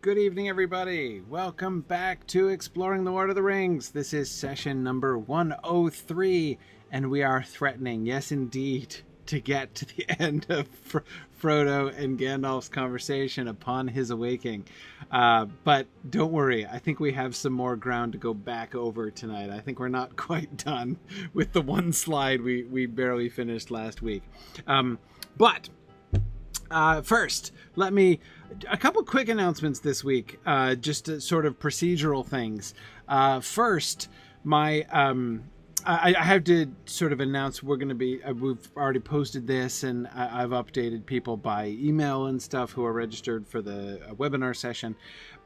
Good evening, everybody. Welcome back to Exploring the Lord of the Rings. This is session number 103, and we are threatening, yes indeed, to get to the end of Frodo and Gandalf's conversation upon his awakening. But don't worry, I think we have some more ground to go back over tonight. I think we're not quite done with the one slide we barely finished last week. First, a couple quick announcements this week, just sort of procedural things. First, I have to sort of announce we're going to be, we've already posted this and I've updated people by email and stuff who are registered for the webinar session.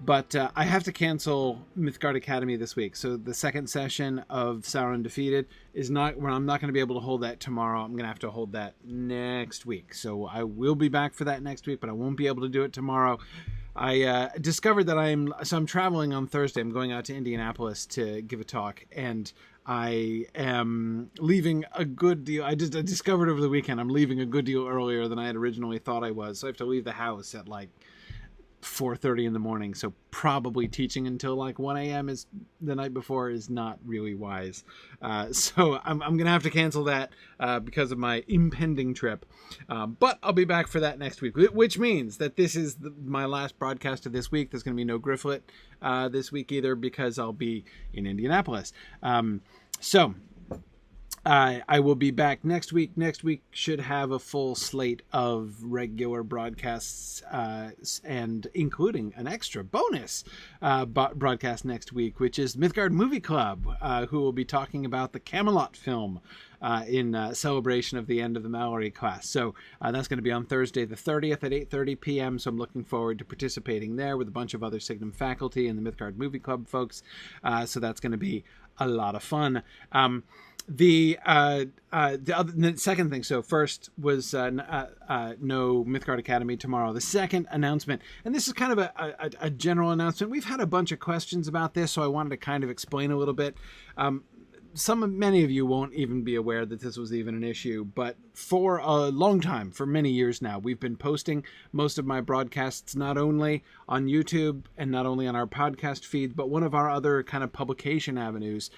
But I have to cancel Mythgard Academy this week. So the second session of Sauron Defeated I'm not going to be able to hold that tomorrow. I'm going to have to hold that next week. So I will be back for that next week, but I won't be able to do it tomorrow. I discovered that I'm traveling on Thursday. I'm going out to Indianapolis to give a talk, and I am leaving a good deal. I discovered over the weekend I'm leaving a good deal earlier than I had originally thought I was. So I have to leave the house at like 4:30 in the morning. So probably teaching until like 1 a.m. is the night before is not really wise. So I'm going to have to cancel that because of my impending trip. But I'll be back for that next week, which means that this is my last broadcast of this week. There's going to be no Grifflet this week either because I'll be in Indianapolis. I will be back next week. Next week should have a full slate of regular broadcasts and including an extra bonus broadcast next week, which is Mythgard Movie Club, who will be talking about the Camelot film in celebration of the end of the Mallory class. So that's going to be on Thursday the 30th at 8:30 p.m. So I'm looking forward to participating there with a bunch of other Signum faculty and the Mythgard Movie Club folks. So that's going to be a lot of fun. The second thing, so first was no Mythgard Academy tomorrow. The second announcement, and this is kind of a general announcement. We've had a bunch of questions about this, so I wanted to kind of explain a little bit. Many of you won't even be aware that this was even an issue, but for a long time, for many years now, we've been posting most of my broadcasts not only on YouTube and not only on our podcast feed, but one of our other kind of publication avenues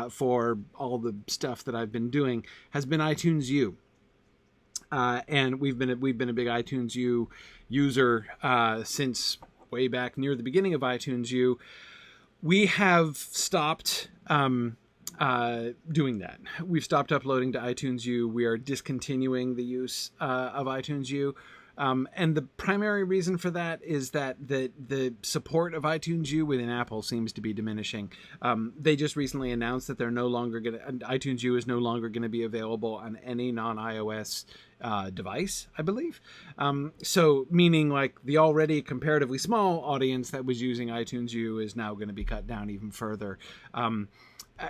for all the stuff that I've been doing has been iTunes U. And we've been a big iTunes U user since way back near the beginning of iTunes U. We have stopped doing that. We've stopped uploading to iTunes U. We are discontinuing the use of iTunes U. And the primary reason for that is that the support of iTunes U within Apple seems to be diminishing. They just recently announced that iTunes U is no longer going to be available on any non-iOS device, I believe. So meaning like the already comparatively small audience that was using iTunes U is now going to be cut down even further.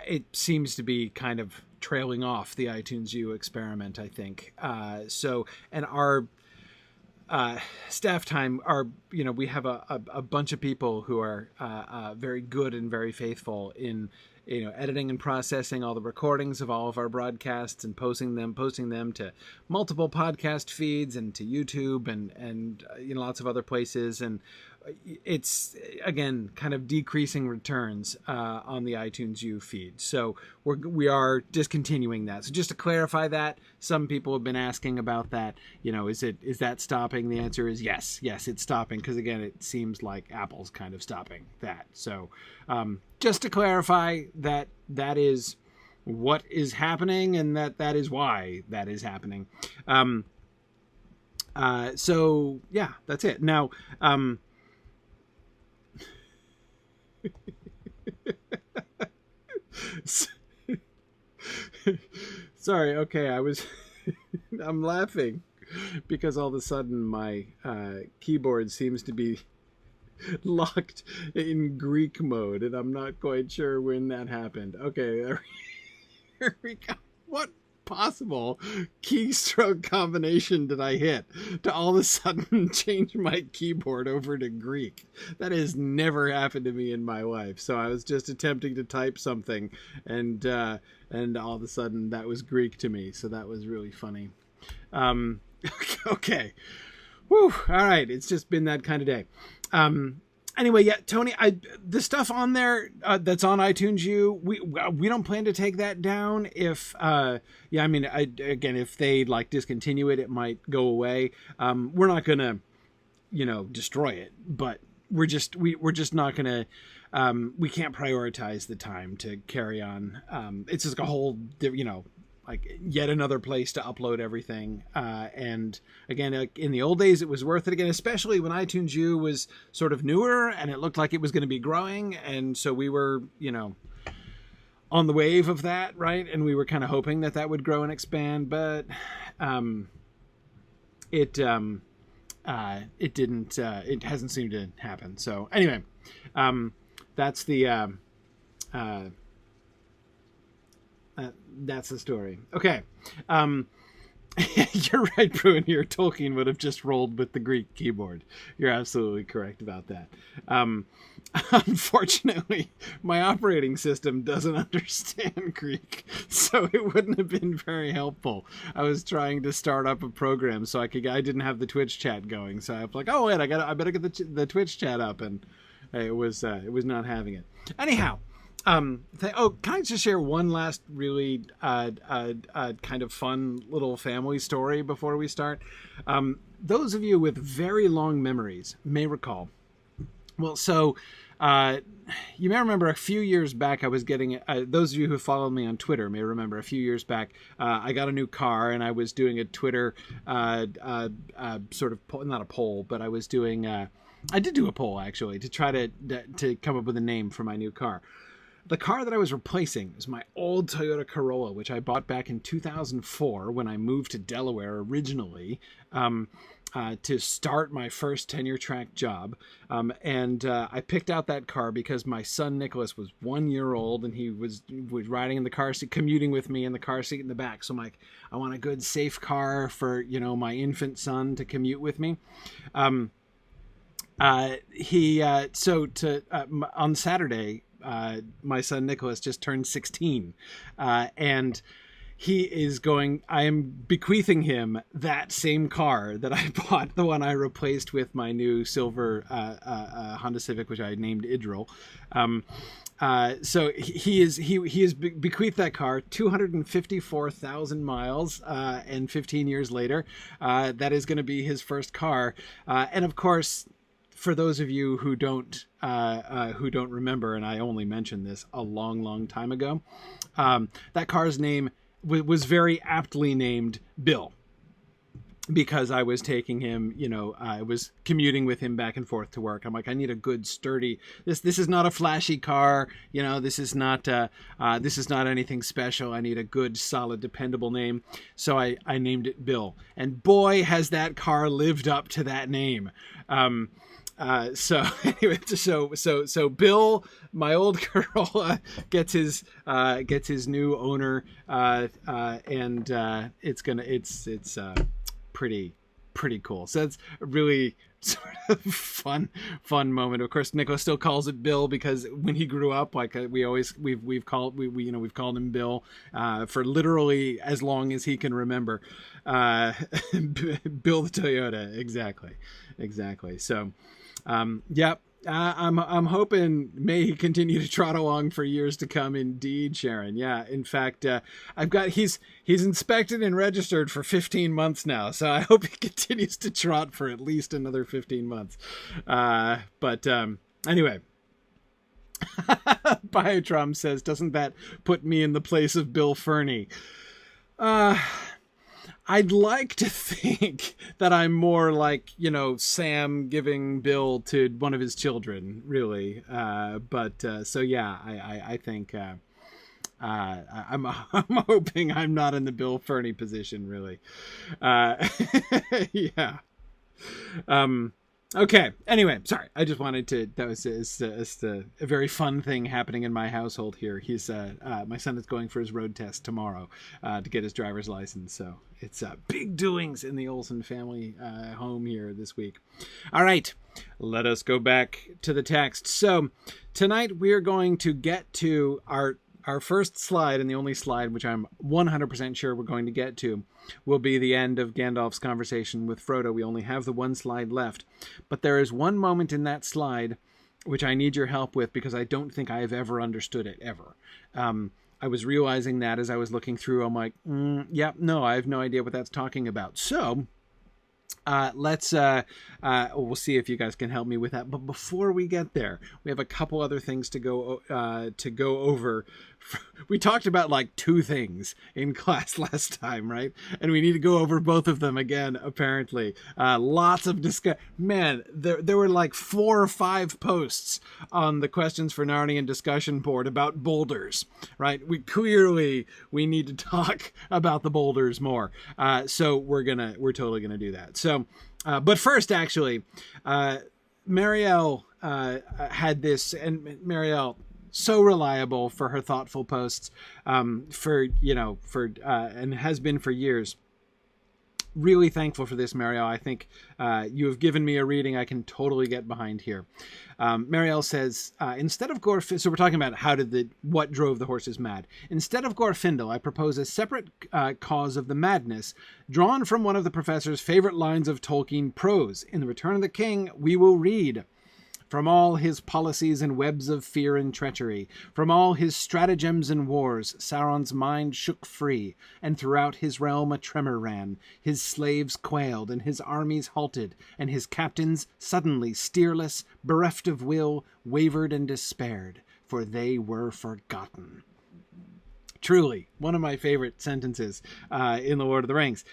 It seems to be kind of trailing off the iTunes U experiment, I think. And our staff time we have a bunch of people who are very good and very faithful in editing and processing all the recordings of all of our broadcasts and posting them to multiple podcast feeds and to YouTube and lots of other places. And it's, again, kind of decreasing returns on the iTunes U feed. So we are discontinuing that. So just to clarify that, some people have been asking about that. Is that stopping? The answer is yes. Yes, it's stopping because, again, it seems like Apple's kind of stopping that. So just to clarify that is what is happening and that is why that is happening. So, yeah, that's it. Now, sorry, okay, I'm laughing because all of a sudden my keyboard seems to be locked in Greek mode and I'm not quite sure when that happened. Okay, here we go. What possible keystroke combination did I hit to all of a sudden change my keyboard over to Greek? That has never happened to me in my life. So I was just attempting to type something and all of a sudden that was Greek to me. So that was really funny. Okay. Whew. All right. It's just been that kind of day. Anyway, yeah, Tony, the stuff on there that's on iTunes U, we don't plan to take that down. If again, if they like discontinue it, it might go away. We're not gonna, destroy it, but we're just not gonna. We can't prioritize the time to carry on. It's just a whole, like yet another place to upload everything. And again, in the old days, it was worth it again, especially when iTunes U was sort of newer and it looked like it was going to be growing. And so we were, on the wave of that, right? And we were kind of hoping that would grow and expand, but it didn't. It hasn't seemed to happen. So anyway, that's the. That's the story. Okay. You're right, Bruin here. Tolkien would have just rolled with the Greek keyboard. You're absolutely correct about that. Unfortunately, my operating system doesn't understand Greek, so it wouldn't have been very helpful. I was trying to start up a program so I didn't have the Twitch chat going, so I was like, oh wait, I better get the Twitch chat up, and it was not having it. Anyhow. Can I just share one last really kind of fun little family story before we start? Those of you with very long memories may recall. Well, so you may remember a few years back I was getting, those of you who followed me on Twitter may remember a few years back, I got a new car and I was doing a Twitter sort of, not a poll, but I was doing, I did do a poll actually to try to come up with a name for my new car. The car that I was replacing was my old Toyota Corolla, which I bought back in 2004 when I moved to Delaware originally to start my first tenure track job. And I picked out that car because my son Nicholas was 1 year old and he was riding in the car seat, commuting with me in the car seat in the back. So I'm like, I want a good, safe car for, my infant son to commute with me. On Saturday, my son Nicholas just turned 16, and I am bequeathing him that same car that I bought, the one I replaced with my new silver Honda Civic, which I named Idril. So he is bequeathed that car 254,000 miles, and 15 years later, that is going to be his first car, and of course, for those of you who don't remember, and I only mentioned this a long, long time ago, that car's name was very aptly named Bill, because I was taking him, I was commuting with him back and forth to work. I'm like, I need a good, sturdy. This is not a flashy car, This is not anything special. I need a good, solid, dependable name. So I named it Bill, and boy, has that car lived up to that name. So anyway, so Bill, my old Corolla, gets his new owner, and it's pretty cool. So it's a really sort of fun moment. Of course, Nicholas still calls it Bill because when he grew up, like we've called him Bill for literally as long as he can remember. Bill the Toyota, exactly. So. I'm hoping may he continue to trot along for years to come. Indeed, Sharon. Yeah. In fact, he's inspected and registered for 15 months now. So I hope he continues to trot for at least another 15 months. But anyway, Biotrom says, doesn't that put me in the place of Bill Fernie? I'd like to think that I'm more like, Sam giving Bill to one of his children, really. So yeah, I think I'm hoping I'm not in the Bill Fernie position, really. Yeah. Okay. Anyway, sorry. I just wanted to. That was a very fun thing happening in my household here. He's my son is going for his road test tomorrow to get his driver's license. So it's big doings in the Olsen family home here this week. All right, let us go back to the text. So tonight we are going to get to our first slide, and the only slide which I'm 100% sure we're going to get to will be the end of Gandalf's conversation with Frodo. We only have the one slide left. But there is one moment in that slide which I need your help with because I don't think I have ever understood it ever. I was realizing that as I was looking through. I'm like, yeah, no, I have no idea what that's talking about. So we'll see if you guys can help me with that. But before we get there, we have a couple other things to go over. We talked about like 2 things in class last time, right? And we need to go over both of them again, apparently. Lots of discussion. Man, there were like 4 or 5 posts on the Questions for Narnian discussion board about boulders, right? We need to talk about the boulders more. So we're totally gonna do that. So, but first, actually, Marielle had this, and Marielle, so reliable for her thoughtful posts, and has been for years. Really thankful for this, Marielle. I think you have given me a reading I can totally get behind here. Marielle says, instead of Glorfindel, so we're talking about what drove the horses mad. Instead of Glorfindel, I propose a separate cause of the madness, drawn from one of the professor's favorite lines of Tolkien prose. In The Return of the King, we will read, from all his policies and webs of fear and treachery, from all his stratagems and wars, Sauron's mind shook free, and throughout his realm a tremor ran. His slaves quailed, and his armies halted, and his captains, suddenly steerless, bereft of will, wavered and despaired, for they were forgotten. Truly, one of my favorite sentences in The Lord of the Rings.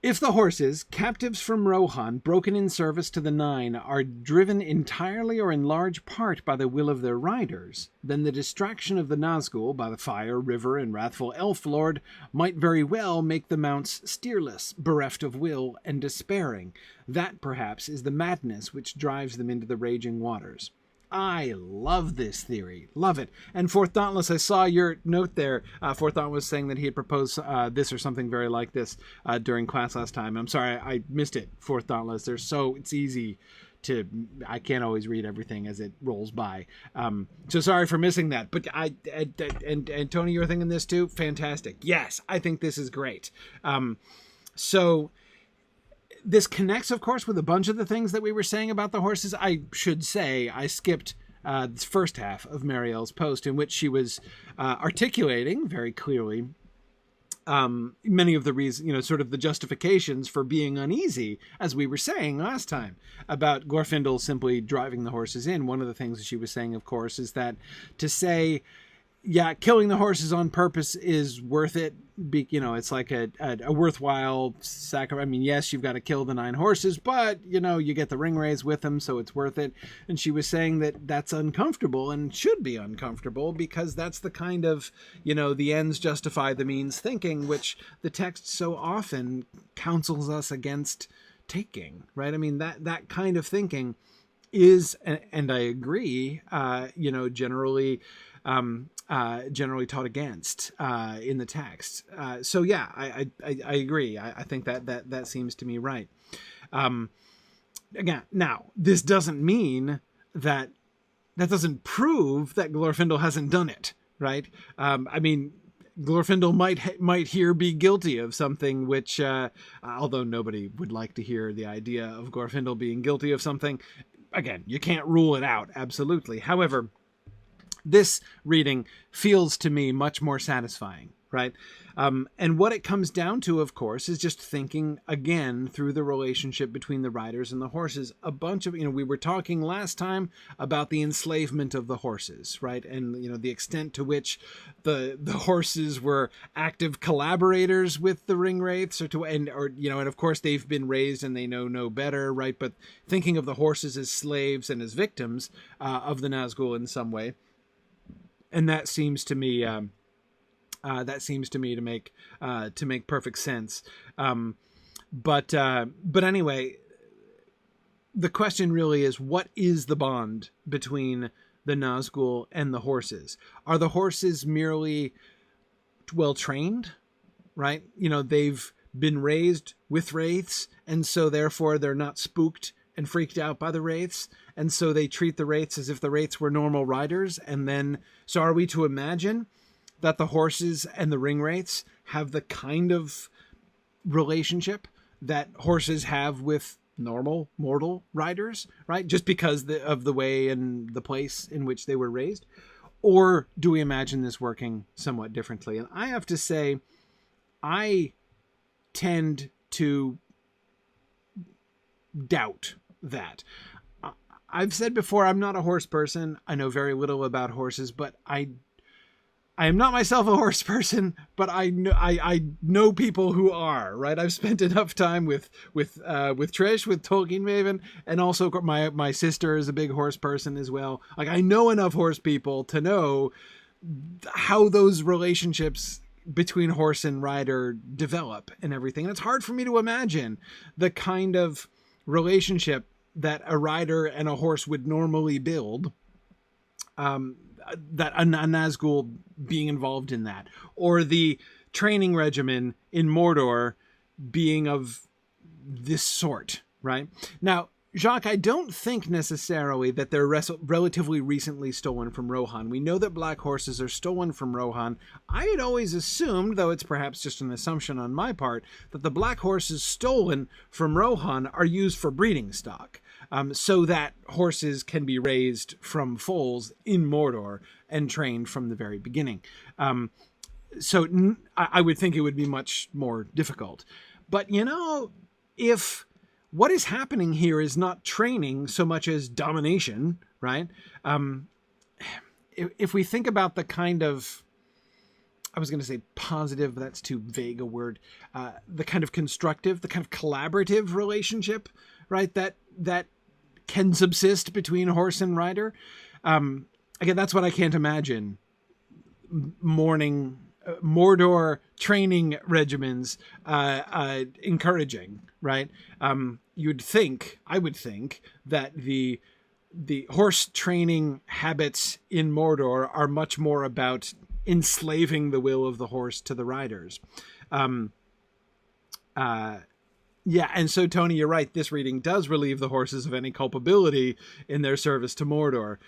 If the horses, captives from Rohan, broken in service to the Nine, are driven entirely or in large part by the will of their riders, then the distraction of the Nazgul by the fire, river, and wrathful elf lord might very well make the mounts steerless, bereft of will, and despairing. That, perhaps, is the madness which drives them into the raging waters. I love this theory. Love it. And Fourth Dauntless, I saw your note there. Fourth Dauntless was saying that he had proposed this or something very like this during class last time. I'm sorry, I missed it, Fourth Dauntless. It's easy I can't always read everything as it rolls by. So sorry for missing that. But and Tony, you're thinking this too? Fantastic. Yes, I think this is great. So this connects, of course, with a bunch of the things that we were saying about the horses. I should say I skipped this first half of Marielle's post, in which she was articulating very clearly many of the reasons, sort of the justifications for being uneasy, as we were saying last time, about Glorfindel simply driving the horses in. One of the things that she was saying, of course, is that to say, yeah, killing the horses on purpose is worth it. It's like a worthwhile sacrifice. I mean, yes, you've got to kill the 9 horses, but, you get the ringwraiths with them, so it's worth it. And she was saying that that's uncomfortable and should be uncomfortable because that's the kind of, the ends justify the means thinking, which the text so often counsels us against taking, right? I mean, that kind of thinking is, and I agree, generally taught against in the text. So yeah, I agree. I think that seems to me right. Again, now this doesn't mean that doesn't prove that Glorfindel hasn't done it, right? I mean, Glorfindel might here be guilty of something which, although nobody would like to hear the idea of Glorfindel being guilty of something, again, you can't rule it out, absolutely. However, this reading feels to me much more satisfying, right? And what it comes down to, of course, is just thinking again through the relationship between the riders and the horses. A bunch of, we were talking last time about the enslavement of the horses, right? And, the extent to which the horses were active collaborators with the ringwraiths, and of course they've been raised and they know no better, right? But thinking of the horses as slaves and as victims of the Nazgul in some way. And that seems to me to make perfect sense. But anyway, the question really is, what is the bond between the Nazgul and the horses? Are the horses merely well trained, right? They've been raised with wraiths, and so therefore they're not spooked and freaked out by the wraiths, and so they treat the wraiths as if the wraiths were normal riders. And then, so are we to imagine that the horses and the ringwraiths have the kind of relationship that horses have with normal mortal riders, right? Just because of the way and the place in which they were raised? Or do we imagine this working somewhat differently? And I have to say, I tend to doubt that. I've said before, I'm not a horse person. I know very little about horses, but I am not myself a horse person, but I know people who are, right? I've spent enough time with Trish, with Tolkien Maven, and also my sister is a big horse person as well. Like, I know enough horse people to know how those relationships between horse and rider develop and everything. And it's hard for me to imagine the kind of relationship that a rider and a horse would normally build, that a Nazgul being involved in that, or the training regimen in Mordor being of this sort, right? Now, Jacques, I don't think necessarily that they're relatively recently stolen from Rohan. We know that black horses are stolen from Rohan. I had always assumed, though it's perhaps just an assumption on my part, that the black horses stolen from Rohan are used for breeding stock, so that horses can be raised from foals in Mordor and trained from the very beginning. So I would think it would be much more difficult. But, if what is happening here is not training so much as domination, right? If we think about the kind of, I was going to say positive, but that's too vague a word, the kind of constructive, the kind of collaborative relationship, right, that can subsist between horse and rider. Again, that's what I can't imagine Mordor training regimens encouraging, right? I would think that the horse training habits in Mordor are much more about enslaving the will of the horse to the riders. Yeah, and so, Tony, you're right. This reading does relieve the horses of any culpability in their service to Mordor.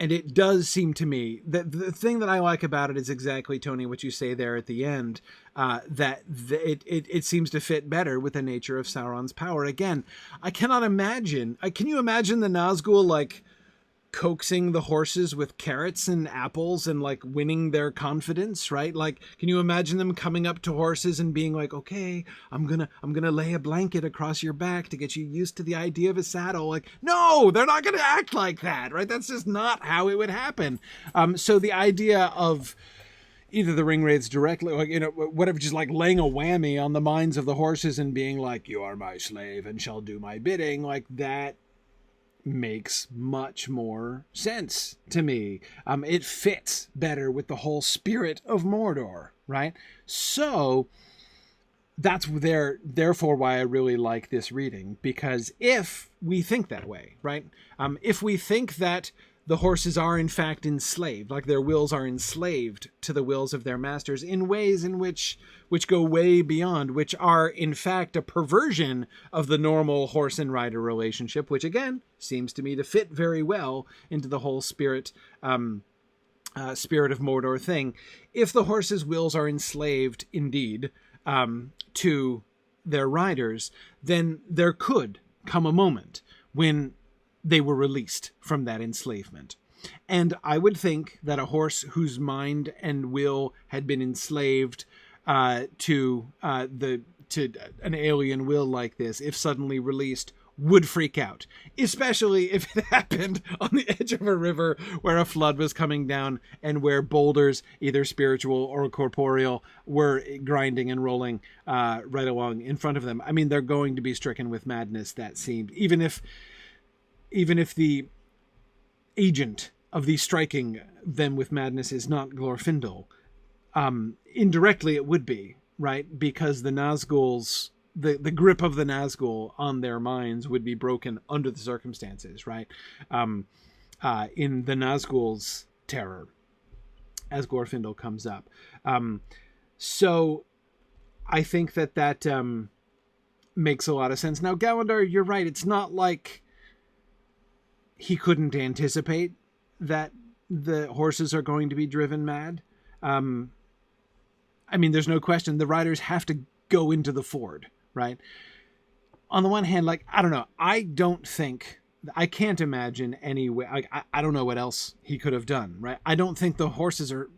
And it does seem to me that the thing that I like about it is exactly, Tony, what you say there at the end, that it seems to fit better with the nature of Sauron's power. Again, I cannot imagine. Can you imagine the Nazgul, like, coaxing the horses with carrots and apples and, like, winning their confidence, right? Like, can you imagine them coming up to horses and being like, okay, I'm gonna lay a blanket across your back to get you used to the idea of a saddle? Like, no, they're not gonna act like that, right? That's just not how it would happen. So the idea of either the ringwraiths directly, or, whatever, just like laying a whammy on the minds of the horses and being like, you are my slave and shall do my bidding, like, that makes much more sense to me. It fits better with the whole spirit of Mordor, right? So that's therefore why I really like this reading, because if we think that way, right? If we think that the horses are in fact enslaved, like their wills are enslaved to the wills of their masters in ways in which go way beyond, which are in fact a perversion of the normal horse and rider relationship, which again seems to me to fit very well into the whole spirit of Mordor thing. If the horses' wills are enslaved indeed to their riders, then there could come a moment when they were released from that enslavement. And I would think that a horse whose mind and will had been enslaved to an alien will like this, if suddenly released, would freak out, especially if it happened on the edge of a river where a flood was coming down and where boulders, either spiritual or corporeal, were grinding and rolling right along in front of them. I mean, they're going to be stricken with madness, that seemed, even if the agent of the striking them with madness is not Glorfindel. Indirectly it would be, right? Because the Nazgul's, the grip of the Nazgul on their minds would be broken under the circumstances, right? In the Nazgul's terror, as Glorfindel comes up. So I think that makes a lot of sense. Now, Galandar, you're right. It's not like he couldn't anticipate that the horses are going to be driven mad. I mean, there's no question. The riders have to go into the ford, right? on the one hand, like, I don't know. I can't imagine any way. Like, I don't know what else he could have done, right? I don't think the horses are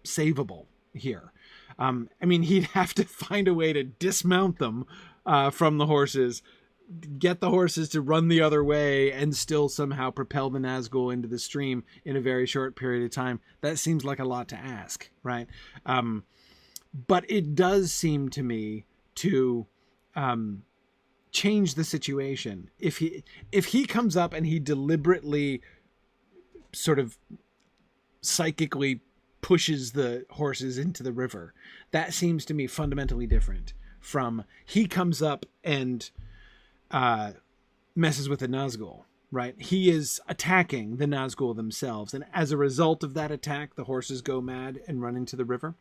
savable here. I mean, he'd have to find a way to dismount them from the horses, get the horses to run the other way, and still somehow propel the Nazgul into the stream in a very short period of time. That seems like a lot to ask, right? But it does seem to me to change the situation. If he comes up and he deliberately sort of psychically pushes the horses into the river, that seems to me fundamentally different from he comes up and messes with the Nazgul, right? He is attacking the Nazgul themselves, and as a result of that attack, the horses go mad and run into the river.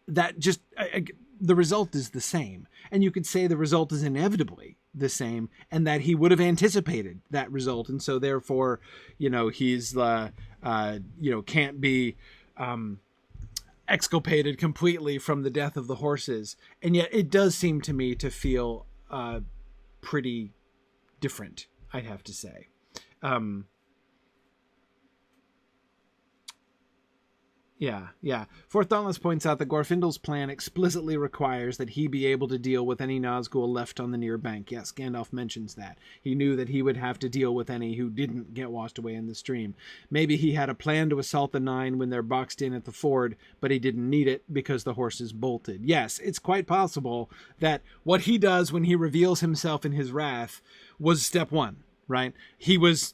That just the result is the same, and you could say the result is inevitably the same, and that he would have anticipated that result, and so therefore, he's can't be exculpated completely from the death of the horses. And yet it does seem to me to feel pretty different, I'd have to say. Yeah. Fourth Dauntless points out that Glorfindel's plan explicitly requires that he be able to deal with any Nazgul left on the near bank. Yes, Gandalf mentions that. He knew that he would have to deal with any who didn't get washed away in the stream. Maybe he had a plan to assault the Nine when they're boxed in at the ford, but he didn't need it because the horses bolted. Yes, it's quite possible that what he does when he reveals himself in his wrath was step one, right? He was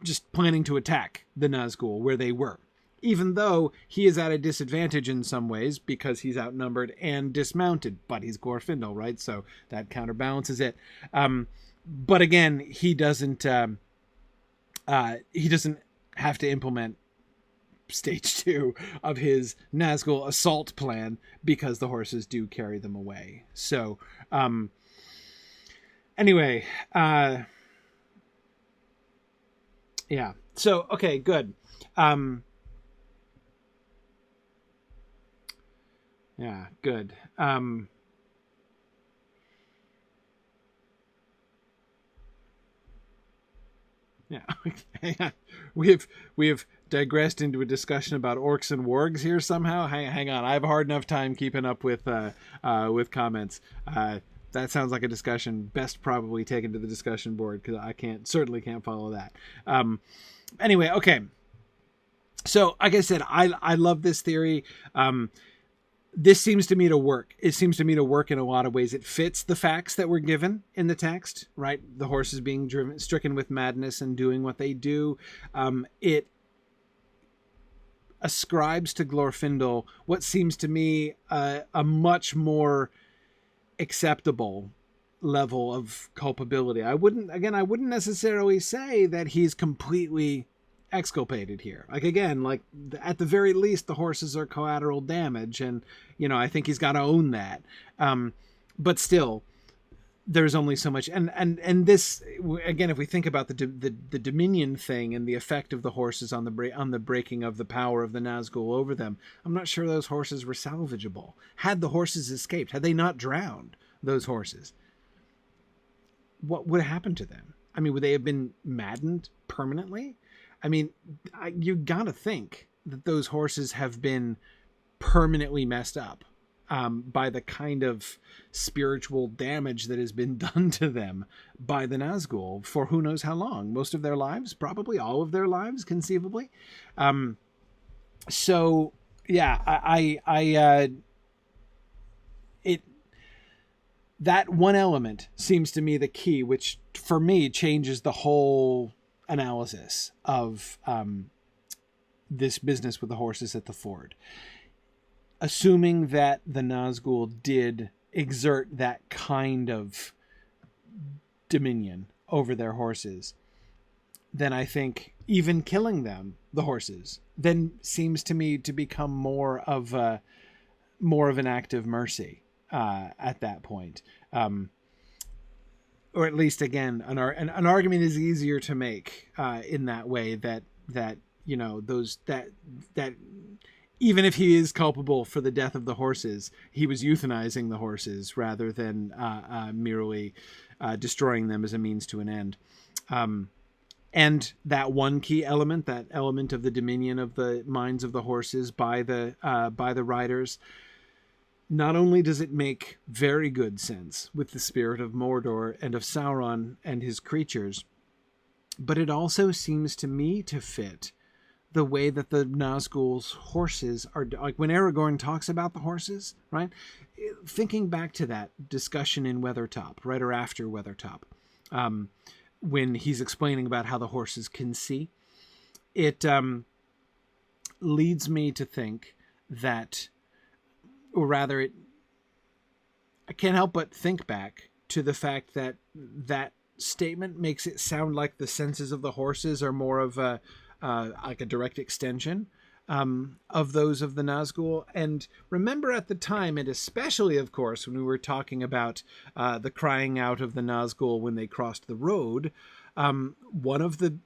just planning to attack the Nazgul where they were, even though he is at a disadvantage in some ways because he's outnumbered and dismounted, but he's Glorfindel, right? So that counterbalances it. But again, he doesn't have to implement stage 2 of his Nazgul assault plan because the horses do carry them away. So, anyway, yeah. So, okay, good. Yeah, good. Yeah, we have digressed into a discussion about orcs and wargs here somehow. Hang on, I have a hard enough time keeping up with comments. That sounds like a discussion best probably taken to the discussion board because I certainly can't follow that. Anyway, okay. So, like I said, I love this theory. This seems to me to work. It seems to me to work in a lot of ways. It fits the facts that were given in the text, right? The horses being stricken with madness and doing what they do. It ascribes to Glorfindel what seems to me a much more acceptable level of culpability. I wouldn't necessarily say that he's completely exculpated here. Like, again, like at the very least the horses are collateral damage, and I think he's got to own that. But still, there's only so much, and this again, if we think about the Dominion thing and the effect of the horses on the breaking of the power of the Nazgul over them, I'm not sure those horses were salvageable. Had the horses escaped, had they not drowned, those horses, what would have happened to them? I mean, would they have been maddened permanently? I mean, you gotta think that those horses have been permanently messed up by the kind of spiritual damage that has been done to them by the Nazgul for who knows how long. Most of their lives, probably all of their lives, conceivably. So, yeah, that one element seems to me the key, which for me changes the whole analysis of this business with the horses at the ford. Assuming that the Nazgul did exert that kind of dominion over their horses, then I think even killing them, the horses, then seems to me to become more of an act of mercy at that point. Or at least, again, an argument is easier to make in that way, that even if he is culpable for the death of the horses, he was euthanizing the horses rather than merely destroying them as a means to an end. And that one key element, that element of the dominion of the minds of the horses by the riders, not only does it make very good sense with the spirit of Mordor and of Sauron and his creatures, but it also seems to me to fit the way that the Nazgul's horses are, like when Aragorn talks about the horses, right? Thinking back to that discussion in Weathertop, right, or after Weathertop, when he's explaining about how the horses can see, it leads me to think that, or rather, I can't help but think back to the fact that that statement makes it sound like the senses of the horses are more of a like a direct extension of those of the Nazgul. And remember at the time, and especially, of course, when we were talking about the crying out of the Nazgul when they crossed the road, one of the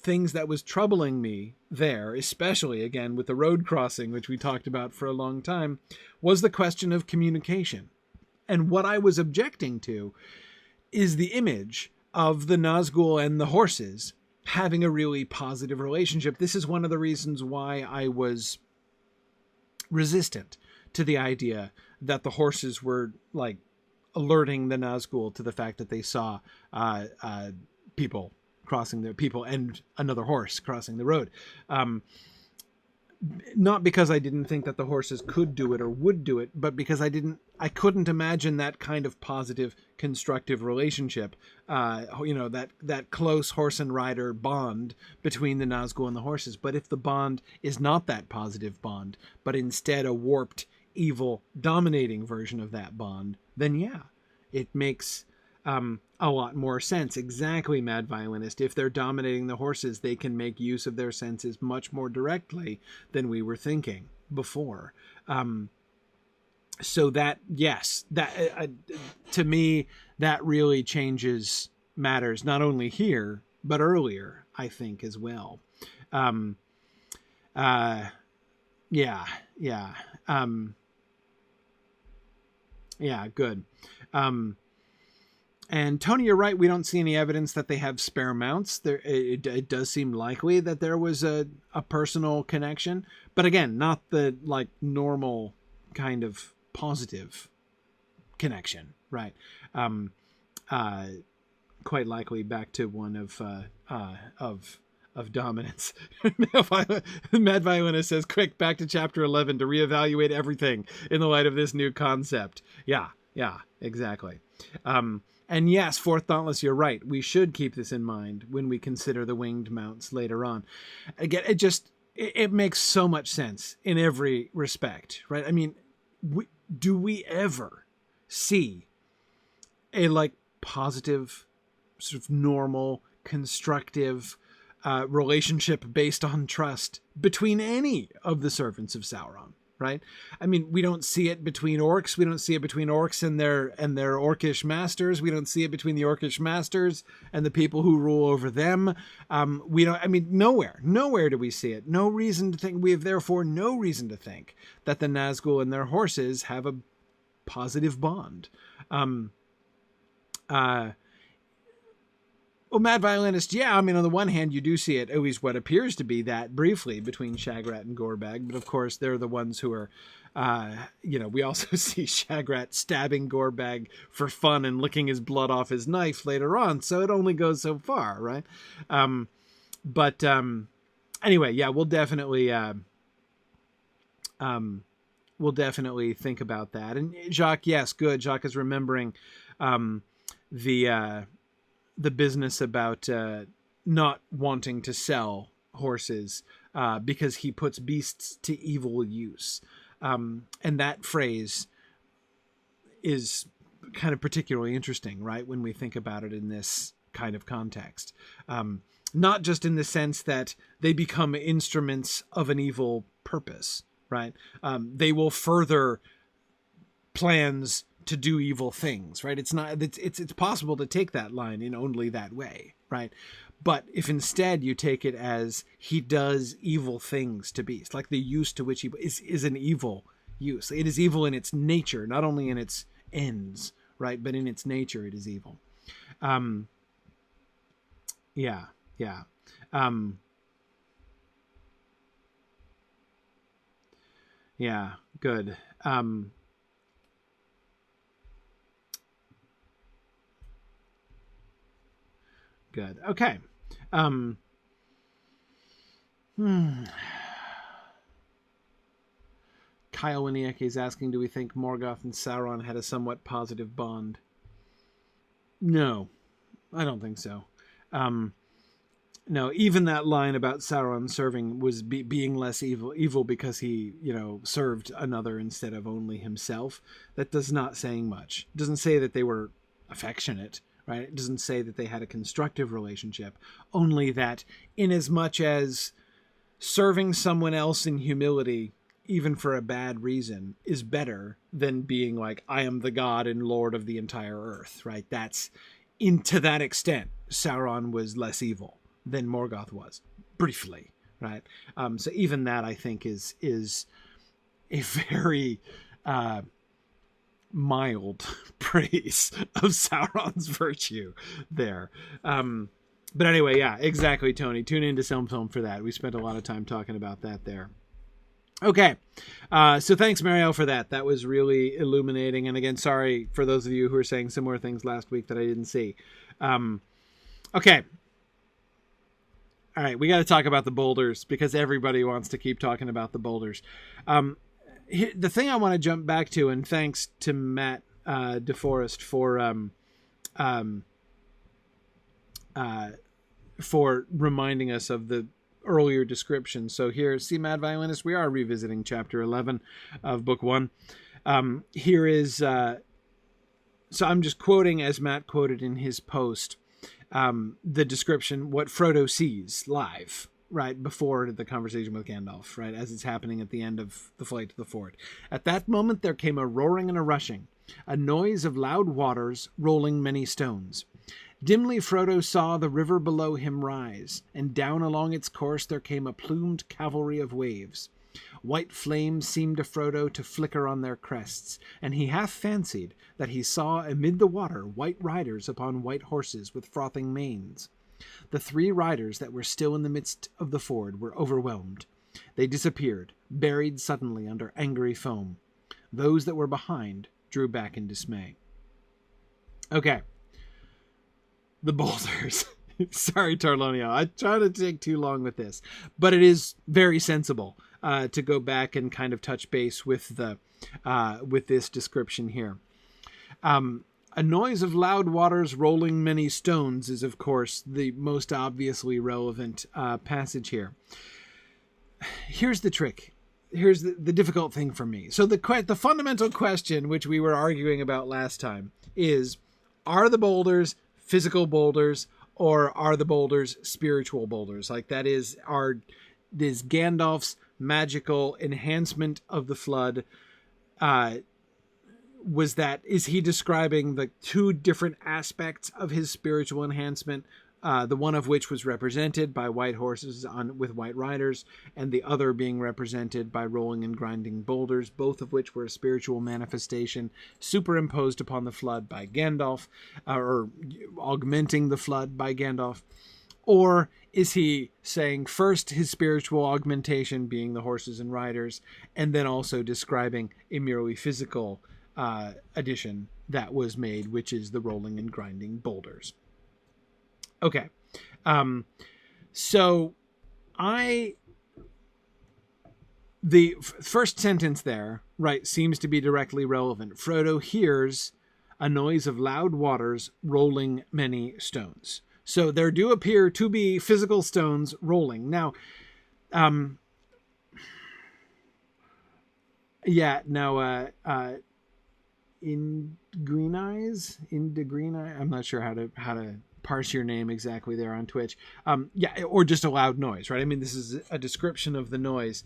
things that was troubling me there, especially, again, with the road crossing, which we talked about for a long time, was the question of communication. And what I was objecting to is the image of the Nazgul and the horses having a really positive relationship. This is one of the reasons why I was resistant to the idea that the horses were like alerting the Nazgul to the fact that they saw people crossing the people and another horse crossing the road. Not because I didn't think that the horses could do it or would do it, but because I couldn't imagine that kind of positive, constructive relationship, that close horse and rider bond between the Nazgul and the horses. But if the bond is not that positive bond, but instead a warped, evil, dominating version of that bond, then yeah, it makes a lot more sense. Exactly, Mad Violinist. If they're dominating the horses, they can make use of their senses much more directly than we were thinking before. So that, yes, that to me, that really changes matters, not only here, but earlier, I think, as well. Good. And Tony, you're right. We don't see any evidence that they have spare mounts. It does seem likely that there was a personal connection, but again, not the like normal kind of positive connection, right? Quite likely back to one of dominance. Mad Violinist says, "Quick, back to chapter 11 to reevaluate everything in the light of this new concept." Yeah, exactly. And yes, Fourth Dauntless, you're right. We should keep this in mind when we consider the winged mounts later on. Again, it makes so much sense in every respect, right? I mean, do we ever see a like positive, sort of normal, constructive relationship based on trust between any of the servants of Sauron? Right? I mean, we don't see it between orcs. We don't see it between orcs and their orcish masters. We don't see it between the orcish masters and the people who rule over them. Nowhere do we see it. No reason to think, we have therefore no reason to think that the Nazgul and their horses have a positive bond. Well, Mad Violinist, yeah, I mean, on the one hand, you do see it, at least what appears to be that briefly between Shagrat and Gorbag, but of course, they're the ones who are, we also see Shagrat stabbing Gorbag for fun and licking his blood off his knife later on, so it only goes so far, right? Anyway, yeah, we'll definitely think about that. And Jacques, yes, good. Jacques is remembering the business about not wanting to sell horses because he puts beasts to evil use. And that phrase is kind of particularly interesting, right? When we think about it in this kind of context. Not just in the sense that they become instruments of an evil purpose, right? They will further plans to do evil things, right? It's possible to take that line in only that way, right? But if instead you take it as he does evil things to beasts, like the use to which he is an evil use. It is evil in its nature, not only in its ends, right? But in its nature, it is evil. Yeah. Yeah, good. Good. Okay. Kyle Winiecki is asking, do we think Morgoth and Sauron had a somewhat positive bond? No, I don't think so. No, even that line about Sauron serving was being less evil because he, served another instead of only himself. That does not saying much. It doesn't say that they were affectionate, right? It doesn't say that they had a constructive relationship. Only that inasmuch as serving someone else in humility, even for a bad reason, is better than being like, I am the god and lord of the entire earth, right? That's, to that extent, Sauron was less evil than Morgoth was, briefly, right? So even that, I think, is a very mild praise of Sauron's virtue there. But anyway, yeah, exactly, Tony. Tune into Film for that. We spent a lot of time talking about that there. Okay, so thanks, Mario, for that. That was really illuminating. And again, sorry for those of you who were saying similar things last week that I didn't see. Okay. All right, we got to talk about the boulders because everybody wants to keep talking about the boulders. The thing I want to jump back to, and thanks to Matt DeForest for reminding us of the earlier description. So here, see, Mad Violinist, we are revisiting chapter 11 of book 1. Here is, so I'm just quoting as Matt quoted in his post, the description, what Frodo sees live, right, before the conversation with Gandalf, right, as it's happening at the end of the flight to the ford. At that moment there came a roaring and a rushing, a noise of loud waters rolling many stones. Dimly Frodo saw the river below him rise, and down along its course there came a plumed cavalry of waves. White flames seemed to Frodo to flicker on their crests, and he half fancied that he saw amid the water white riders upon white horses with frothing manes. The 3 riders that were still in the midst of the ford were overwhelmed. They disappeared, buried suddenly under angry foam. Those that were behind drew back in dismay. Okay. The boulders. Sorry, Tarlonio. I try to take too long with this, but it is very sensible to go back and kind of touch base with the with this description here. A noise of loud waters rolling many stones is, of course, the most obviously relevant passage here. Here's the trick. Here's the difficult thing for me. So the fundamental question, which we were arguing about last time, is, are the boulders physical boulders, or are the boulders spiritual boulders? Like, that is Gandalf's magical enhancement of the flood. Is he describing the 2 different aspects of his spiritual enhancement? The one of which was represented by white horses with white riders, and the other being represented by rolling and grinding boulders, both of which were a spiritual manifestation superimposed upon the flood by Gandalf, or augmenting the flood by Gandalf. Or is he saying first his spiritual augmentation being the horses and riders, and then also describing a merely physical addition that was made, which is the rolling and grinding boulders? Okay, so the first sentence there, right, seems to be directly relevant. Frodo hears a noise of loud waters rolling many stones. So there do appear to be physical stones rolling. Now, in Green Eyes, I'm not sure how to parse your name exactly there on Twitch. Or just a loud noise, right? I mean, this is a description of the noise.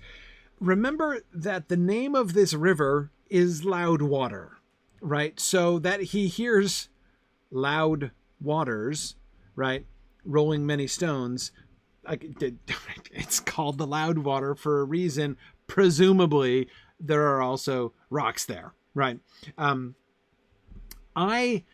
Remember that the name of this river is Loud Water, right? So that he hears loud waters, right? rolling many stones. It's called the Loud Water for a reason. Presumably, there are also rocks there, right? I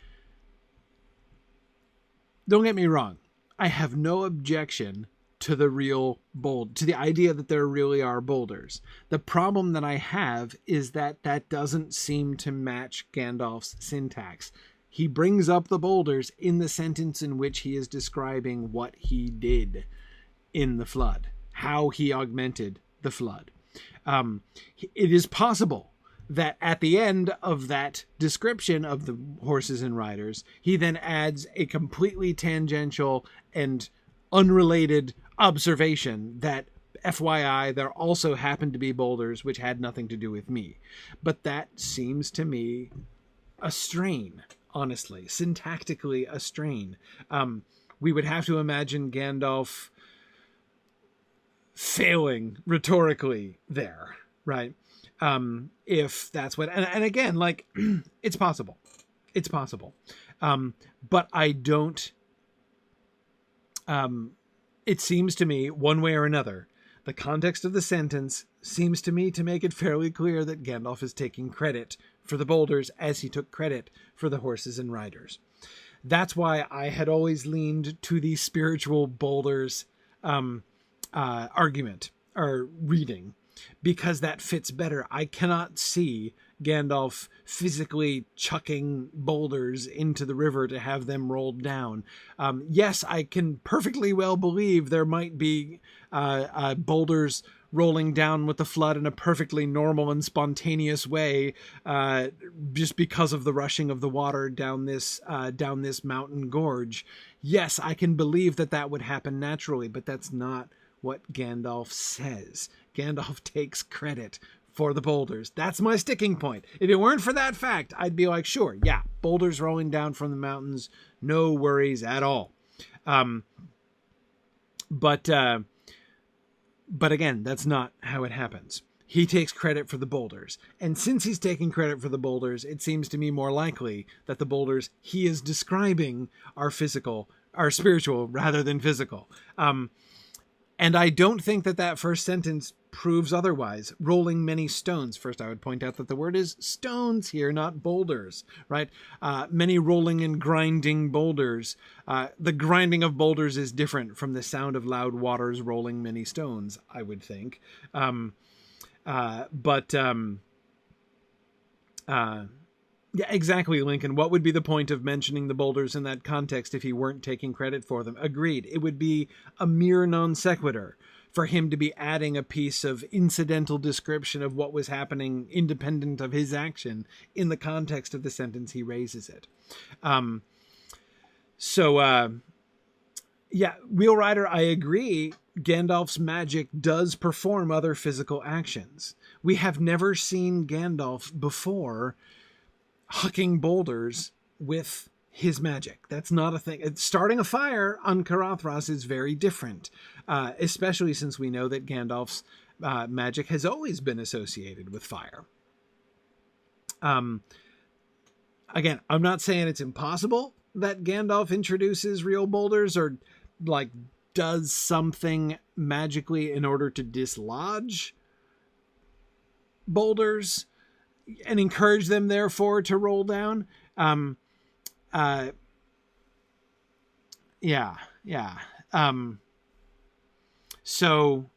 don't get me wrong. I have no objection to the idea that there really are boulders. The problem that I have is that that doesn't seem to match Gandalf's syntax. He brings up the boulders in the sentence in which he is describing what he did in the flood, how he augmented the flood. It is possible that at the end of that description of the horses and riders, he then adds a completely tangential and unrelated observation that FYI, there also happened to be boulders which had nothing to do with me. But that seems to me a strain, honestly, syntactically a strain. We would have to imagine Gandalf failing rhetorically there, right? If that's what, and again, like, it's possible. But I don't, it seems to me, one way or another, the context of the sentence seems to me to make it fairly clear that Gandalf is taking credit for the boulders as he took credit for the horses and riders. That's why I had always leaned to the spiritual boulders argument or reading, because that fits better. I cannot see Gandalf physically chucking boulders into the river to have them rolled down. Yes, I can perfectly well believe there might be boulders rolling down with the flood in a perfectly normal and spontaneous way, just because of the rushing of the water down this mountain gorge. Yes, I can believe that would happen naturally, but that's not what Gandalf says. Gandalf takes credit for the boulders. That's my sticking point. If it weren't for that fact, I'd be like, sure, yeah, boulders rolling down from the mountains, no worries at all. But again, that's not how it happens. He takes credit for the boulders. And since he's taking credit for the boulders, it seems to me more likely that the boulders he is describing are spiritual rather than physical. And I don't think that first sentence proves otherwise. Rolling many stones. First, I would point out that the word is stones here, not boulders, right? Many rolling and grinding boulders. The grinding of boulders is different from the sound of loud waters rolling many stones, I would think. Yeah, exactly, Lincoln. What would be the point of mentioning the boulders in that context if he weren't taking credit for them? Agreed. It would be a mere non sequitur for him to be adding a piece of incidental description of what was happening independent of his action in the context of the sentence he raises it. Yeah, Wheel Rider, I agree. Gandalf's magic does perform other physical actions. We have never seen Gandalf before hucking boulders with his magic. That's not a thing. Starting a fire on Caradhras is very different, especially since we know that Gandalf's magic has always been associated with fire. Again, I'm not saying it's impossible that Gandalf introduces real boulders or like does something magically in order to dislodge boulders and encourage them, therefore, to roll down. Yeah. So,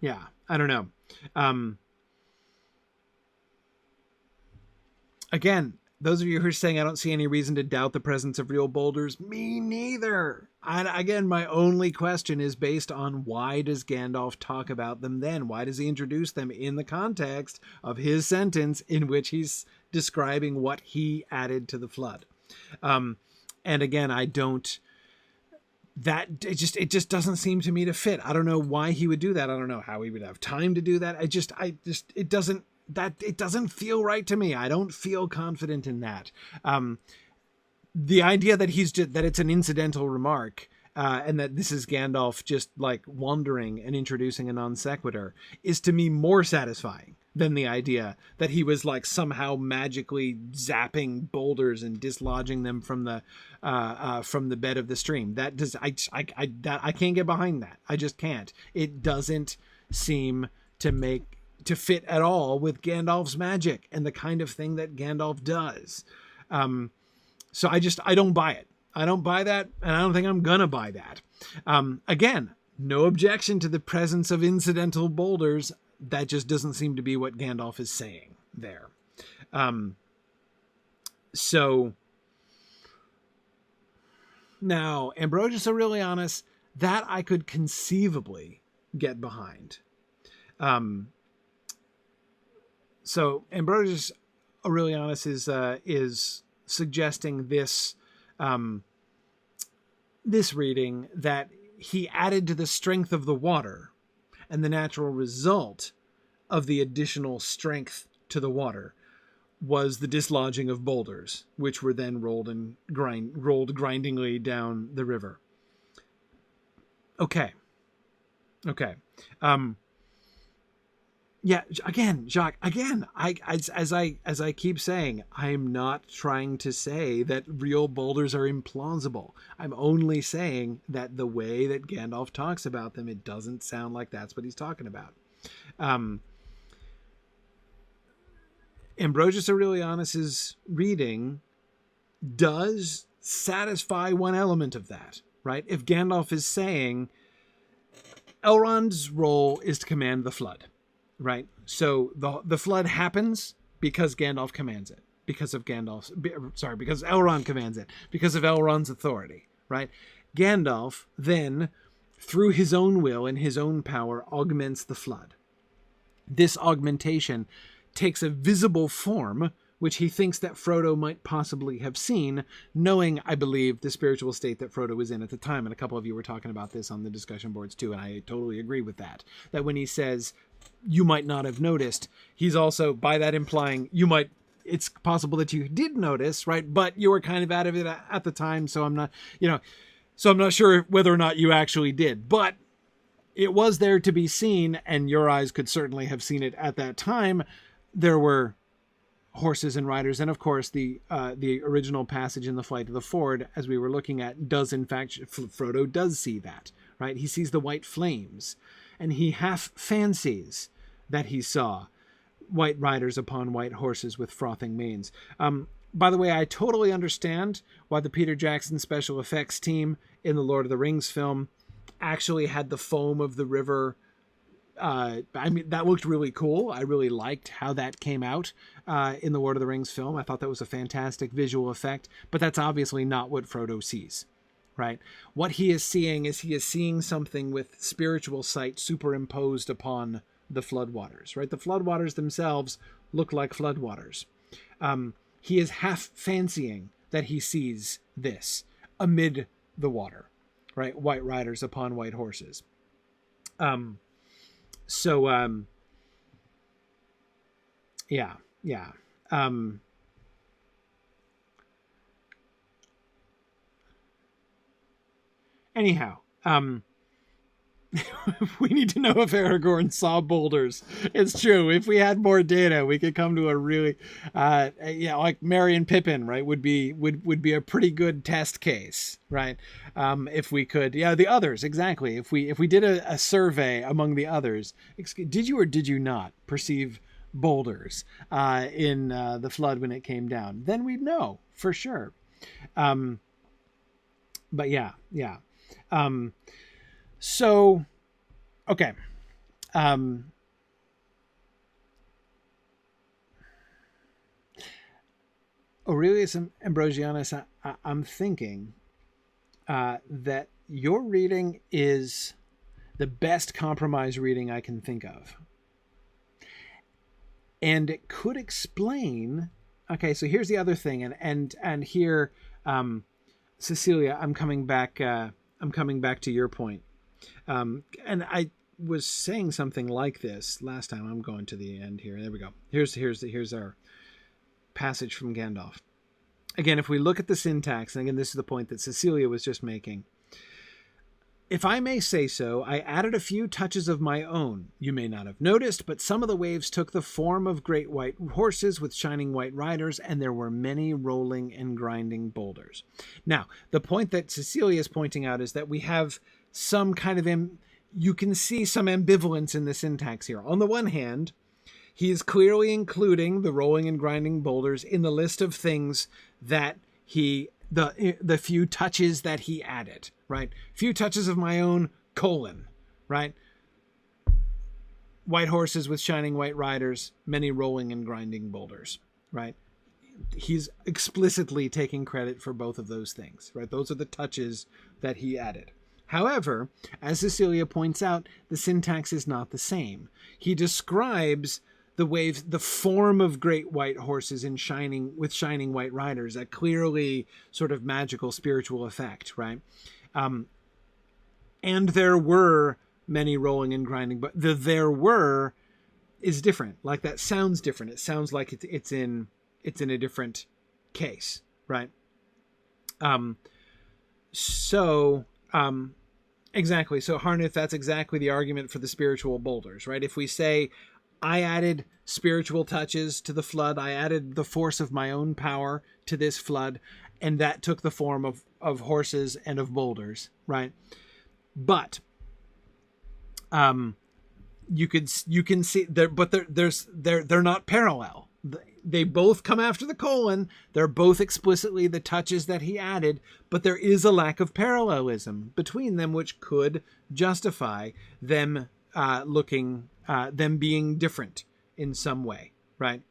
yeah, I don't know. Again, those of you who are saying I don't see any reason to doubt the presence of real boulders, me neither. And again, my only question is based on why does Gandalf talk about them then? Why does he introduce them in the context of his sentence in which he's describing what he added to the flood? And again, it just doesn't seem to me to fit. I don't know why he would do that. I don't know how he would have time to do that. It doesn't feel right to me. I don't feel confident in that. The idea that that it's an incidental remark, and that this is Gandalf just like wandering and introducing a non sequitur is to me more satisfying than the idea that he was like somehow magically zapping boulders and dislodging them from the bed of the stream. That does I can't get behind that. I just can't. It doesn't seem to fit at all with Gandalf's magic and the kind of thing that Gandalf does. So I don't buy it. I don't buy that, and I don't think I'm gonna buy that. Again, no objection to the presence of incidental boulders. That just doesn't seem to be what Gandalf is saying there. So now, Ambrosius Aurelianus, that I could conceivably get behind. So Ambrosius Aurelianus is suggesting this this reading that he added to the strength of the water, and the natural result of the additional strength to the water was the dislodging of boulders, which were then rolled grindingly down the river. Okay. Yeah, again, Jacques, as I keep saying, I'm not trying to say that real boulders are implausible. I'm only saying that the way that Gandalf talks about them, it doesn't sound like that's what he's talking about. Ambrosius Aurelianus's reading does satisfy one element of that, right? If Gandalf is saying Elrond's role is to command the flood, right? So the flood happens because Gandalf commands it, because Elrond commands it, because of Elrond's authority, right? Gandalf then, through his own will and his own power, augments the flood. This augmentation takes a visible form, which he thinks that Frodo might possibly have seen, knowing, I believe, the spiritual state that Frodo was in at the time. And a couple of you were talking about this on the discussion boards too, and I totally agree with that. That when he says, you might not have noticed, he's also, by that implying, it's possible that you did notice, right? But you were kind of out of it at the time, so I'm not sure whether or not you actually did. But it was there to be seen, and your eyes could certainly have seen it at that time. There were horses and riders, and of course the original passage in the Flight of the Ford, as we were looking at, does in fact, Frodo does see that, right? He sees the white flames, and he half fancies that he saw white riders upon white horses with frothing manes. By the way, I totally understand why the Peter Jackson special effects team in the Lord of the Rings film actually had the foam of the river. That looked really cool. I really liked how that came out in the Lord of the Rings film. I thought that was a fantastic visual effect, but that's obviously not what Frodo sees, right? What he is seeing is something with spiritual sight superimposed upon the floodwaters, right? The floodwaters themselves look like floodwaters. He is half fancying that he sees this amid the water, right? White riders upon white horses. Anyhow, we need to know if Aragorn saw boulders. It's true. If we had more data, we could come to a really, like Merry and Pippin, right? Would be a pretty good test case, right? If we could, the others, exactly. If we did a survey among the others, did you or did you not perceive boulders in the flood when it came down? Then we'd know for sure. But yeah. So, okay. Aurelius Ambrosianus, I'm thinking that your reading is the best compromise reading I can think of. And it could explain... Okay, so here's the other thing, and here, Cecilia, I'm coming back to your point. And I was saying something like this last time. I'm going to the end here. There we go. Here's our passage from Gandalf. Again, if we look at the syntax, and again, this is the point that Cecilia was just making. If I may say so, I added a few touches of my own. You may not have noticed, but some of the waves took the form of great white horses with shining white riders, and there were many rolling and grinding boulders. Now, the point that Cecilia is pointing out is that we have some kind of... you can see some ambivalence in the syntax here. On the one hand, he is clearly including the rolling and grinding boulders in the list of things that the few touches that he added, right? Few touches of my own, right? White horses with shining white riders, many rolling and grinding boulders, right? He's explicitly taking credit for both of those things, right? Those are the touches that he added. However, as Cecilia points out, the syntax is not the same. He describes the waves, the form of great white horses with shining white riders, a clearly sort of magical spiritual effect, right? And there were many rolling and grinding, but the there were is different. Like, that sounds different. It sounds like it's in a different case, right? Exactly. So Harnith, that's exactly the argument for the spiritual boulders, right? If we say, I added spiritual touches to the flood, I added the force of my own power to this flood, and that took the form of horses and of boulders, right? But you can see there, but they're not parallel. They both come after the colon. They're both explicitly the touches that he added, but there is a lack of parallelism between them, which could justify them them being different in some way, right?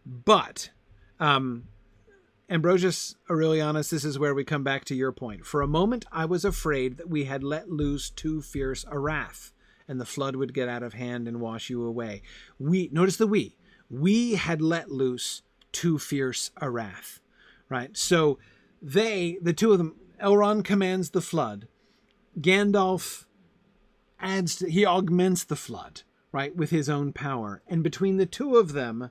But Ambrosius Aurelianus, this is where we come back to your point. For a moment, I was afraid that we had let loose too fierce a wrath, and the flood would get out of hand and wash you away. Notice the we had let loose too fierce a wrath, right? So the two of them, Elrond commands the flood. Gandalf he augments the flood, right, with his own power. And between the two of them,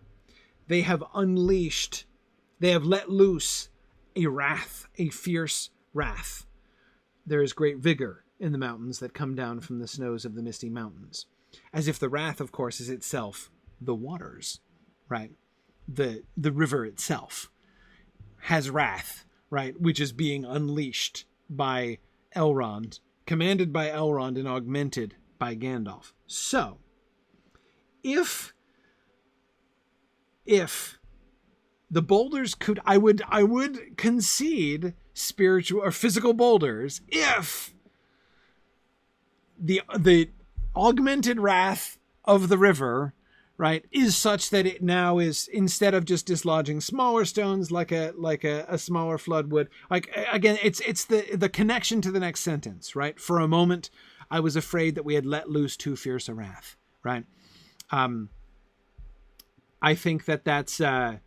they have let loose a wrath, a fierce wrath. There is great vigor in the mountains that come down from the snows of the misty mountains. As if the wrath, of course, is itself the waters, right? The river itself has wrath, right, which is being unleashed by Elrond, commanded by Elrond and augmented by Gandalf. So, if the boulders could, I would concede spiritual or physical boulders if the augmented wrath of the river, right, is such that it now is, instead of just dislodging smaller stones like a smaller flood would, like, again, it's the connection to the next sentence, right? For a moment, I was afraid that we had let loose too fierce a wrath, right? I think that's to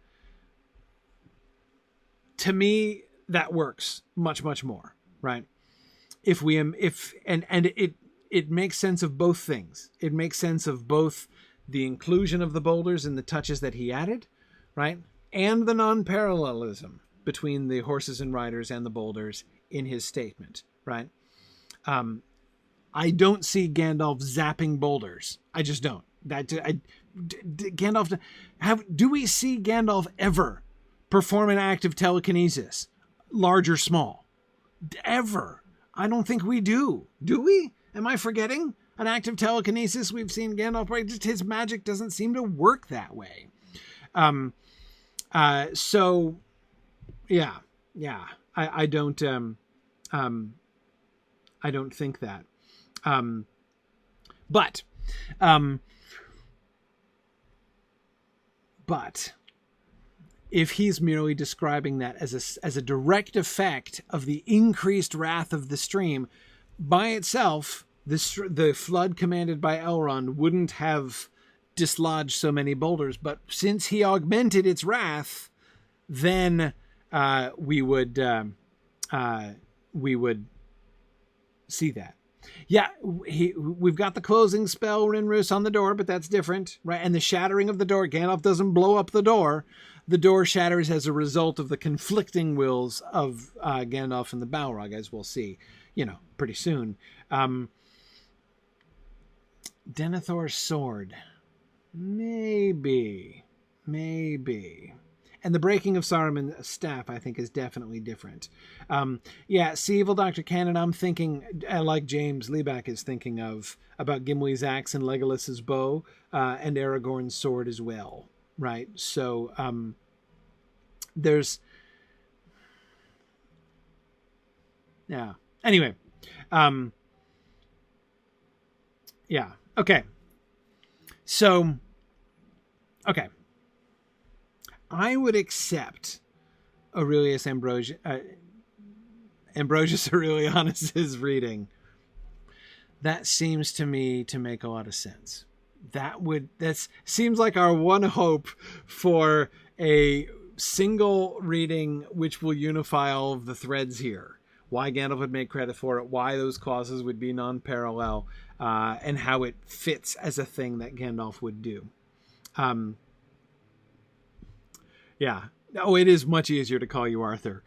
me, that works much, much more, right? It makes sense of both things. It makes sense of both the inclusion of the boulders and the touches that he added, right? And the non-parallelism between the horses and riders and the boulders in his statement, right? I don't see Gandalf zapping boulders. I just don't. Do we see Gandalf ever perform an act of telekinesis, large or small? Ever? I don't think we do. Do we? Am I forgetting an act of telekinesis we've seen Gandalf break? Just his magic doesn't seem to work that way. So yeah. I don't think that. But if he's merely describing that as a direct effect of the increased wrath of the stream, by itself, the flood commanded by Elrond wouldn't have dislodged so many boulders. But since he augmented its wrath, then we would see that. Yeah, we've got the closing spell, Rinrus, on the door, but that's different, right? And the shattering of the door, Gandalf doesn't blow up the door. The door shatters as a result of the conflicting wills of Gandalf and the Balrog, as we'll see, pretty soon. Denethor's sword. Maybe. And the breaking of Saruman's staff, I think, is definitely different. Yeah, see, Evil Dr. Cannon, I'm thinking, like James Liebeck is thinking about Gimli's axe and Legolas's bow, and Aragorn's sword as well, right? So there's... Yeah. Anyway. Yeah. Okay. So... Okay. I would accept Ambrosius Aurelianus's reading. That seems to me to make a lot of sense. That seems like our one hope for a single reading which will unify all of the threads here. Why Gandalf would make credit for it, why those clauses would be non-parallel, and how it fits as a thing that Gandalf would do. Yeah. Oh, it is much easier to call you Arthur.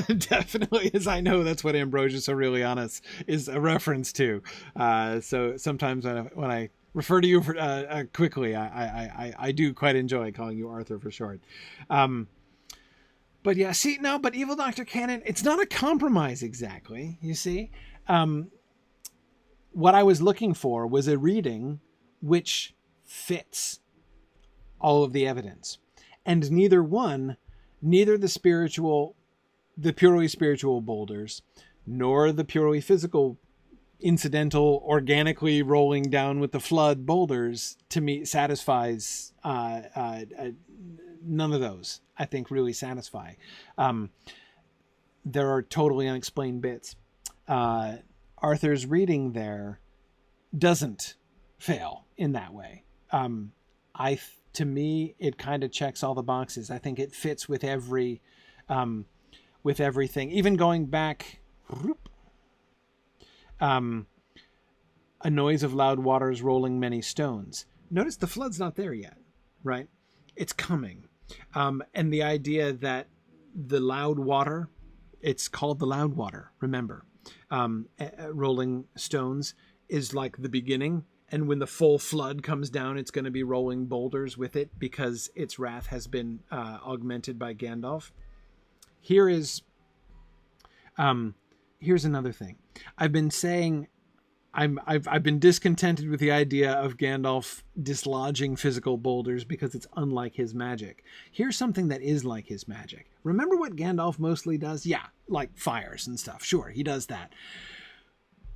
Definitely, as I know that's what Ambrosius Aurelianus is a reference to. So sometimes when I refer to you quickly, I do quite enjoy calling you Arthur for short. But yeah, see, no, but Evil Dr. Cannon, it's not a compromise exactly, you see. What I was looking for was a reading which fits all of the evidence. And neither the purely spiritual boulders, nor the purely physical, incidental, organically rolling down with the flood boulders, to me, satisfies. None of those, I think, really satisfy. There are totally unexplained bits. Arthur's reading there doesn't fail in that way. To me, it kind of checks all the boxes. I think it fits with everything. Even going back, a noise of loud waters rolling many stones. Notice the flood's not there yet, right? It's coming. And the idea that the loud water, it's called the loud water, remember, rolling stones is like the beginning. And when the full flood comes down, it's going to be rolling boulders with it because its wrath has been augmented by Gandalf. Here's another thing. I've been saying I've been discontented with the idea of Gandalf dislodging physical boulders because it's unlike his magic. Here's something that is like his magic. Remember what Gandalf mostly does? Yeah, like fires and stuff. Sure, he does that.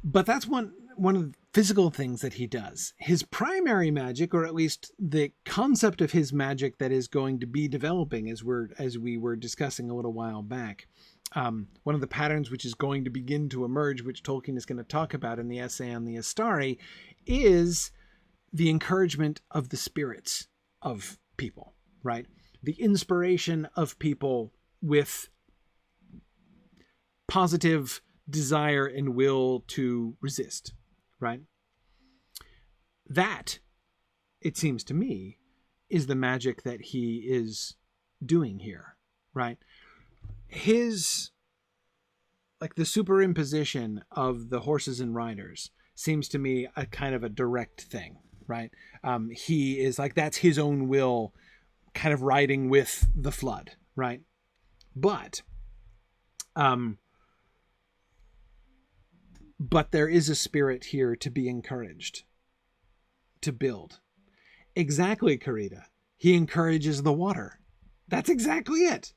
But that's one of the physical things that he does. His primary magic, or at least the concept of his magic that is going to be developing as we were discussing a little while back. One of the patterns which is going to begin to emerge, which Tolkien is going to talk about in the essay on the Astari, is the encouragement of the spirits of people, right? The inspiration of people with positive desire and will to resist, right? That, it seems to me, is the magic that he is doing here, right? His, like the superimposition of the horses and riders seems to me a kind of a direct thing, right? He is like, that's his own will kind of riding with the flood, right? But there is a spirit here to be encouraged, to build. Exactly, Karita. He encourages the water. That's exactly it.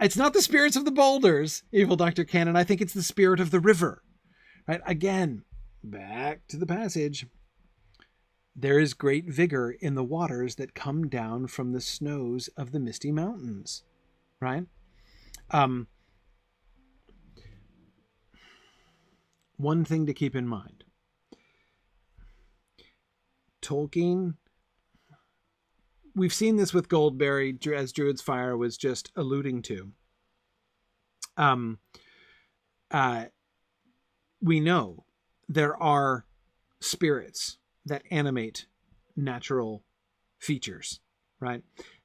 It's not the spirits of the boulders, Evil Dr. Cannon. I think it's the spirit of the river. Right? Again, back to the passage. There is great vigor in the waters that come down from the snows of the misty mountains. Right? One thing to keep in mind. Tolkien, we've seen this with Goldberry, as Druid's Fire was just alluding to. We know there are spirits that animate natural features, right?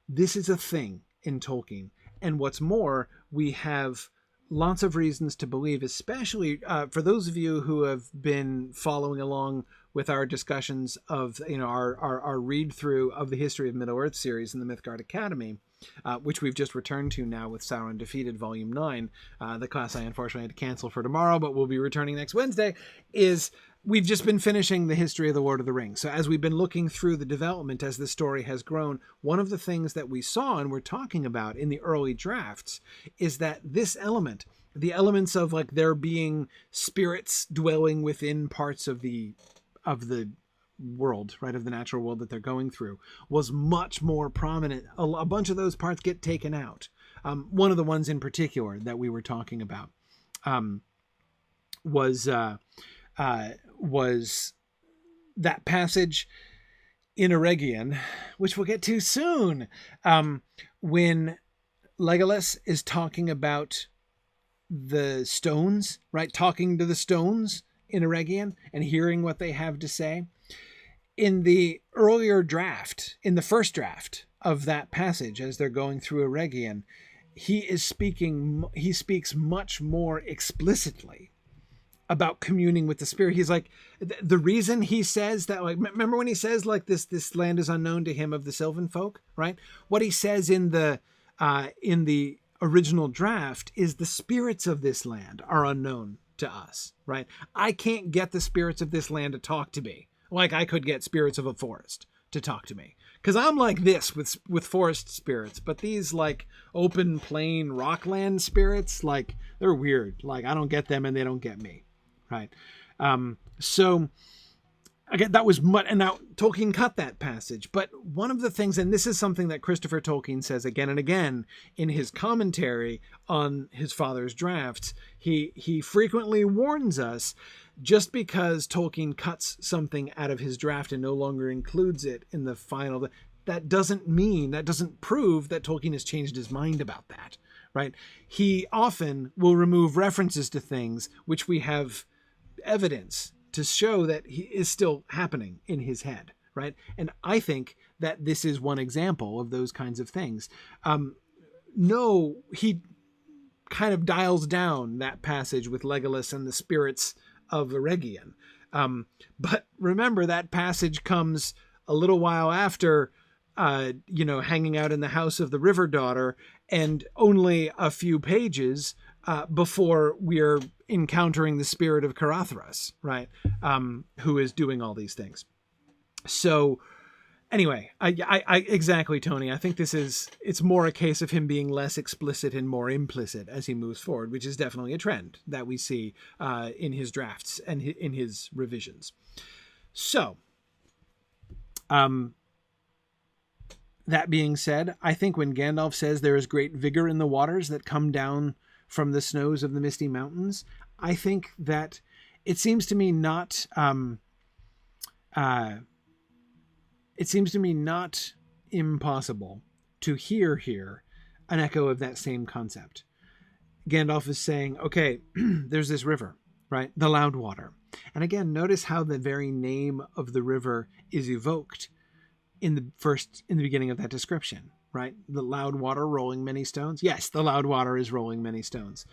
This is a thing in Tolkien. And what's more, we have lots of reasons to believe, especially for those of you who have been following along with our discussions of, our read through of the History of Middle-earth series in the Mythgard Academy, which we've just returned to now with Sauron Defeated Volume 9, the class I unfortunately had to cancel for tomorrow, but we'll be returning next Wednesday, is we've just been finishing the history of the Lord of the Rings. So as we've been looking through the development as the story has grown, one of the things that we saw and we're talking about in the early drafts is that this element, the elements of like there being spirits dwelling within parts of the world, right, of the natural world that they're going through, was much more prominent. A bunch of those parts get taken out. One of the ones in particular that we were talking about was that passage in Eregion, which we'll get to soon, when Legolas is talking about the stones, right, talking to the stones in Eregion and hearing what they have to say. In the earlier draft, in the first draft of that passage, as they're going through Eregion, he speaks much more explicitly about communing with the spirit. He's like, the reason he says that, like, remember when he says like this land is unknown to him of the Sylvan folk, right? What he says in the original draft is the spirits of this land are unknown to us, right? I can't get the spirits of this land to talk to me like I could get spirits of a forest to talk to me, because I'm like this with forest spirits, but these like open plain rockland spirits, like they're weird. Like I don't get them and they don't get me, right? So again, that was much, and now Tolkien cut that passage. But one of the things, and this is something that Christopher Tolkien says again and again in his commentary on his father's drafts, he frequently warns us, just because Tolkien cuts something out of his draft and no longer includes it in the final, that doesn't prove that Tolkien has changed his mind about that, right? He often will remove references to things which we have evidence to show that he is still happening in his head, right? And I think that this is one example of those kinds of things. No, he kind of dials down that passage with Legolas and the spirits of Eregion. But remember, that passage comes a little while after, hanging out in the house of the River Daughter, and only a few pages before we're encountering the spirit of Carathras, right? Who is doing all these things. So anyway, I exactly, Tony. I think it's more a case of him being less explicit and more implicit as he moves forward, which is definitely a trend that we see in his drafts and in his revisions. So, that being said, I think when Gandalf says there is great vigor in the waters that come down from the snows of the Misty Mountains, I think that it seems to me not impossible to hear here an echo of that same concept. Gandalf is saying, okay, there's this river, right? The Loudwater. And again, notice how the very name of the river is evoked in the beginning of that description, right? The Loudwater rolling many stones. Yes, the Loudwater is rolling many stones.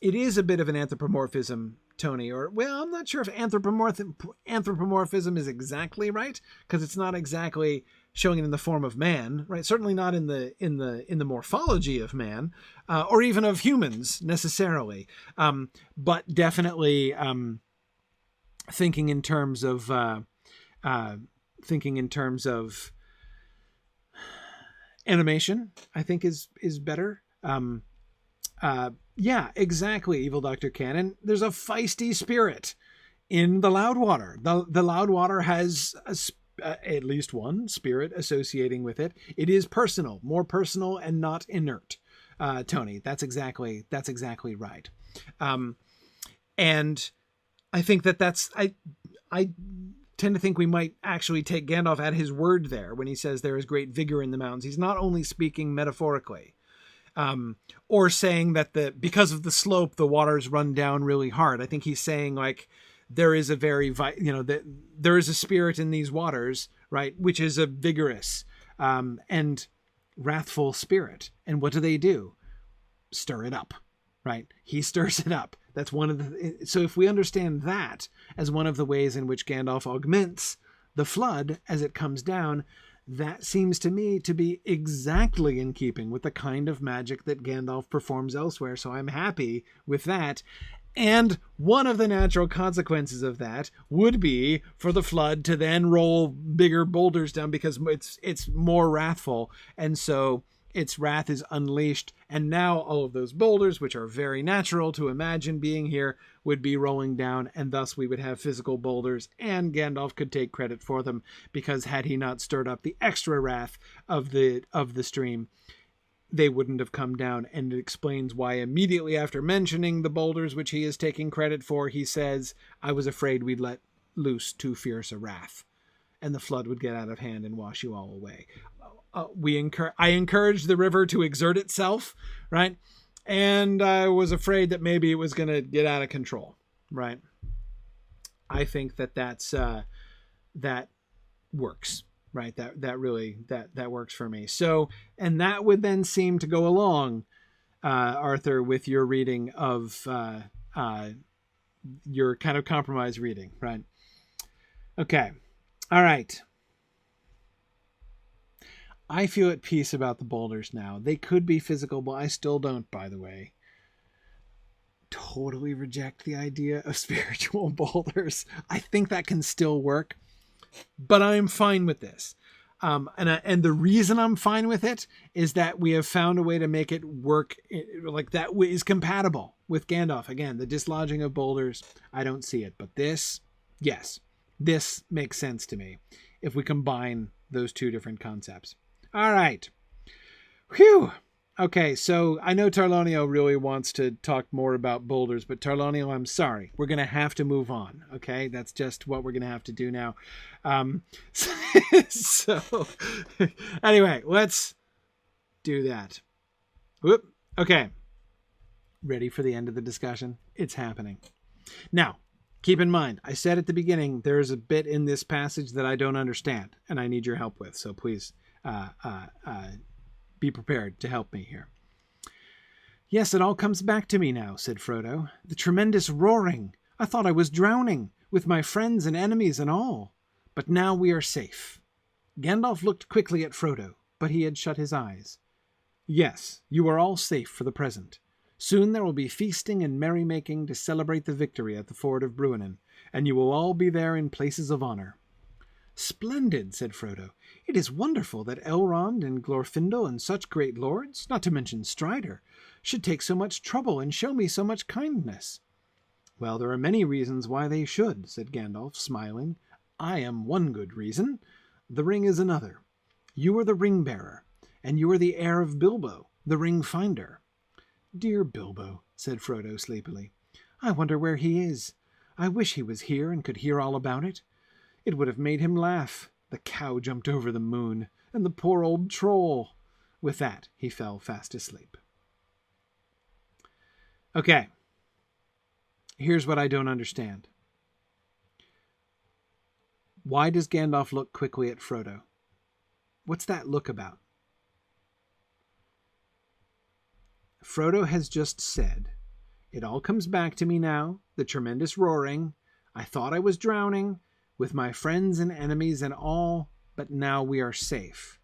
It is a bit of an anthropomorphism, Tony, or, well, I'm not sure if anthropomorphism is exactly right, because it's not exactly showing it in the form of man, right? Certainly not in the morphology of man, or even of humans necessarily. But definitely thinking in terms of animation, I think is better. Yeah, exactly, Evil Dr. Cannon. There's a feisty spirit in the Loudwater. The Loudwater has at least one spirit associating with it. It is personal, more personal and not inert. Tony, that's exactly right. And I think that's I tend to think we might actually take Gandalf at his word there when he says there is great vigor in the mountains. He's not only speaking metaphorically, or saying that because of the slope, the waters run down really hard. I think he's saying like there is a there is a spirit in these waters, right? Which is a vigorous, and wrathful spirit. And what do? Stir it up, right? He stirs it up. That's one of the... So if we understand that as one of the ways in which Gandalf augments the flood as it comes down, that seems to me to be exactly in keeping with the kind of magic that Gandalf performs elsewhere. So I'm happy with that. And one of the natural consequences of that would be for the flood to then roll bigger boulders down because it's more wrathful. And so its wrath is unleashed. And now all of those boulders, which are very natural to imagine being here, would be rolling down. And thus we would have physical boulders. And Gandalf could take credit for them because had he not stirred up the extra wrath of the stream, they wouldn't have come down. And it explains why immediately after mentioning the boulders, which he is taking credit for, he says, I was afraid we'd let loose too fierce a wrath, and the flood would get out of hand and wash you all away. I encouraged the river to exert itself, right? And I was afraid that maybe it was going to get out of control, right? I think that works. Right. That really works for me. So, and that would then seem to go along, Arthur, with your reading of your kind of compromise reading. Right. Okay. All right. I feel at peace about the boulders now. They could be physical, but I still don't, by the way, totally reject the idea of spiritual boulders. I think that can still work. But I'm fine with this. And the reason I'm fine with it is that we have found a way to make it work like that is compatible with Gandalf. Again, the dislodging of boulders, I don't see it. But this, yes, this makes sense to me if we combine those two different concepts. All right. Whew. Okay, so I know Tarlonio really wants to talk more about boulders, but Tarlonio, I'm sorry. We're going to have to move on, okay? That's just what we're going to have to do now. So, anyway, let's do that. Whoop. Okay. Ready for the end of the discussion? It's happening. Now, keep in mind, I said at the beginning, there's a bit in this passage that I don't understand, and I need your help with, so please be prepared to help me here. Yes, it all comes back to me now, said Frodo. The tremendous roaring. I thought I was drowning, with my friends and enemies and all. But now we are safe. Gandalf looked quickly at Frodo, but he had shut his eyes. Yes, you are all safe for the present. Soon there will be feasting and merrymaking to celebrate the victory at the ford of Bruinen, and you will all be there in places of honor. Splendid, said Frodo. It is wonderful that Elrond and Glorfindel and such great lords, not to mention Strider, should take so much trouble and show me so much kindness. Well, there are many reasons why they should, said Gandalf, smiling. I am one good reason. The ring is another. You are the ring-bearer, and you are the heir of Bilbo, the ring-finder. Dear Bilbo, said Frodo sleepily. I wonder where he is. I wish he was here and could hear all about it. It would have made him laugh. The cow jumped over the moon, and the poor old troll. With that, he fell fast asleep. Okay. Here's what I don't understand. Why does Gandalf look quickly at Frodo? What's that look about? Frodo has just said, it all comes back to me now, the tremendous roaring. I thought I was drowning, with my friends and enemies and all, but now we are safe.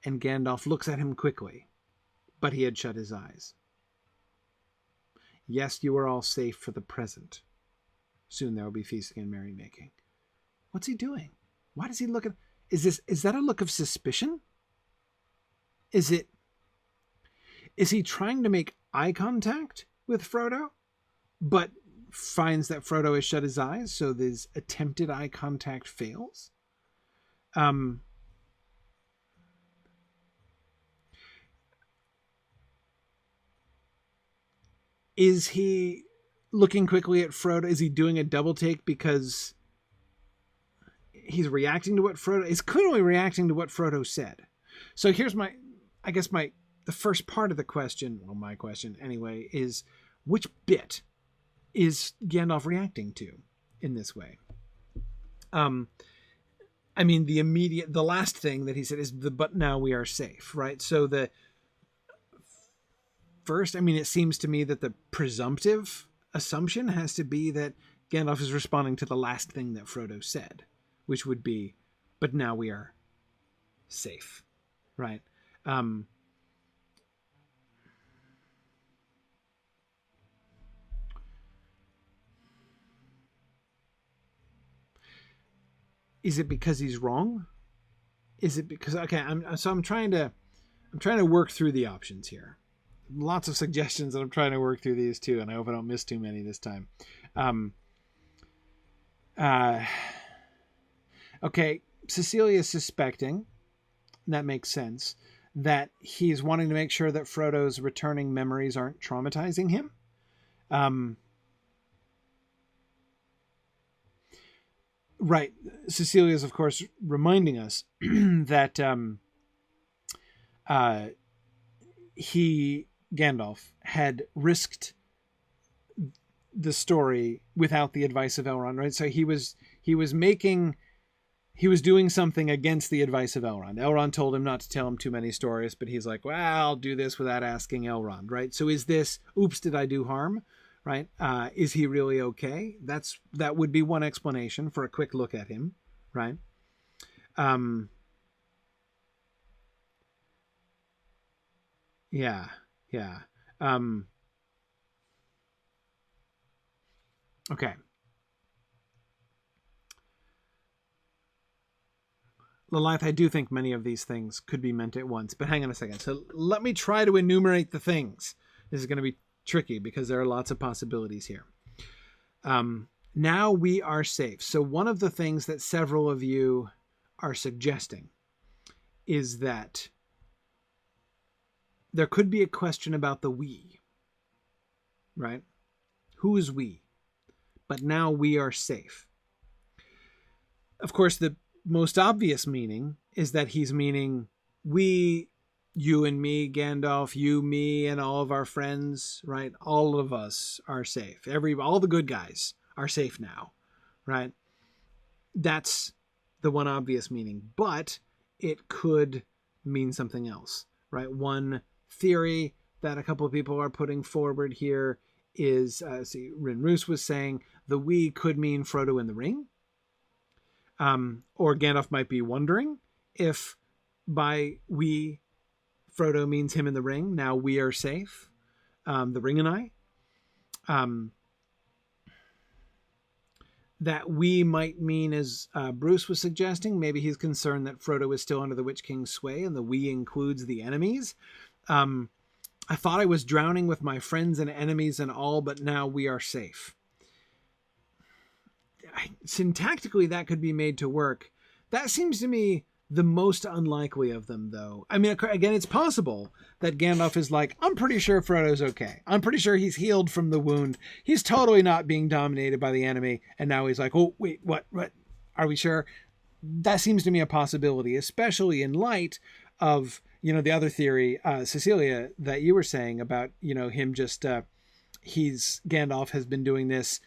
And Gandalf looks at him quickly, but he had shut his eyes. Yes, you are all safe for the present. Soon there will be feasting and merrymaking. What's he doing? Why does he look at... Is that a look of suspicion? Is he trying to make eye contact with Frodo, but finds that Frodo has shut his eyes, so this attempted eye contact fails? Is he looking quickly at Frodo? Is he doing a double take because he's reacting to what Frodo... He's clearly reacting to what Frodo said. So here's the first part of the question, well, my question anyway, is which bit is Gandalf reacting to in this way? I mean, the last thing that he said is but now we are safe, right? So first. I mean, it seems to me that the presumptive assumption has to be that Gandalf is responding to the last thing that Frodo said, which would be, but now we are safe, right? Is it because he's wrong? Is it because, okay, I'm trying to work through the options here. Lots of suggestions, and I'm trying to work through these too, and I hope I don't miss too many this time. Okay, Cecilia is suspecting, that makes sense, that he's wanting to make sure that Frodo's returning memories aren't traumatizing him. Right. Cecilia is, of course, reminding us that Gandalf, had risked the story without the advice of Elrond, right? So he was doing something against the advice of Elrond. Elrond told him not to tell him too many stories, but he's like, well, I'll do this without asking Elrond, right? So is this, oops, did I do harm? Right? Is he really okay? That would be one explanation for a quick look at him, right? Yeah. Okay. Lilith, I do think many of these things could be meant at once, but hang on a second. So let me try to enumerate the things. This is going to be tricky because there are lots of possibilities here. Now we are safe. So one of the things that several of you are suggesting is that there could be a question about the we, right? Who is we? But now we are safe. Of course, the most obvious meaning is that he's meaning we, you and me, Gandalf, you, me, and all of our friends, right? All of us are safe. All the good guys are safe now, right? That's the one obvious meaning, but it could mean something else, right? One theory that a couple of people are putting forward here is, Rin Roos was saying, the we could mean Frodo in the ring. Or Gandalf might be wondering if by we, Frodo means him in the ring. Now we are safe. The ring and I. That we might mean, as Bruce was suggesting, maybe he's concerned that Frodo is still under the Witch King's sway, and the we includes the enemies. I thought I was drowning with my friends and enemies and all, but now we are safe. Syntactically, that could be made to work. That seems to me the most unlikely of them, though. I mean, again, it's possible that Gandalf is like, I'm pretty sure Frodo's okay. I'm pretty sure he's healed from the wound. He's totally not being dominated by the enemy. And now he's like, oh, wait, what? Are we sure? That seems to me a possibility, especially in light of, the other theory, Cecilia, that you were saying about, him just, Gandalf has been doing this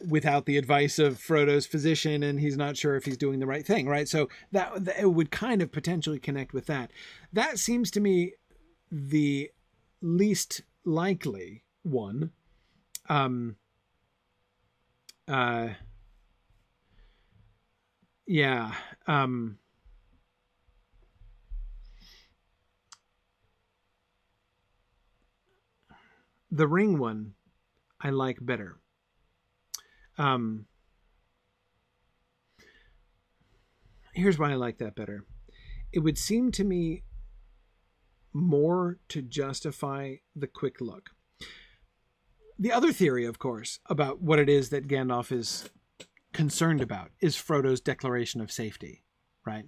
without the advice of Frodo's physician, and he's not sure if he's doing the right thing, right? So that it would kind of potentially connect with that. That seems to me the least likely one. Yeah. The ring one I like better. Here's why I like that better. It would seem to me more to justify the quick look. The other theory, of course, about what it is that Gandalf is concerned about is Frodo's declaration of safety, right?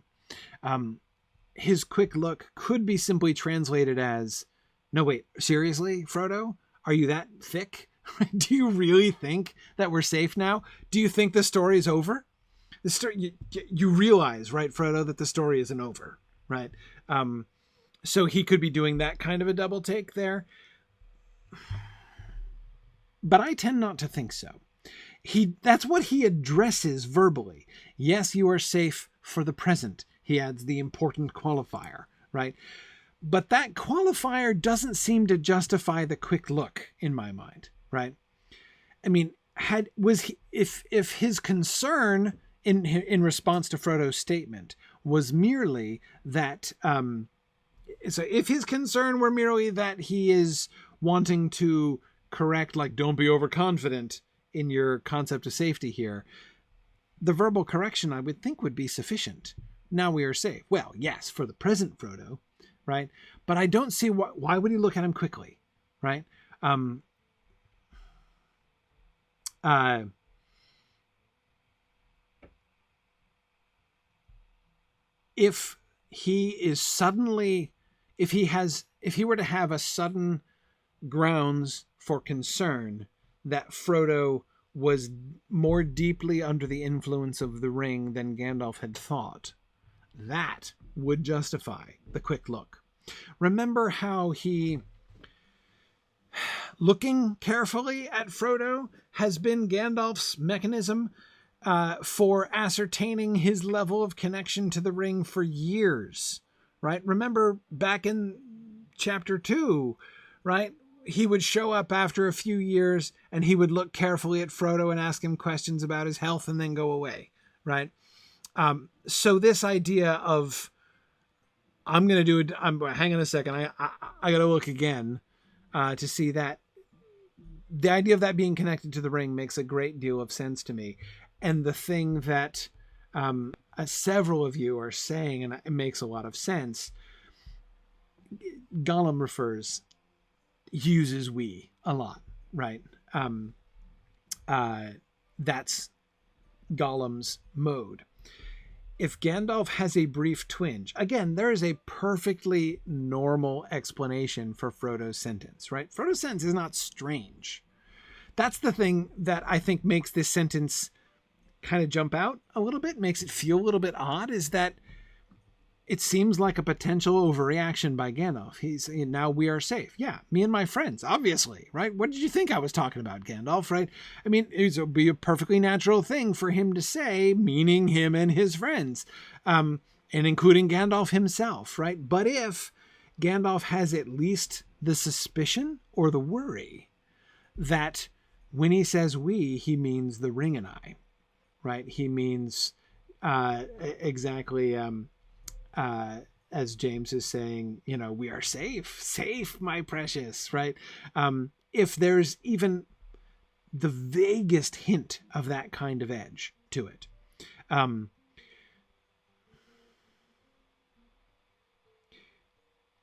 His quick look could be simply translated as, no, wait, seriously, Frodo? Are you that thick? Do you really think that we're safe now? Do you think the story's over? The story, you realize, right, Frodo, that the story isn't over, right? So he could be doing that kind of a double take there. But I tend not to think so. That's what he addresses verbally. Yes, you are safe for the present. He adds the important qualifier, right? But that qualifier doesn't seem to justify the quick look in my mind, right? I mean, if his concern in response to Frodo's statement was merely that, so if his concern were merely that he is wanting to correct, like, don't be overconfident in your concept of safety here, the verbal correction, I would think, would be sufficient. Now we are safe. Well, yes, for the present, Frodo, right? But I don't see why would he look at him quickly, right? If he were to have a sudden grounds for concern that Frodo was more deeply under the influence of the ring than Gandalf had thought, that would justify the quick look. Remember how he, looking carefully at Frodo, has been Gandalf's mechanism for ascertaining his level of connection to the ring for years, right? Remember back in chapter 2, right? He would show up after a few years and he would look carefully at Frodo and ask him questions about his health and then go away, right? So this idea of, hang on a second, I got to look again to see that. The idea of that being connected to the ring makes a great deal of sense to me. And the thing that several of you are saying, and it makes a lot of sense, Gollum uses we a lot, right? That's Gollum's mode. If Gandalf has a brief twinge, again, there is a perfectly normal explanation for Frodo's sentence, right? Frodo's sentence is not strange. That's the thing that I think makes this sentence kind of jump out a little bit, makes it feel a little bit odd, is that it seems like a potential overreaction by Gandalf. Now we are safe. Yeah, me and my friends, obviously, right? What did you think I was talking about, Gandalf, right? I mean, it would be a perfectly natural thing for him to say, meaning him and his friends, and including Gandalf himself, right? But if Gandalf has at least the suspicion or the worry that when he says we, he means the ring and I, right? He means exactly... as James is saying, we are safe, my precious, right? If there's even the vaguest hint of that kind of edge to it.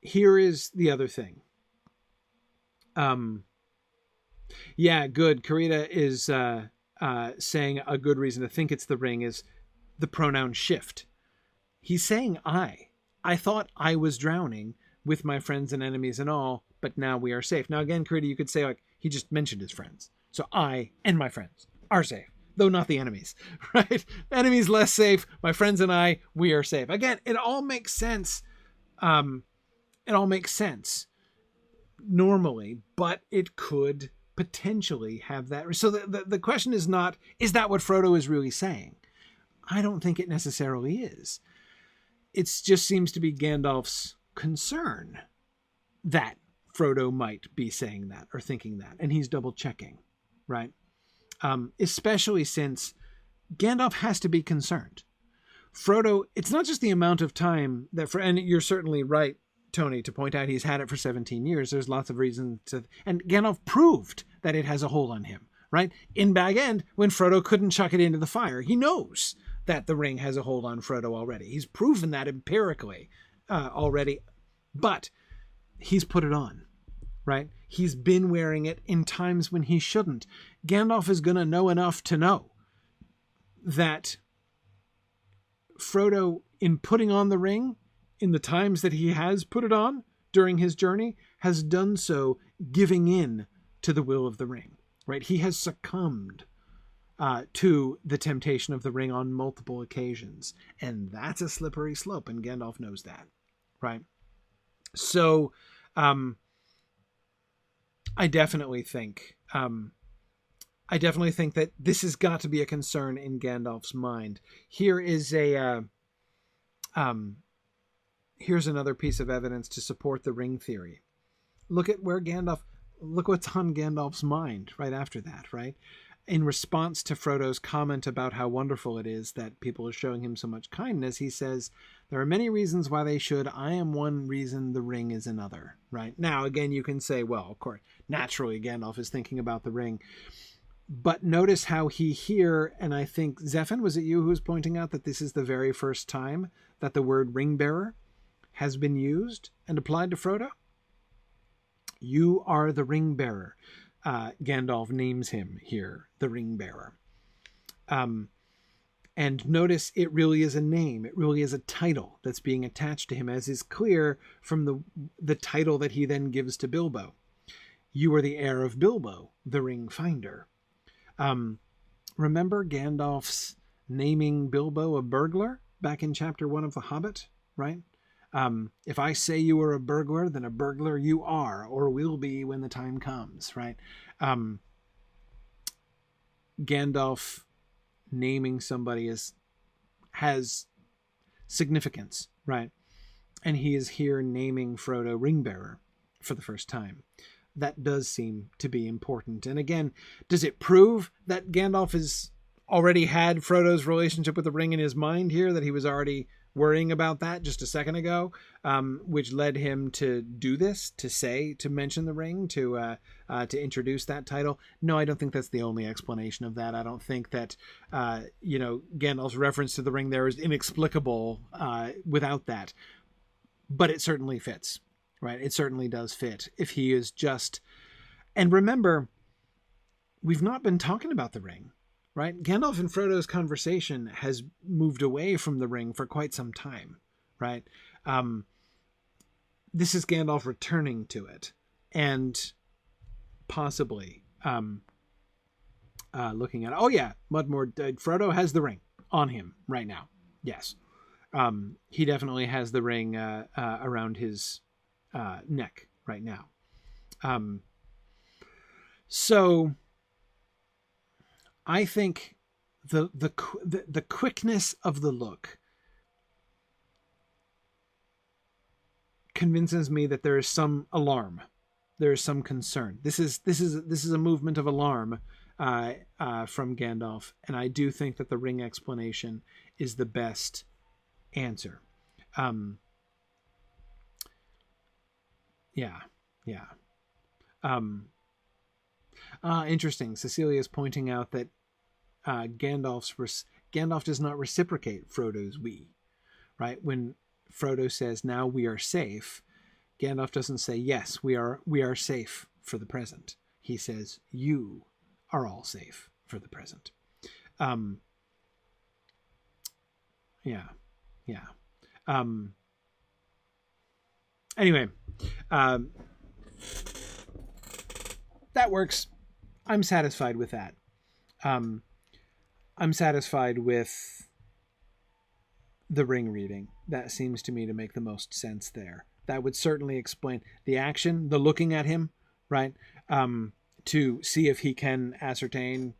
Here is the other thing. Yeah, good. Karita is saying a good reason to think it's the ring is the pronoun shift. He's saying I thought I was drowning with my friends and enemies and all, but now we are safe. Now, again, Karita, you could say, like, he just mentioned his friends. So I and my friends are safe, though not the enemies, right? Enemies less safe. My friends and I, we are safe. Again, it all makes sense. It all makes sense normally, but it could potentially have that. So the question is not, is that what Frodo is really saying? I don't think it necessarily is. It just seems to be Gandalf's concern that Frodo might be saying that or thinking that, and he's double checking, right? Especially since Gandalf has to be concerned. Frodo, it's not just the amount of time that, and you're certainly right, Tony, to point out he's had it for 17 years. There's lots of reasons to, and Gandalf proved that it has a hold on him, right? In Bag End, when Frodo couldn't chuck it into the fire, he knows that the ring has a hold on Frodo already. He's proven that empirically already, but he's put it on, right? He's been wearing it in times when he shouldn't. Gandalf is going to know enough to know that Frodo, in putting on the ring, in the times that he has put it on during his journey, has done so giving in to the will of the ring, right? He has succumbed to the temptation of the ring on multiple occasions. And that's a slippery slope, and Gandalf knows that, right? So I definitely think that this has got to be a concern in Gandalf's mind. Here is here's another piece of evidence to support the ring theory. Look at where look what's on Gandalf's mind right after that, right? In response to Frodo's comment about how wonderful it is that people are showing him so much kindness, he says, there are many reasons why they should. I am one reason, the ring is another, right? Now, again, you can say, well, of course, naturally, Gandalf is thinking about the ring. But notice how he here, and I think, Zephin, was it you who was pointing out that this is the very first time that the word ring bearer has been used and applied to Frodo? You are the ring bearer. Gandalf names him here, the ring bearer. And notice it really is a name. It really is a title that's being attached to him, as is clear from the title that he then gives to Bilbo. You are the heir of Bilbo, the ring finder. Remember Gandalf's naming Bilbo a burglar back in chapter 1 of The Hobbit, right? If I say you are a burglar, then a burglar you are, or will be when the time comes, right? Gandalf naming somebody has significance, right? And he is here naming Frodo Ringbearer for the first time. That does seem to be important. And again, does it prove that Gandalf has already had Frodo's relationship with the ring in his mind here, that he was already worrying about that just a second ago, which led him to do this, to mention the ring, to introduce that title? No, I don't think that's the only explanation of that. I don't think that, Gandalf's reference to the ring there is inexplicable without that. But it certainly fits, right? It certainly does fit. If he is just... And remember, we've not been talking about the ring, right? Gandalf and Frodo's conversation has moved away from the ring for quite some time, right? This is Gandalf returning to it and possibly looking at it. Oh yeah, Mudmore, Frodo has the ring on him right now. Yes. He definitely has the ring around his neck right now. So I think the quickness of the look convinces me that there is some alarm, there is some concern. This is a movement of alarm from Gandalf, and I do think that the ring explanation is the best answer. Interesting. Cecilia is pointing out that Gandalf does not reciprocate Frodo's we, right? When Frodo says, now we are safe, Gandalf doesn't say, yes, we are safe for the present. He says, you are all safe for the present. Anyway, that works. I'm satisfied with that. I'm satisfied with the ring reading. That seems to me to make the most sense there. That would certainly explain the action, the looking at him, right? To see if he can ascertain,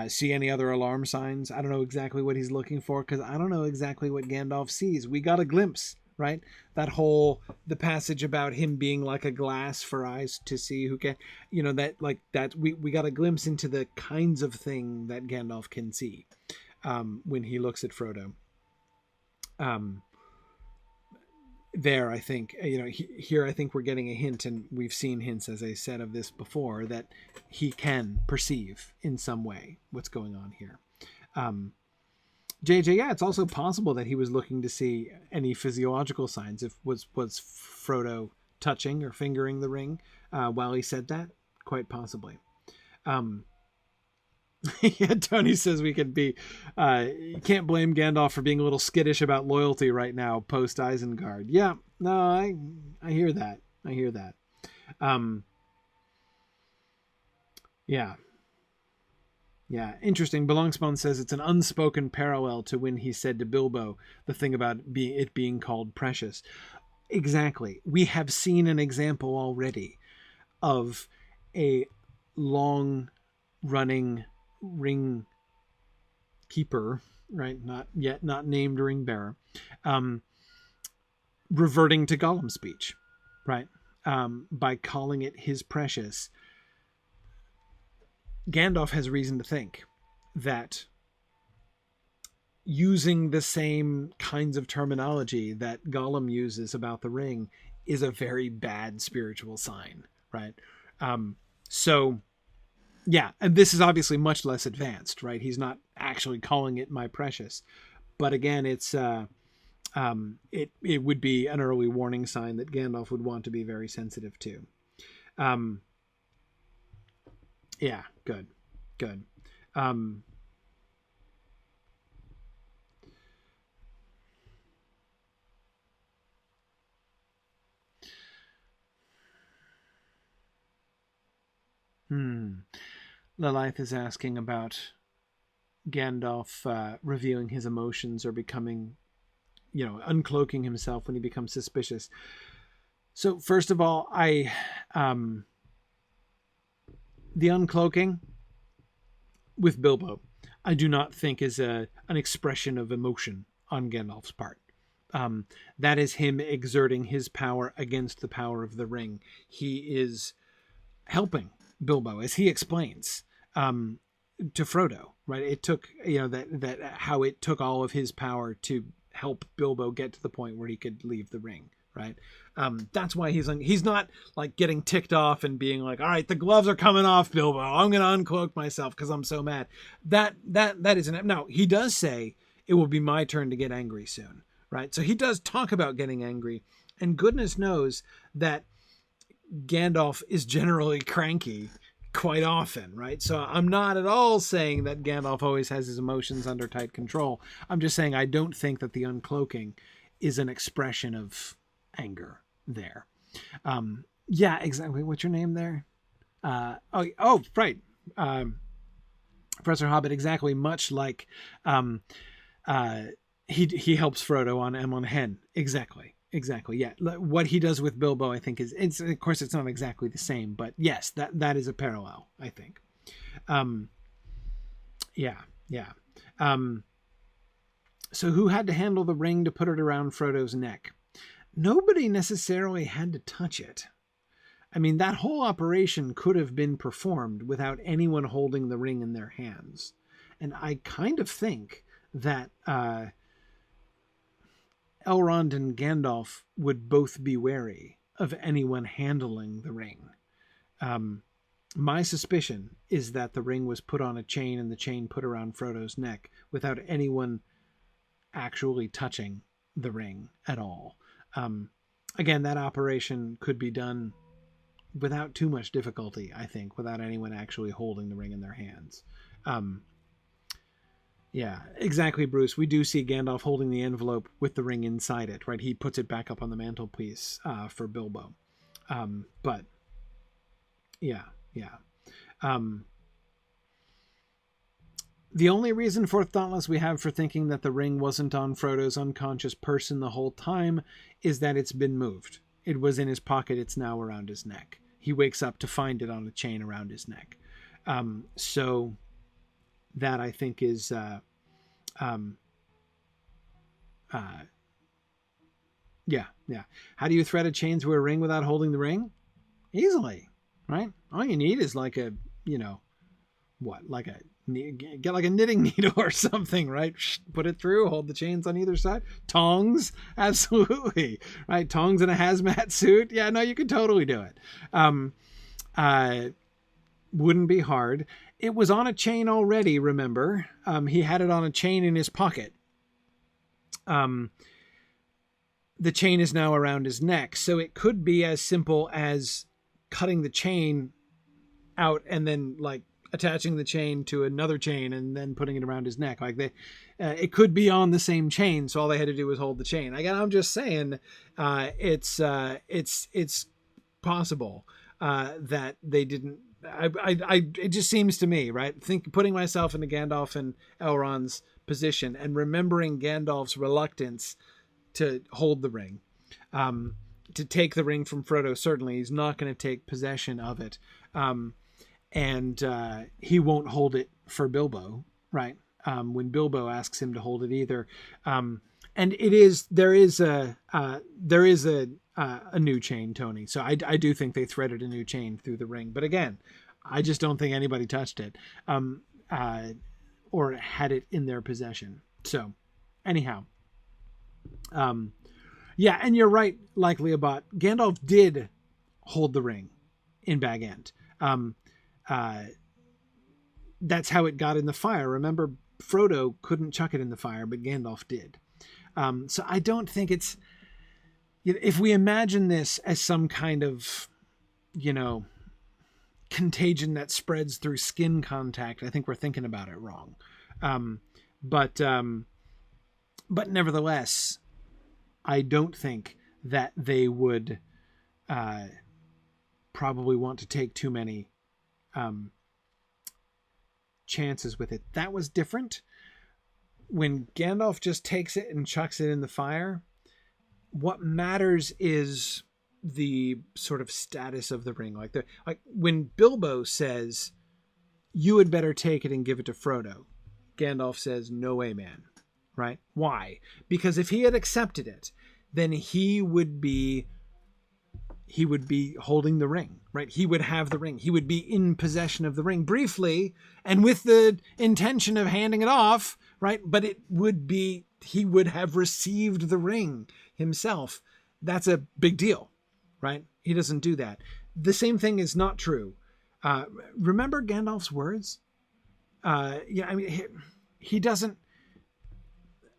see any other alarm signs. I don't know exactly what he's looking for, because I don't know exactly what Gandalf sees. We got a glimpse, right? The passage about him being like a glass for eyes to see who can, we got a glimpse into the kinds of thing that Gandalf can see when he looks at Frodo. There, I think, here I think we're getting a hint, and we've seen hints, as I said, of this before, that he can perceive in some way what's going on here. JJ, yeah, it's also possible that he was looking to see any physiological signs. If was Frodo touching or fingering the ring while he said that? Quite possibly. Yeah, Tony says we could be... you can't blame Gandalf for being a little skittish about loyalty right now, post Isengard. Yeah, no, I hear that. I hear that. Yeah. Yeah, interesting. Belongspawn says it's an unspoken parallel to when he said to Bilbo the thing about it being called precious. Exactly. We have seen an example already of a long-running ring keeper, right? Not named ring bearer, reverting to Gollum's speech, right? By calling it his precious, Gandalf has reason to think that using the same kinds of terminology that Gollum uses about the ring is a very bad spiritual sign, right? So, yeah, and this is obviously much less advanced, right? He's not actually calling it my precious, but again, it's it would be an early warning sign that Gandalf would want to be very sensitive to. Yeah, good. Lilith is asking about Gandalf revealing his emotions or becoming, uncloaking himself when he becomes suspicious. So first of all, the uncloaking with Bilbo, I do not think is an expression of emotion on Gandalf's part. That is him exerting his power against the power of the ring. He is helping Bilbo, as he explains to Frodo, right? It took, that how it took all of his power to help Bilbo get to the point where he could leave the ring, right? That's why he's not like getting ticked off and being like, all right, the gloves are coming off, Bilbo, I'm going to uncloak myself because I'm so mad. That isn't. Now, he does say it will be my turn to get angry soon, right? So he does talk about getting angry, and goodness knows that Gandalf is generally cranky quite often, right? So I'm not at all saying that Gandalf always has his emotions under tight control. I'm just saying I don't think that the uncloaking is an expression of anger there. Yeah, exactly. What's your name there? Right. Professor Hobbit, exactly. Much like he helps Frodo on Emon Hen. Exactly. Yeah. What he does with Bilbo, I think, is of course it's not exactly the same, but yes, that is a parallel, I think. Yeah. So who had to handle the ring to put it around Frodo's neck? Nobody necessarily had to touch it. I mean, that whole operation could have been performed without anyone holding the ring in their hands. And I kind of think that Elrond and Gandalf would both be wary of anyone handling the ring. My suspicion is that the ring was put on a chain and the chain put around Frodo's neck without anyone actually touching the ring at all. Again, that operation could be done without too much difficulty, I think, without anyone actually holding the ring in their hands. Yeah, exactly, Bruce. We do see Gandalf holding the envelope with the ring inside it, right? He puts it back up on the mantelpiece for Bilbo. But, yeah. The only reason for Thoughtless we have for thinking that the ring wasn't on Frodo's unconscious person the whole time is that it's been moved. It was in his pocket. It's now around his neck. He wakes up to find it on a chain around his neck. So that, I think, is yeah. How do you thread a chain through a ring without holding the ring? Easily, right? All you need is like a, get like a knitting needle or something, right? Put it through, hold the chains on either side. Tongs, absolutely, right? Tongs in a hazmat suit. Yeah, no, you could totally do it. Wouldn't be hard. It was on a chain already, remember? He had it on a chain in his pocket. The chain is now around his neck, so it could be as simple as cutting the chain out and then like attaching the chain to another chain and then putting it around his neck. Like it could be on the same chain, so all they had to do was hold the chain. Again, I'm just saying, it's possible that they didn't. It just seems to me, right? Putting myself into Gandalf and Elrond's position and remembering Gandalf's reluctance to hold the ring, to take the ring from Frodo. Certainly, he's not going to take possession of it. And he won't hold it for Bilbo, right? When Bilbo asks him to hold it either. And there is a new chain, Tony. So I do think they threaded a new chain through the ring. But again, I just don't think anybody touched it, or had it in their possession. So anyhow, yeah, and you're right, likely about Gandalf did hold the ring in Bag End. That's how it got in the fire. Remember, Frodo couldn't chuck it in the fire, but Gandalf did. So I don't think it's, if we imagine this as some kind of, contagion that spreads through skin contact, I think we're thinking about it wrong. But nevertheless, I don't think that they would probably want to take too many chances with it. That was different. When Gandalf just takes it and chucks it in the fire, what matters is the sort of status of the ring. Like when Bilbo says, "You had better take it and give it to Frodo," Gandalf says, "No way, man." Right? Why? Because if he had accepted it, then he would be holding the ring, right? He would have the ring. He would be in possession of the ring briefly and with the intention of handing it off, right? But he would have received the ring himself. That's a big deal, right? He doesn't do that. The same thing is not true. Remember Gandalf's words? He doesn't,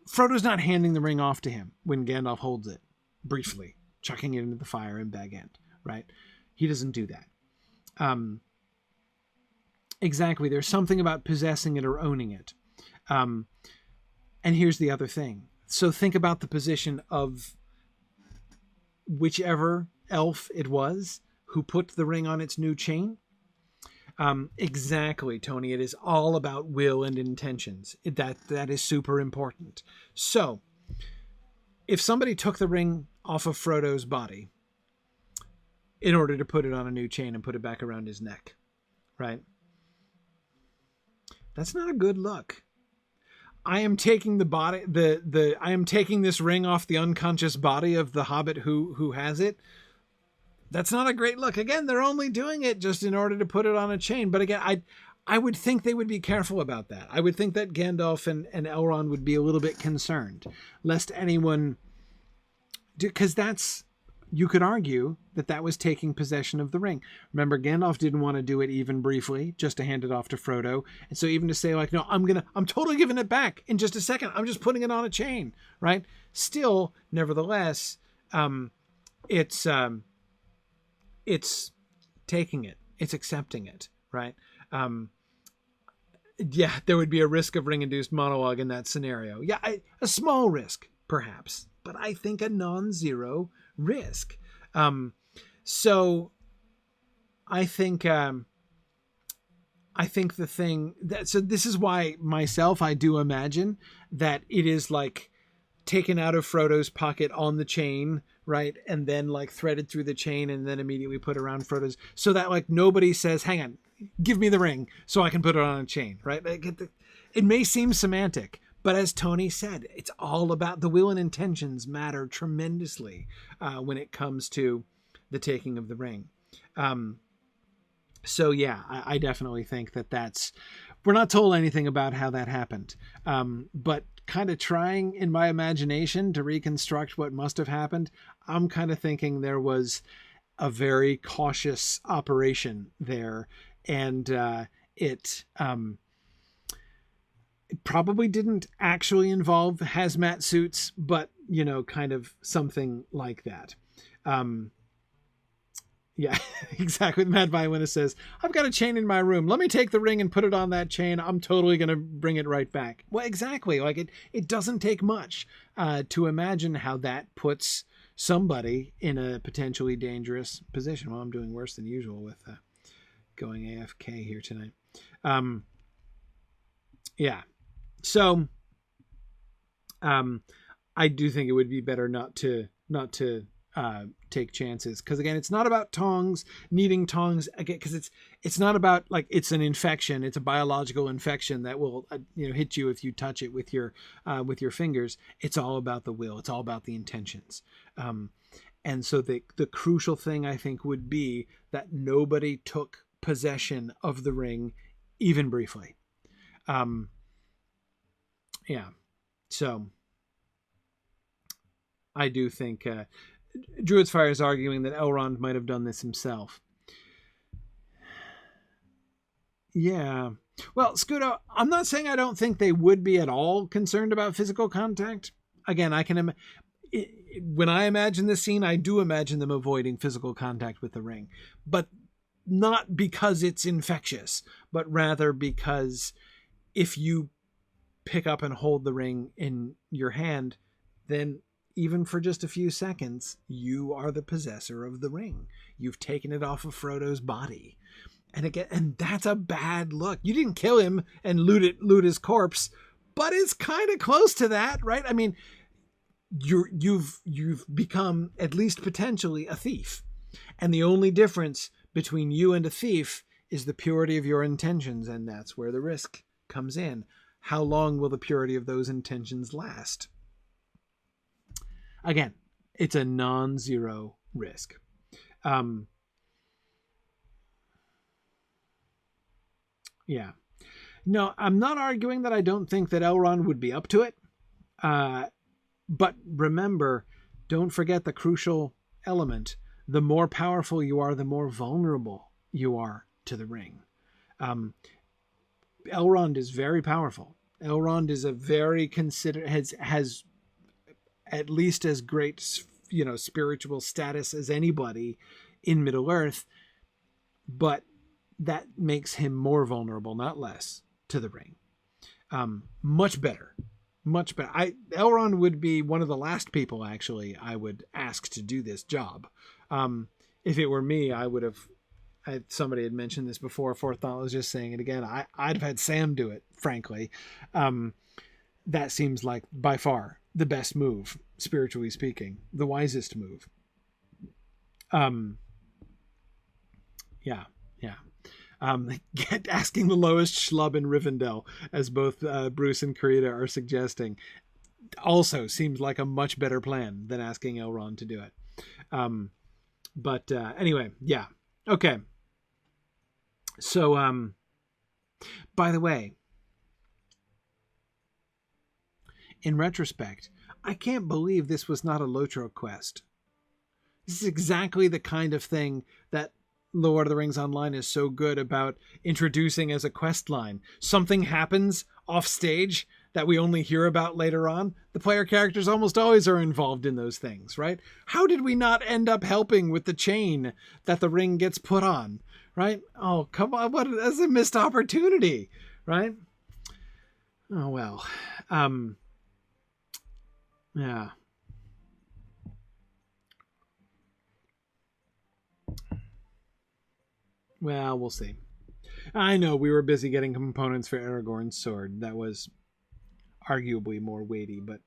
Frodo's not handing the ring off to him when Gandalf holds it briefly, chucking it into the fire in Bag End, right? He doesn't do that. Exactly. There's something about possessing it or owning it. And here's the other thing. So think about the position of whichever elf it was who put the ring on its new chain. Exactly, Tony. It is all about will and intentions. That is super important. So if somebody took the ring off of Frodo's body in order to put it on a new chain and put it back around his neck, right? That's not a good look. I am taking the body, I am taking this ring off the unconscious body of the hobbit who has it. That's not a great look. Again, they're only doing it just in order to put it on a chain. But again, I would think they would be careful about that. I would think that Gandalf and Elrond would be a little bit concerned, lest anyone, because you could argue that was taking possession of the ring. Remember, Gandalf didn't want to do it even briefly, just to hand it off to Frodo. And so even to say like, no, I'm totally giving it back in just a second. I'm just putting it on a chain, right? Still, nevertheless, it's taking it. It's accepting it, right? Yeah, there would be a risk of ring-induced monologue in that scenario. Yeah, a small risk, perhaps, but I think a non-zero risk. So I think the thing that, so this is why myself, I do imagine that it is like taken out of Frodo's pocket on the chain, right? And then like threaded through the chain and then immediately put around Frodo's, so that like nobody says, hang on, give me the ring so I can put it on a chain, right? It may seem semantic, but as Tony said, it's all about the will and intentions matter tremendously when it comes to the taking of the ring. So yeah, I definitely think that's, we're not told anything about how that happened, but kind of trying in my imagination to reconstruct what must have happened, I'm kind of thinking there was a very cautious operation there, and it probably didn't actually involve hazmat suits, but kind of something like that. Yeah, exactly. The Mad Violinist says, I've got a chain in my room. Let me take the ring and put it on that chain. I'm totally going to bring it right back. Well, exactly. Like it doesn't take much to imagine how that puts somebody in a potentially dangerous position. Well, I'm doing worse than usual with going AFK here tonight. Yeah. So I do think it would be better not to take chances, because again, it's not about tongs, needing tongs again, because it's not about like it's an infection, it's a biological infection that will hit you if you touch it with your fingers. It's all about the will, it's all about the intentions, and so the crucial thing, I think, would be that nobody took possession of the ring even briefly. So I do think Druid's Fire is arguing that Elrond might have done this himself. Yeah. Well, Scudo, I'm not saying I don't think they would be at all concerned about physical contact. Again, when I imagine this scene, I do imagine them avoiding physical contact with the ring. But not because it's infectious, but rather because if you pick up and hold the ring in your hand, then even for just a few seconds, you are the possessor of the ring. You've taken it off of Frodo's body. And that's a bad look. You didn't kill him and loot his corpse, but it's kind of close to that, right? I mean, you've become, at least potentially, a thief. And the only difference between you and a thief is the purity of your intentions, and that's where the risk comes in. How long will the purity of those intentions last? Again, it's a non-zero risk. Yeah. No, I'm not arguing that I don't think that Elrond would be up to it. But remember, don't forget the crucial element. The more powerful you are, the more vulnerable you are to the ring. Elrond is very powerful. Elrond is a very has at least as great, spiritual status as anybody in Middle-earth, but that makes him more vulnerable, not less, to the ring. Much better. Elrond would be one of the last people, actually, I would ask to do this job. If it were me, I would have. Somebody had mentioned this before. Fourth Thought was just saying it again. I'd have had Sam do it, frankly. That seems like by far the best move, spiritually speaking, the wisest move. Asking the lowest schlub in Rivendell, as both Bruce and Karita are suggesting, also seems like a much better plan than asking Elrond to do it. Anyway, yeah. Okay. So, by the way, in retrospect, I can't believe this was not a Lotro quest. This is exactly the kind of thing that Lord of the Rings Online is so good about introducing as a quest line. Something happens off stage that we only hear about later on. The player characters almost always are involved in those things, right? How did we not end up helping with the chain that the ring gets put on, right? Oh, come on. That's a missed opportunity, right? Oh, well. Yeah. Well, we'll see. I know we were busy getting components for Aragorn's sword. That was arguably more weighty, but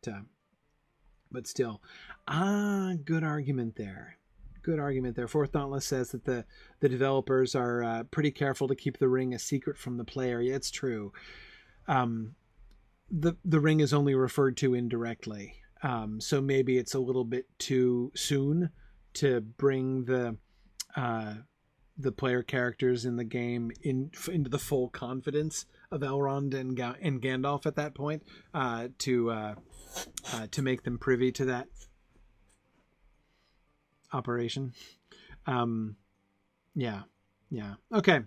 still. Good argument there. Good argument there. Fourth Dauntless says that the developers are pretty careful to keep the ring a secret from the player. Yeah, it's true. The ring is only referred to indirectly. So maybe it's a little bit too soon to bring the player characters in the game into the full confidence of Elrond and Gandalf at that point, to make them privy to that operation. Yeah. Okay.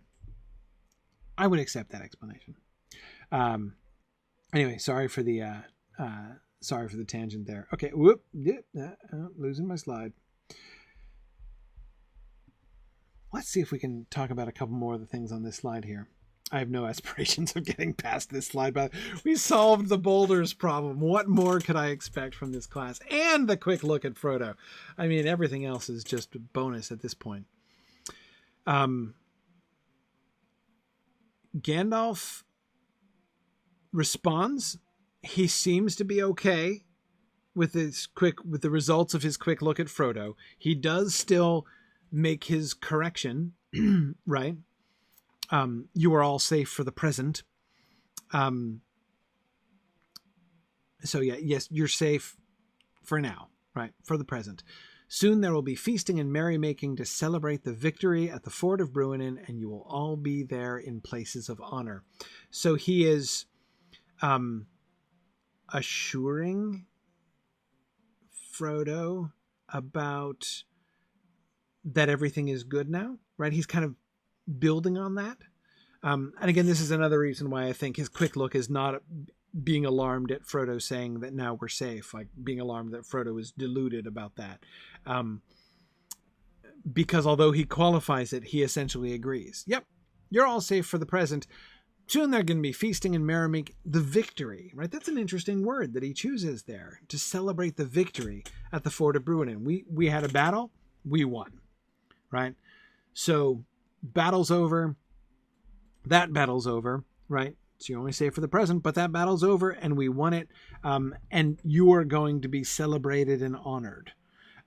I would accept that explanation. Anyway, sorry for the tangent there. Okay. Whoop. Losing my slide. Let's see if we can talk about a couple more of the things on this slide here. I have no aspirations of getting past this slide, but we solved the boulders problem. What more could I expect from this class? And the quick look at Frodo. I mean, everything else is just a bonus at this point. Gandalf responds. He seems to be okay with the results of his quick look at Frodo. He does still make his correction, right? You are all safe for the present. So yeah, yes, you're safe for now, right? For the present. Soon there will be feasting and merrymaking to celebrate the victory at the ford of Bruinen, and you will all be there in places of honor. So he is assuring Frodo about that everything is good now, right? He's kind of building on that. And again, this is another reason why I think his quick look is not being alarmed at Frodo saying that now we're safe, like being alarmed that Frodo is deluded about that. Because although he qualifies it, he essentially agrees. Yep, you're all safe for the present. Soon they're going to be feasting and merrymaking. The victory, right? That's an interesting word that he chooses there, to celebrate the victory at the ford of Bruinen. We had a battle, we won, right? So battle's over. That battle's over, right? So you're only safe for the present, but that battle's over and we won it. And you are going to be celebrated and honored.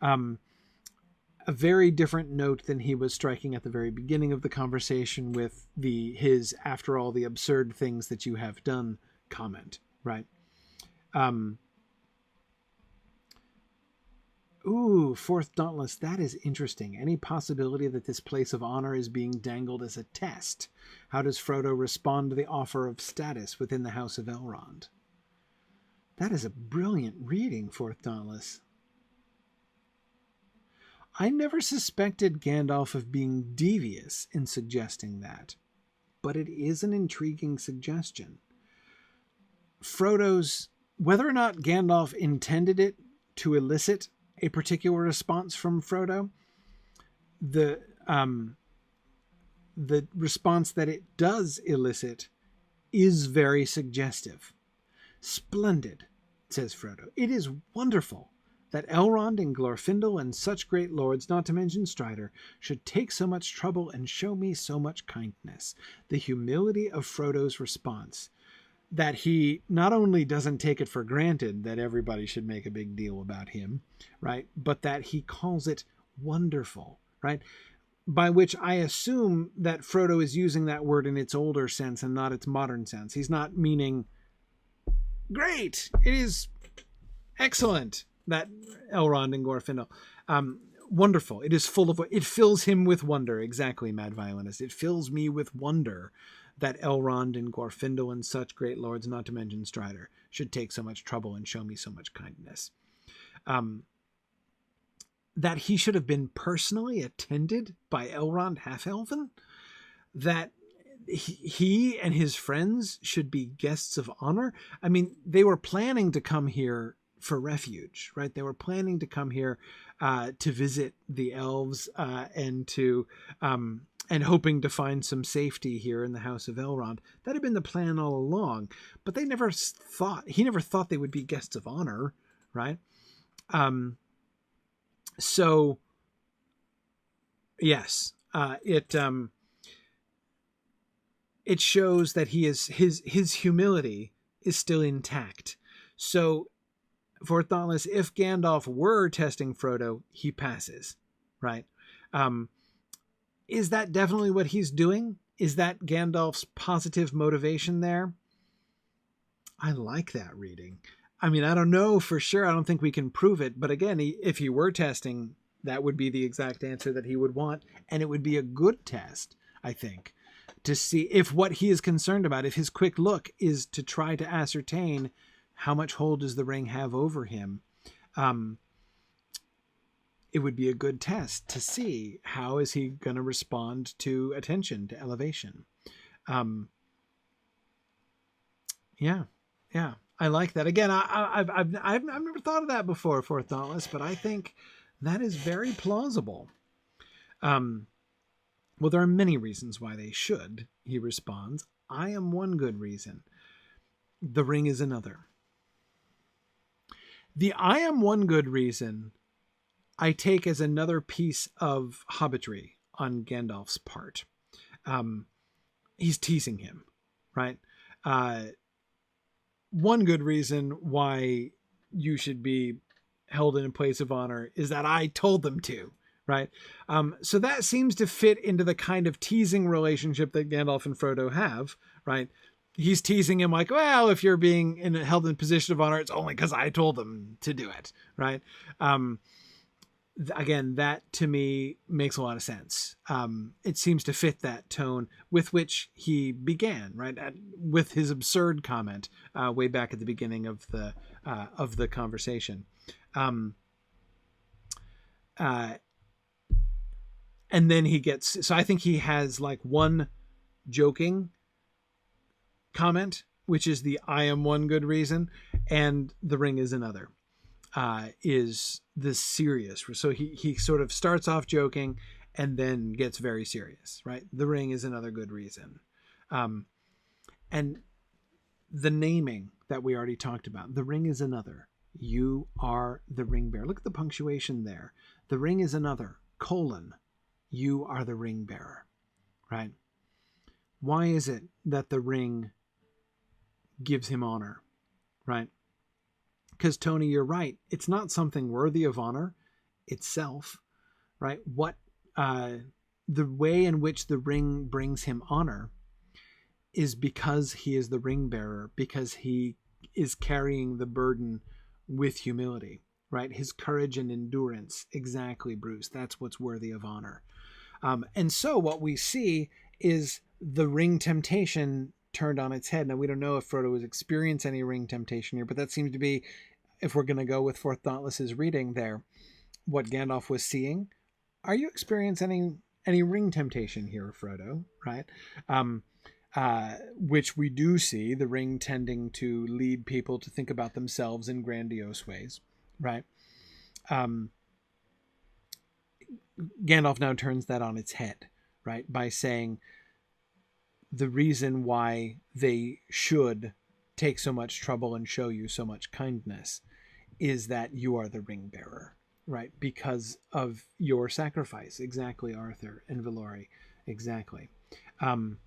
A very different note than he was striking at the very beginning of the conversation with his, after all the absurd things that you have done comment, right? Ooh, fourth dauntless. That is interesting. Any possibility that this place of honor is being dangled as a test? How does Frodo respond to the offer of status within the House of Elrond? That is a brilliant reading, fourth dauntless. I never suspected Gandalf of being devious in suggesting that, but it is an intriguing suggestion. Whether or not Gandalf intended it to elicit a particular response from Frodo, the response that it does elicit is very suggestive. Splendid, says Frodo. It is wonderful that Elrond and Glorfindel and such great lords, not to mention Strider, should take so much trouble and show me so much kindness. The humility of Frodo's response, that he not only doesn't take it for granted that everybody should make a big deal about him, right, but that he calls it wonderful, right? By which I assume that Frodo is using that word in its older sense and not its modern sense. He's not meaning, great, it is excellent that Elrond and Glorfindel, wonderful. It is it fills him with wonder. Exactly, Mad Violinist. It fills me with wonder that Elrond and Glorfindel and such great lords, not to mention Strider, should take so much trouble and show me so much kindness. That he should have been personally attended by Elrond Half-Elven, that he and his friends should be guests of honor. I mean, they were planning to come here for refuge, right? They were planning to come here to visit the elves and hoping to find some safety here in the House of Elrond. That had been the plan all along, but he never thought they would be guests of honor, right? So yes, it shows that his humility is still intact. So for Thoughtless, if Gandalf were testing Frodo, he passes, right? Is that definitely what he's doing? Is that Gandalf's positive motivation there? I like that reading. I mean, I don't know for sure. I don't think we can prove it. But again, if he were testing, that would be the exact answer that he would want. And it would be a good test, I think, to see if what he is concerned about, if his quick look is to try to ascertain how much hold does the ring have over him. It would be a good test to see how is he going to respond to attention, to elevation. Yeah. I like that. Again, I've never thought of that before for Thoughtless, but I think that is very plausible. Well, there are many reasons why they should, he responds. I am one good reason. The ring is another. The I am one good reason I take as another piece of hobbitry on Gandalf's part. He's teasing him, right? One good reason why you should be held in a place of honor is that I told them to, right? So that seems to fit into the kind of teasing relationship that Gandalf and Frodo have, right? He's teasing him like, well, if you're being held in a position of honor, it's only because I told them to do it, right? Again, that to me makes a lot of sense. It seems to fit that tone with which he began, right? With his absurd comment way back at the beginning of the conversation. And then he gets, so I think he has like one joking comment, which is the I am one good reason, and the ring is another. Is the serious. So he sort of starts off joking and then gets very serious, right? The ring is another good reason. And the naming that we already talked about, the ring is another. You are the ring bearer. Look at the punctuation there. The ring is another, : you are the ring bearer, right? Why is it that the ring gives him honor, right? Because, Tony, you're right. It's not something worthy of honor itself, right? What the way in which the ring brings him honor is because he is the ring bearer, because he is carrying the burden with humility, right? His courage and endurance. Exactly, Bruce. That's what's worthy of honor. And so what we see is the ring temptation turned on its head. Now, we don't know if Frodo has experienced any ring temptation here, but that seems to be, if we're going to go with Forth Dauntless's reading there, what Gandalf was seeing. Are you experiencing any ring temptation here, Frodo? Right? Which we do see, the ring tending to lead people to think about themselves in grandiose ways, right? Gandalf now turns that on its head, right? By saying the reason why they should take so much trouble and show you so much kindness is that you are the ring bearer, right? Because of your sacrifice. Exactly, Arthur and Valori. Exactly. And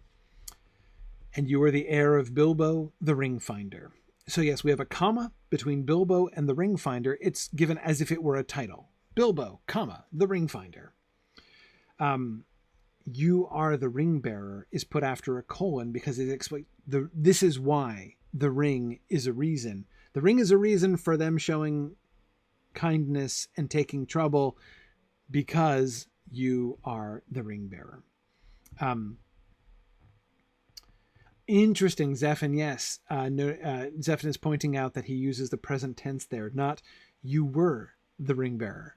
you are the heir of Bilbo, the ring finder. So yes, we have a comma between Bilbo and the ring finder. It's given as if it were a title. Bilbo, comma, the ring finder. You are the ring bearer is put after a colon because it explains this is why the ring is a reason. The ring is a reason for them showing kindness and taking trouble because you are the ring bearer. Interesting, Zephin. Yes, Zephin is pointing out that he uses the present tense there, not you were the ring bearer.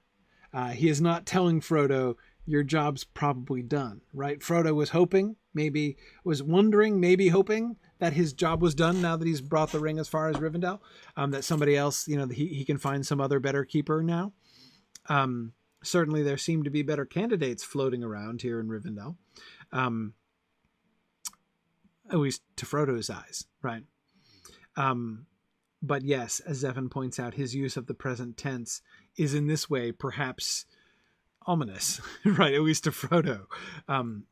He is not telling Frodo your job's probably done, right? Frodo was hoping, maybe hoping that his job was done now that he's brought the ring as far as Rivendell, that somebody else, he can find some other better keeper now. Certainly there seem to be better candidates floating around here in Rivendell, at least to Frodo's eyes, right? But yes, as Zephin points out, his use of the present tense is in this way perhaps ominous, right? At least to Frodo.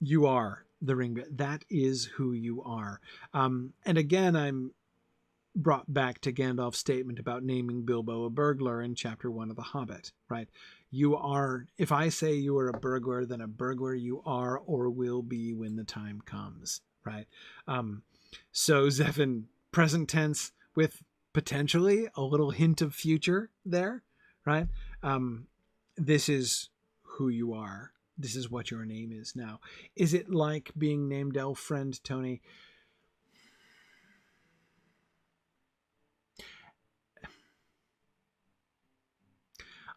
You are the ring bearer. That is who you are. And again, I'm brought back to Gandalf's statement about naming Bilbo a burglar in chapter 1 of The Hobbit, right? You are, if I say you are a burglar, then a burglar you are or will be when the time comes, right? So Zephin, present tense with potentially a little hint of future there, right? This is who you are. This is what your name is now. Is it like being named elf friend, Tony?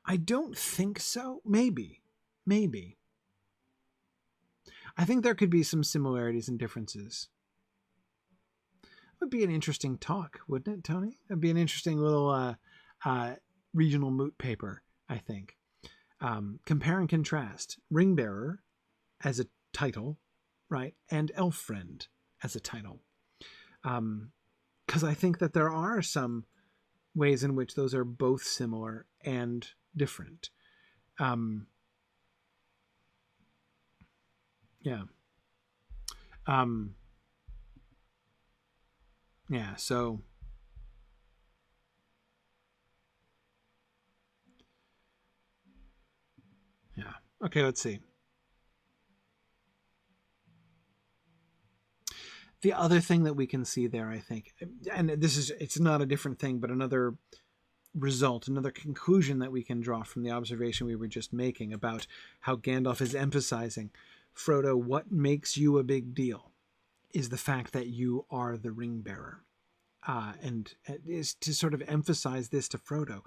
I don't think so. Maybe. I think there could be some similarities and differences. It would be an interesting talk, wouldn't it, Tony? It'd be an interesting little regional moot paper, I think. Compare and contrast ring bearer as a title, right, and elf friend as a title, because I think that there are some ways in which those are both similar and different. So Okay, let's see. The other thing that we can see there, I think, and it's not a different thing, but another result, another conclusion that we can draw from the observation we were just making about how Gandalf is emphasizing, Frodo, what makes you a big deal is the fact that you are the ring bearer. And is to sort of emphasize this to Frodo.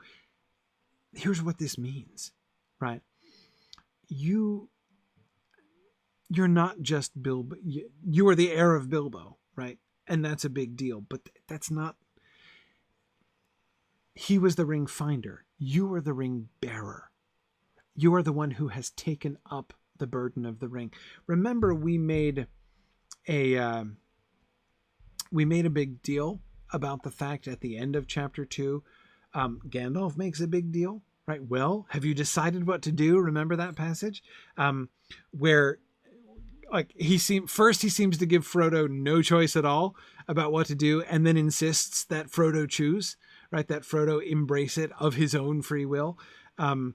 Here's what this means, right? You're not just Bilbo. You are the heir of Bilbo, right? And that's a big deal. But that's not. He was the ring finder. You are the ring bearer. You are the one who has taken up the burden of the ring. Remember, we made a big deal about the fact at the end of chapter 2, Gandalf makes a big deal, right? Well, have you decided what to do? Remember that passage? Where like he seems to give Frodo no choice at all about what to do, and then insists that Frodo choose, right? That Frodo embrace it of his own free will. And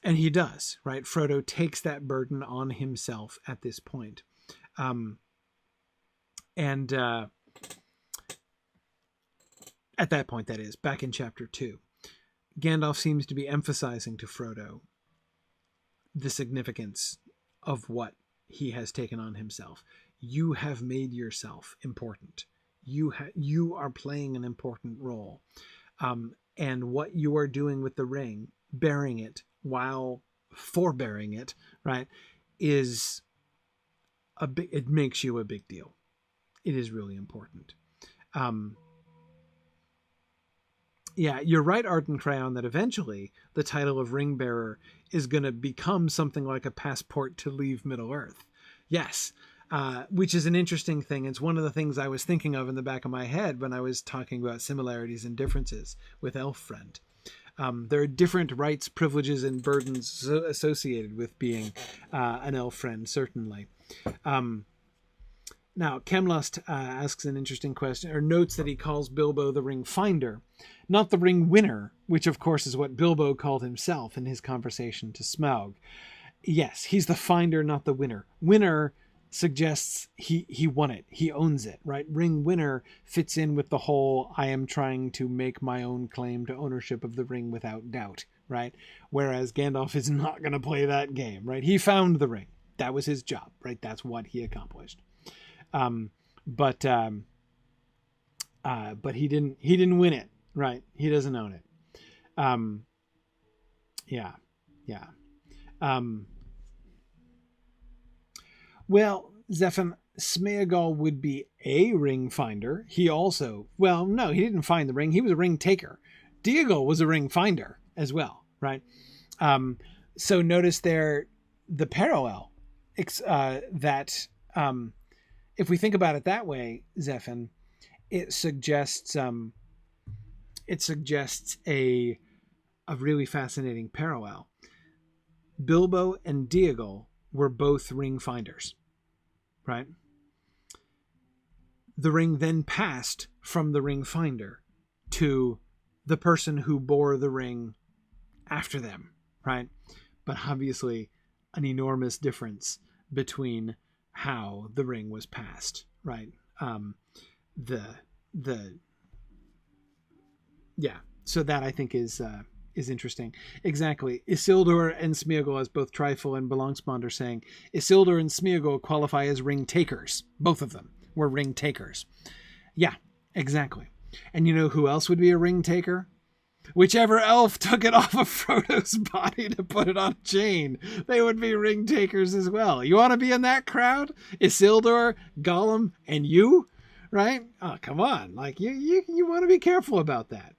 he does, right? Frodo takes that burden on himself at this point. At that point, that is, back in chapter 2, Gandalf seems to be emphasizing to Frodo the significance of what he has taken on himself. You have made yourself important. You are playing an important role. And what you are doing with the ring, bearing it while forbearing it, right, it makes you a big deal. It is really important. Yeah, you're right, Arden Crayon, that eventually the title of ring bearer is going to become something like a passport to leave Middle-earth. Yes, which is an interesting thing. It's one of the things I was thinking of in the back of my head when I was talking about similarities and differences with Elfriend. There are different rights, privileges, and burdens associated with being an Elfriend, certainly. Now, Chemlust asks an interesting question, or notes that he calls Bilbo the ring finder, not the ring winner, which of course is what Bilbo called himself in his conversation to Smaug. Yes, he's the finder, not the winner. Winner suggests he won it. He owns it, right? Ring winner fits in with the whole, I am trying to make my own claim to ownership of the ring without doubt, right? Whereas Gandalf is not going to play that game, right? He found the ring. That was his job, right? That's what he accomplished. But he didn't win it, right? He doesn't own it. Yeah. Well, Zephan, Smeagol would be a ring finder. He also, well, no, he didn't find the ring. He was a ring taker. Diegol was a ring finder as well, right? So notice there the parallel that if we think about it that way, Zephan, it suggests a really fascinating parallel. Bilbo and Diegol were both ring finders, right? The ring then passed from the ring finder to the person who bore the ring after them, right? But obviously an enormous difference between how the ring was passed, right? So that I think is interesting. Exactly. Isildur and Smeagol, as both Trifle and Belongspond are saying, Isildur and Smeagol qualify as ring takers. Both of them were ring takers. Yeah, exactly. And you know who else would be a ring taker? Whichever elf took it off of Frodo's body to put it on a chain, they would be ring takers as well. You want to be in that crowd? Isildur, Gollum, and you? Right? Oh, come on. Like, you want to be careful about that.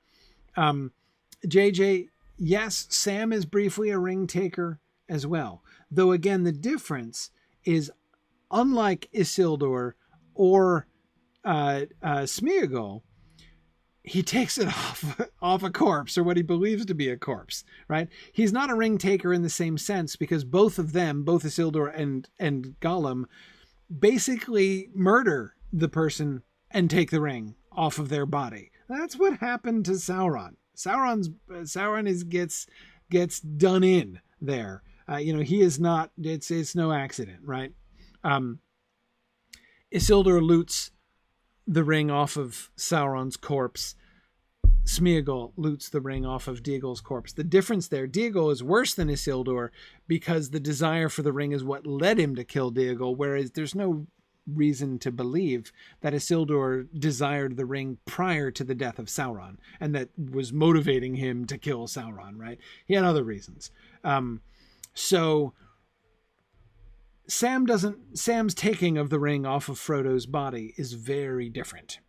JJ, yes, Sam is briefly a ring taker as well. Though, again, the difference is, unlike Isildur or Smeagol, he takes it off a corpse, or what he believes to be a corpse, right? He's not a ring taker in the same sense, because both of them, both Isildur and Gollum, basically murder the person and take the ring off of their body. That's what happened to Sauron. Sauron gets done in there He is not. It's no accident, right? Isildur loots the ring off of Sauron's corpse. Smeagol loots the ring off of Déagol's corpse. The difference there, Déagol is worse than Isildur because the desire for the ring is what led him to kill Déagol, whereas there's no reason to believe that Isildur desired the ring prior to the death of Sauron, and that was motivating him to kill Sauron, right? He had other reasons. So Sam's taking of the ring off of Frodo's body is very different.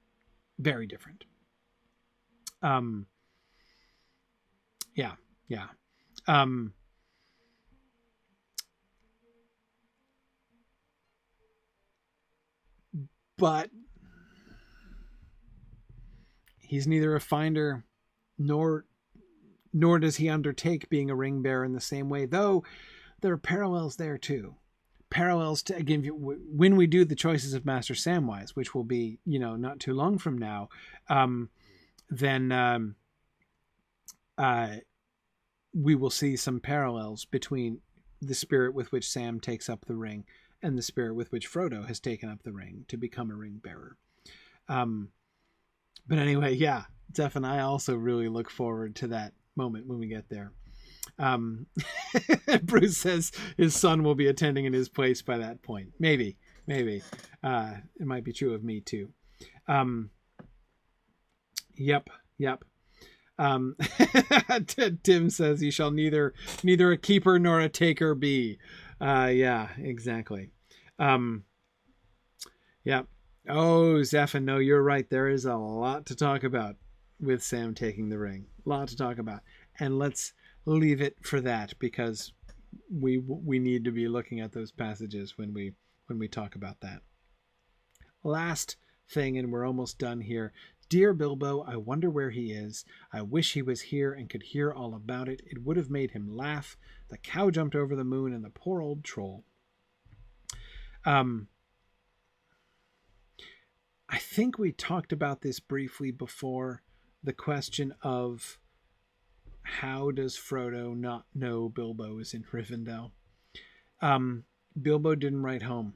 Very different. Yeah. But he's neither a finder nor does he undertake being a ring bearer in the same way, though there are parallels there too. Parallels to, again, when we do the choices of Master Samwise, which will be, not too long from now, then we will see some parallels between the spirit with which Sam takes up the ring and the spirit with which Frodo has taken up the ring to become a ring bearer. But anyway, yeah, Zeph and I also really look forward to that moment when we get there. Bruce says his son will be attending in his place by that point. Maybe. It might be true of me too. Yep. Tim says he shall neither a keeper nor a taker be. Yeah, exactly. Yep. Oh, Zephyr, no, you're right. There is a lot to talk about with Sam taking the ring. A lot to talk about. And let's leave it for that, because we need to be looking at those passages when we talk about that. Last thing, and we're almost done here. Dear Bilbo, I wonder where he is. I wish he was here and could hear all about it. It would have made him laugh. The cow jumped over the moon and the poor old troll. I think we talked about this briefly before. The question of how does Frodo not know Bilbo is in Rivendell? Bilbo didn't write home.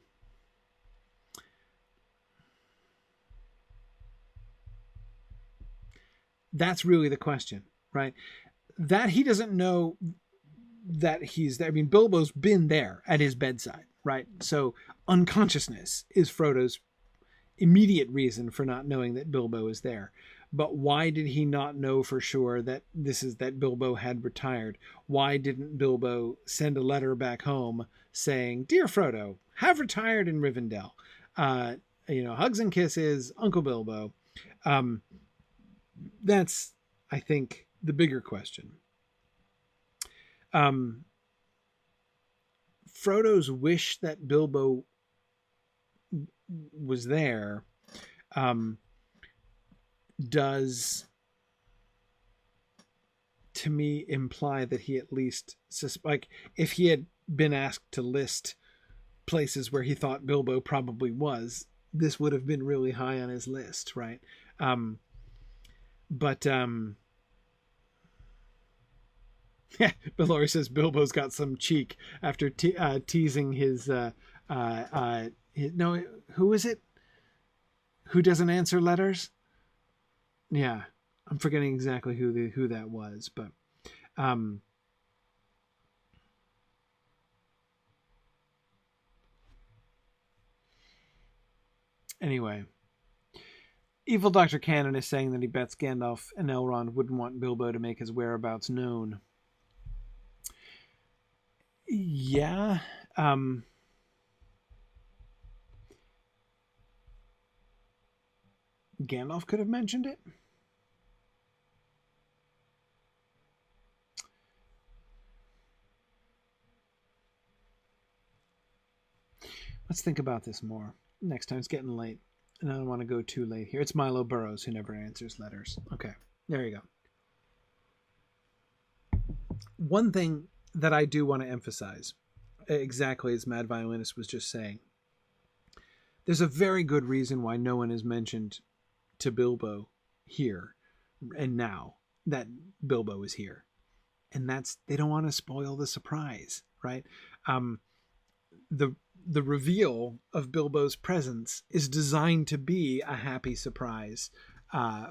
That's really the question, right? That he doesn't know that he's there. I mean, Bilbo's been there at his bedside, right? So unconsciousness is Frodo's immediate reason for not knowing that Bilbo is there. But why did he not know for sure that that Bilbo had retired? Why didn't Bilbo send a letter back home saying, "Dear Frodo, have retired in Rivendell. Hugs and kisses, Uncle Bilbo." That's, I think, the bigger question. Frodo's wish that Bilbo was there does, to me, imply that he at least, if he had been asked to list places where he thought Bilbo probably was, this would have been really high on his list, right? But Belori says Bilbo's got some cheek after teasing his no, who is it who doesn't answer letters? Yeah, I'm forgetting exactly who that was, but anyway, Evil Dr. Cannon is saying that he bets Gandalf and Elrond wouldn't want Bilbo to make his whereabouts known. Yeah. Gandalf could have mentioned it. Let's think about this more. Next time, it's getting late. And I don't want to go too late here. It's Milo Burrows who never answers letters. Okay, there you go. One thing that I do want to emphasize, exactly as Mad Violinist was just saying, there's a very good reason why no one is mentioned to Bilbo here and now that Bilbo is here. And that's, they don't want to spoil the surprise, right? The reveal of Bilbo's presence is designed to be a happy surprise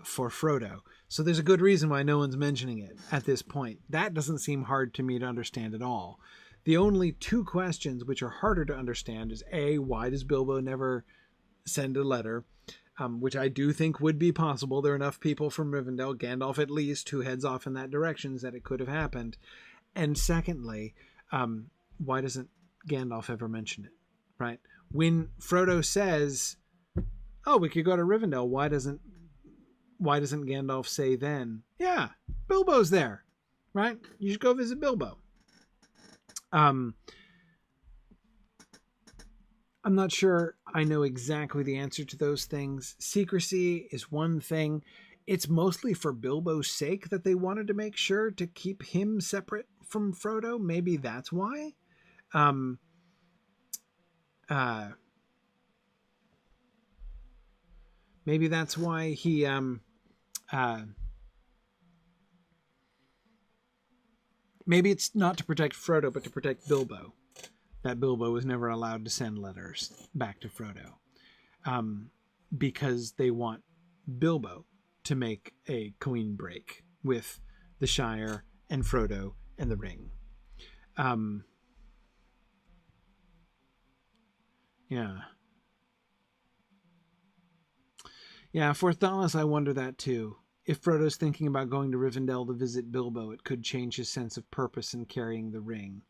for Frodo. So there's a good reason why no one's mentioning it at this point. That doesn't seem hard to me to understand at all. The only two questions which are harder to understand is A, why does Bilbo never send a letter? Which I do think would be possible. There are enough people from Rivendell, Gandalf at least, who heads off in that direction, that it could have happened. And secondly, why doesn't Gandalf ever mention it, right? When Frodo says, oh, we could go to Rivendell, why doesn't Gandalf say then, yeah, Bilbo's there, right? You should go visit Bilbo. I'm not sure I know exactly the answer to those things. Secrecy is one thing. It's mostly for Bilbo's sake that they wanted to make sure to keep him separate from Frodo. Maybe that's why. Maybe that's why he maybe it's not to protect Frodo, but to protect Bilbo. That Bilbo was never allowed to send letters back to Frodo, because they want Bilbo to make a clean break with the Shire and Frodo and the Ring. Yeah, for Thalas, I wonder that too. If Frodo's thinking about going to Rivendell to visit Bilbo, it could change his sense of purpose in carrying the ring.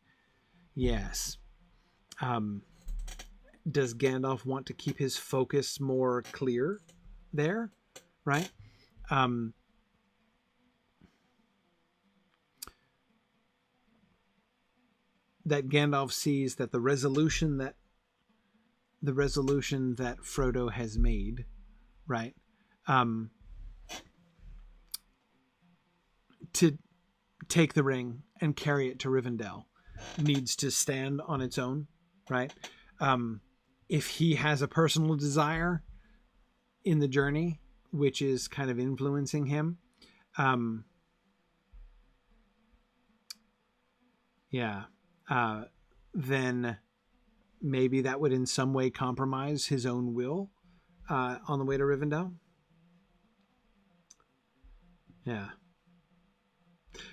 Yes. Does Gandalf want to keep his focus more clear there? Right? That Gandalf sees that the resolution that Frodo has made, right? To take the ring and carry it to Rivendell needs to stand on its own, right? If he has a personal desire in the journey, which is kind of influencing him, then maybe that would in some way compromise his own will on the way to Rivendell.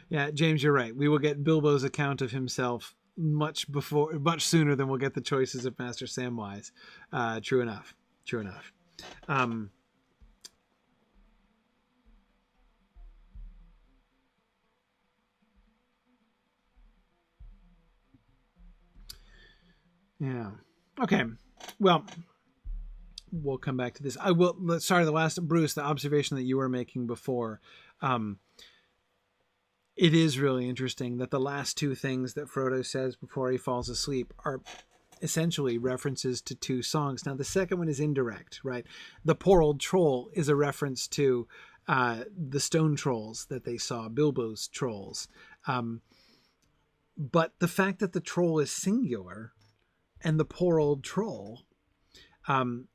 Yeah, James, you're right. We will get Bilbo's account of himself much sooner than we'll get the choices of Master Samwise. True enough. Yeah. Okay. Well, we'll come back to this. I will. Sorry, Bruce, the observation that you were making before. It is really interesting that the last two things that Frodo says before he falls asleep are essentially references to two songs. Now, the second one is indirect, right? The poor old troll is a reference to the stone trolls that they saw, Bilbo's trolls. But the fact that the troll is singular and the poor old troll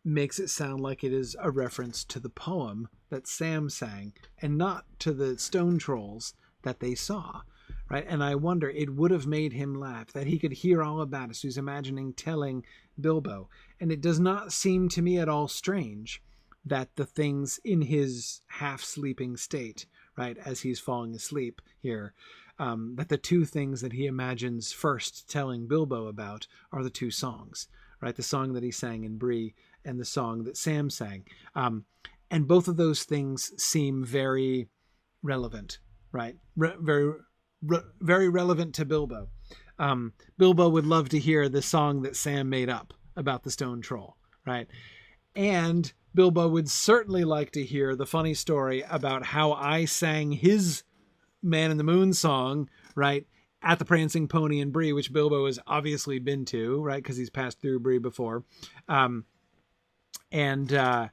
makes it sound like it is a reference to the poem that Sam sang and not to the stone trolls that they saw, right? And I wonder, it would have made him laugh that he could hear all about it. So he's imagining telling Bilbo. And it does not seem to me at all strange that the things in his half-sleeping state, right, as he's falling asleep here, that the two things that he imagines first telling Bilbo about are the two songs, right? The song that he sang in Bree and the song that Sam sang. And both of those things seem very relevant, right? Very relevant to Bilbo. Bilbo would love to hear the song that Sam made up about the stone troll, right? And Bilbo would certainly like to hear the funny story about how I sang his Man in the Moon song, right, at the Prancing Pony in Bree, which Bilbo has obviously been to, right, because he's passed through Bree before. And the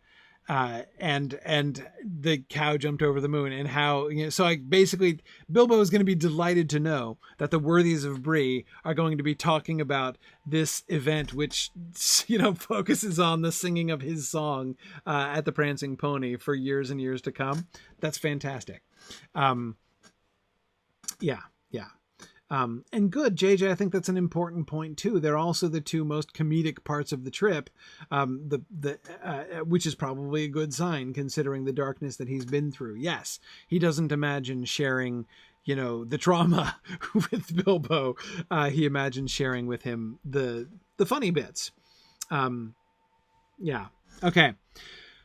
cow jumped over the moon, and how, so basically Bilbo is going to be delighted to know that the worthies of Bree are going to be talking about this event, which, focuses on the singing of his song at the Prancing Pony for years and years to come. That's fantastic. Yeah. Yeah. And good, JJ. I think that's an important point too. They're also the two most comedic parts of the trip, which is probably a good sign considering the darkness that he's been through. Yes, he doesn't imagine sharing, the trauma with Bilbo. He imagines sharing with him the funny bits. Yeah. Okay.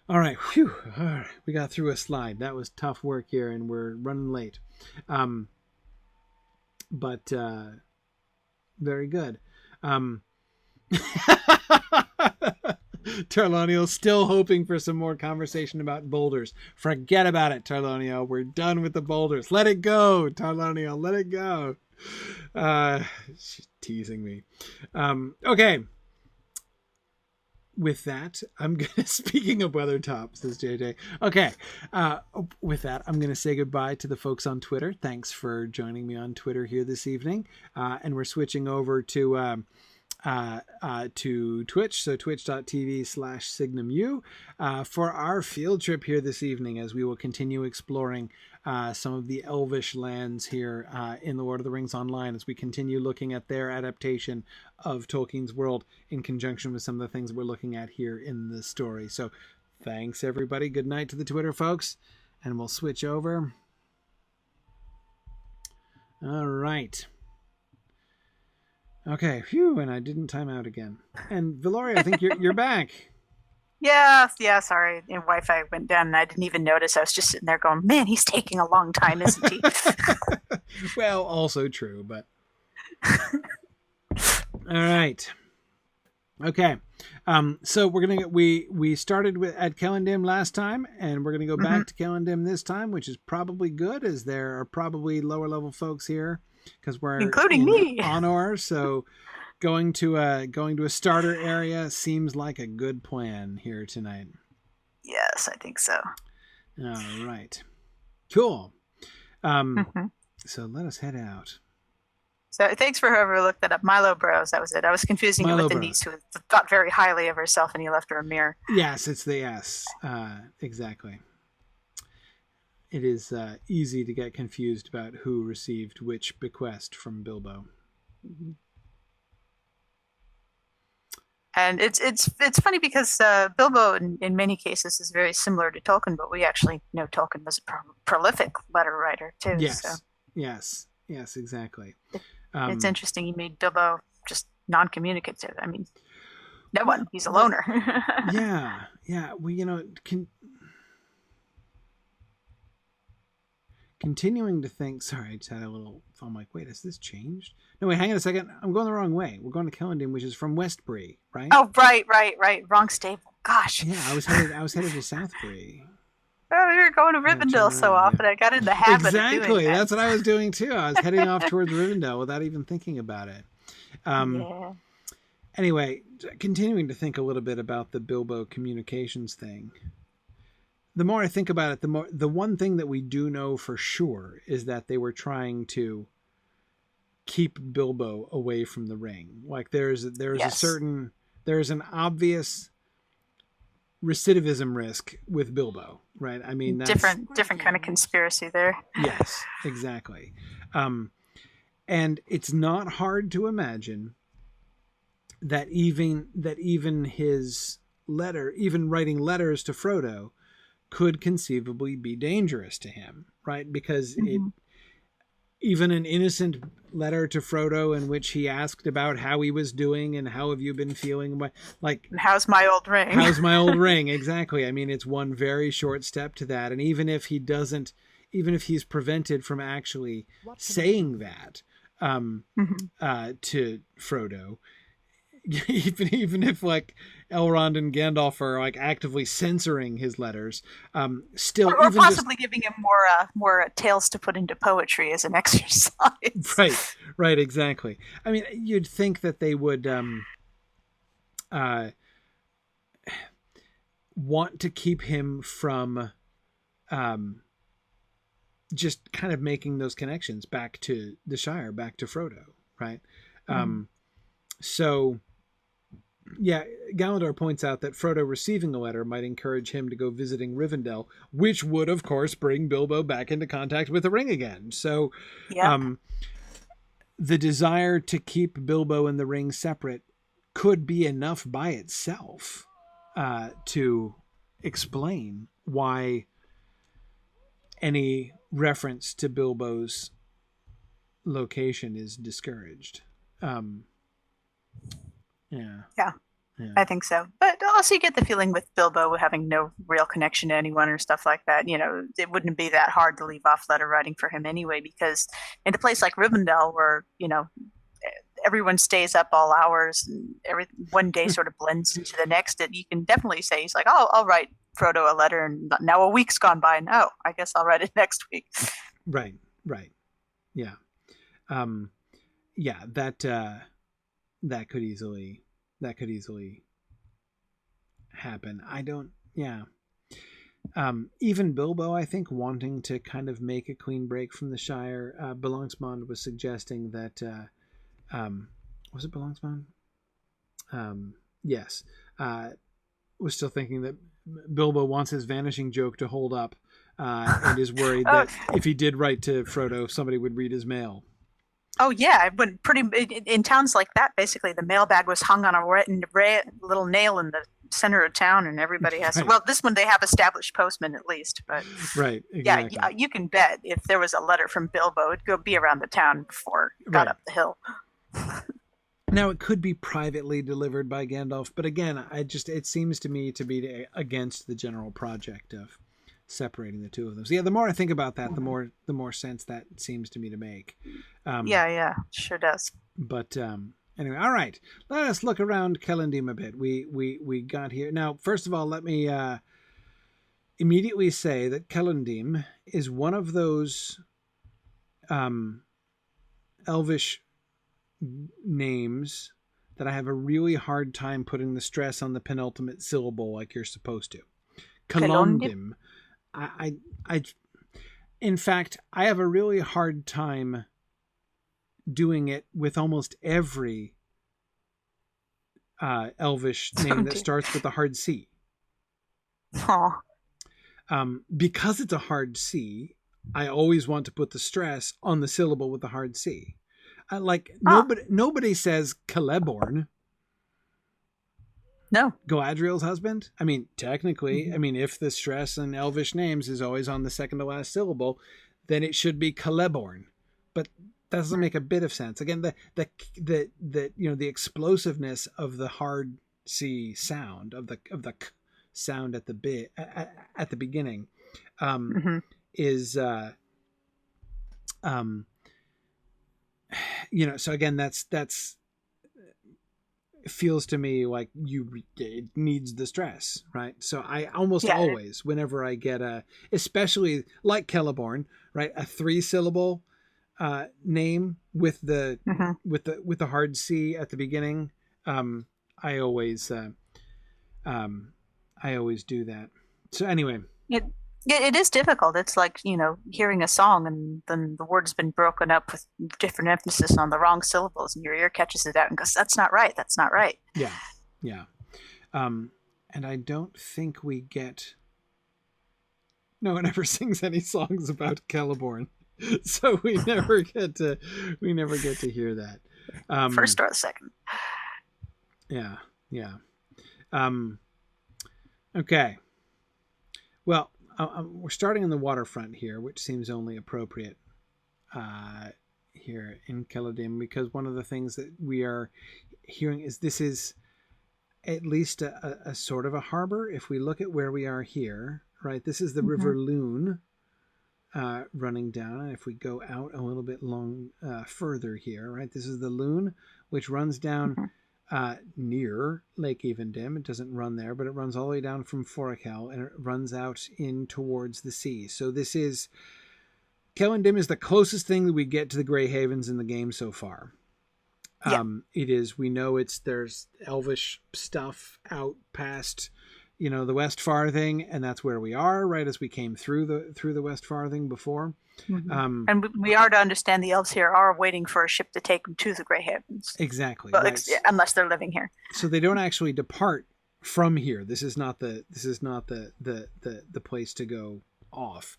All right. Whew. All right. We got through a slide. That was tough work here, and we're running late. But very good. Tarlonio still hoping for some more conversation about boulders. Forget about it, Tarlonio. We're done with the boulders. Let it go, Tarlonio. Let it go. She's teasing me. Okay. With that, I'm gonna, speaking of Weathertop, says JJ. Okay. With that, I'm gonna say goodbye to the folks on Twitter. Thanks for joining me on Twitter here this evening. And we're switching over to Twitch, so twitch.tv/SignumU, for our field trip here this evening, as we will continue exploring some of the elvish lands here in the Lord of the Rings Online, as we continue looking at their adaptation of Tolkien's world in conjunction with some of the things we're looking at here in the story. So thanks, everybody. Good night to the Twitter folks, and we'll switch over. All right. Okay, phew, and I didn't time out again. And Valoria, I think you're back. Yeah, sorry. And Wi-Fi went down and I didn't even notice. I was just sitting there going, man, he's taking a long time, isn't he? Well, also true, but... All right. Okay. So we're going to we started at Celondim last time, and we're going to go back to Celondim this time, which is probably good, as there are probably lower level folks here, because we're including me on ours. So going to a starter area seems like a good plan here tonight. Yes, I think so. All right. Cool. So let us head out. So thanks for whoever looked that up. Milo Bros. That was it. I was confusing it with the niece who thought very highly of herself, and he left her a mirror. Yes, it's the S. Exactly. It is easy to get confused about who received which bequest from Bilbo. And it's funny because Bilbo, in many cases, is very similar to Tolkien, but we actually know Tolkien was a prolific letter writer too. Yes. So. Yes, exactly. It's interesting he made Bilbo just non-communicative. I mean, no one. He's a loner. Yeah. Well, continuing to think. Sorry, I just had a little. I'm like, wait, has this changed? No, wait, hang on a second. I'm going the wrong way. We're going to Celondim, which is from Westbury, right? Oh, right. Wrong stable. Gosh. Yeah, I was headed to Southbury. Oh, you're going to Rivendell so often. I got in the habit of doing that. Exactly. That's what I was doing too. I was heading off towards Rivendell without even thinking about it. Yeah. Anyway, continuing to think a little bit about the Bilbo communications thing. The more I think about it, the one thing that we do know for sure is that they were trying to keep Bilbo away from the ring. Like there's an obvious recidivism risk with Bilbo, right? I mean, that's different kind of conspiracy there. Yes, exactly. And it's not hard to imagine that even his letter, even writing letters to Frodo, could conceivably be dangerous to him, right? Because even an innocent letter to Frodo in which he asked about how he was doing and how have you been feeling, like, how's my old ring? How's my old ring? Exactly. I mean, it's one very short step to that. And even if he's prevented from actually saying that to Frodo, even if like Elrond and Gandalf are like actively censoring his letters, still, or possibly giving him more tales to put into poetry as an exercise. Right, exactly. I mean, you'd think that they would want to keep him from just kind of making those connections back to the Shire, back to Frodo, right? So Yeah, Galador points out that Frodo receiving a letter might encourage him to go visiting Rivendell, which would, of course, bring Bilbo back into contact with the ring again. So, Yep. The desire to keep Bilbo and the ring separate could be enough by itself to explain why any reference to Bilbo's location is discouraged. Yeah. I think so. But also you get the feeling with Bilbo having no real connection to anyone or stuff like that, it wouldn't be that hard to leave off letter writing for him anyway, because in a place like Rivendell where, everyone stays up all hours and one day sort of blends into the next, you can definitely say he's like, oh, I'll write Frodo a letter, and now a week's gone by, and I guess I'll write it next week. Right. Yeah. That could easily happen. Even Bilbo, I think, wanting to kind of make a clean break from the Shire. Belangsmond was suggesting that was it Belangsmond? Yes. Was still thinking that Bilbo wants his vanishing joke to hold up, and is worried that if he did write to Frodo, somebody would read his mail. Oh yeah, in towns like that, basically the mailbag was hung on a little nail in the center of town, and everybody has to. Well, this one they have established postmen at least, but right, exactly. Yeah, you can bet if there was a letter from Bilbo, it'd be around the town before it got up the hill. Now, it could be privately delivered by Gandalf, but again, it seems to me to be against the general project of separating the two of them. So yeah, the more I think about that, the more sense that seems to me to make. Yeah, sure does. But anyway, all right, let us look around Celondim a bit. We got here now. First of all, let me immediately say that Celondim is one of those Elvish names that I have a really hard time putting the stress on the penultimate syllable like you're supposed to. Celondim. In fact, I have a really hard time doing it with almost every Elvish name that starts with a hard C. Because it's a hard C, I always want to put the stress on the syllable with the hard C. Nobody says Celeborn. No. Galadriel's husband? I mean, technically, if the stress in Elvish names is always on the second to last syllable, then it should be Celeborn. But that doesn't make a bit of sense. Again, the explosiveness of the hard C sound, of the k sound at the beginning, is so again, that's feels to me like it needs the stress, right? So I almost always, whenever I get especially like Celeborn, right, a 3-syllable name with the hard C at the beginning, I always do that. So anyway, it is difficult. It's like, hearing a song and then the word's been broken up with different emphasis on the wrong syllables, and your ear catches it out and goes, that's not right. That's not right. Yeah. And I don't think no one ever sings any songs about Celeborn. So we never get to hear that. First or second. Yeah. Okay. Well, we're starting on the waterfront here, which seems only appropriate here in Celondim, because one of the things that we are hearing is this is at least a sort of a harbor. If we look at where we are here, right, this is the River Lune running down. And if we go out a little bit further here, right, this is the Lune, which runs down near Lake Evendim. It doesn't run there, but it runs all the way down from Foricel, and it runs out in towards the sea. So this is Celondim is the closest thing that we get to the Grey Havens in the game so far. It is. We know there's Elvish stuff out past, the West Farthing, and that's where we are, right as we came through the West Farthing before. Mm-hmm. And we are to understand the elves here are waiting for a ship to take them to the Grey Havens. Exactly. Well, right. Unless they're living here. So they don't actually depart from here. This is not the place to go off.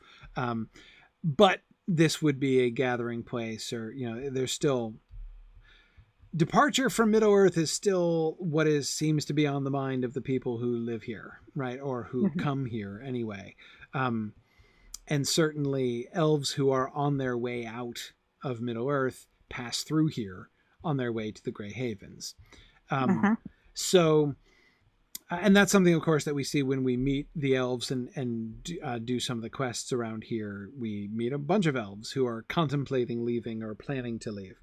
But this would be a gathering place, or there's still departure from Middle Earth is still what seems to be on the mind of the people who live here, right, or who come here anyway. And certainly elves who are on their way out of Middle Earth pass through here on their way to the Grey Havens. So, and that's something, of course, that we see when we meet the elves and do some of the quests around here. We meet a bunch of elves who are contemplating leaving or planning to leave.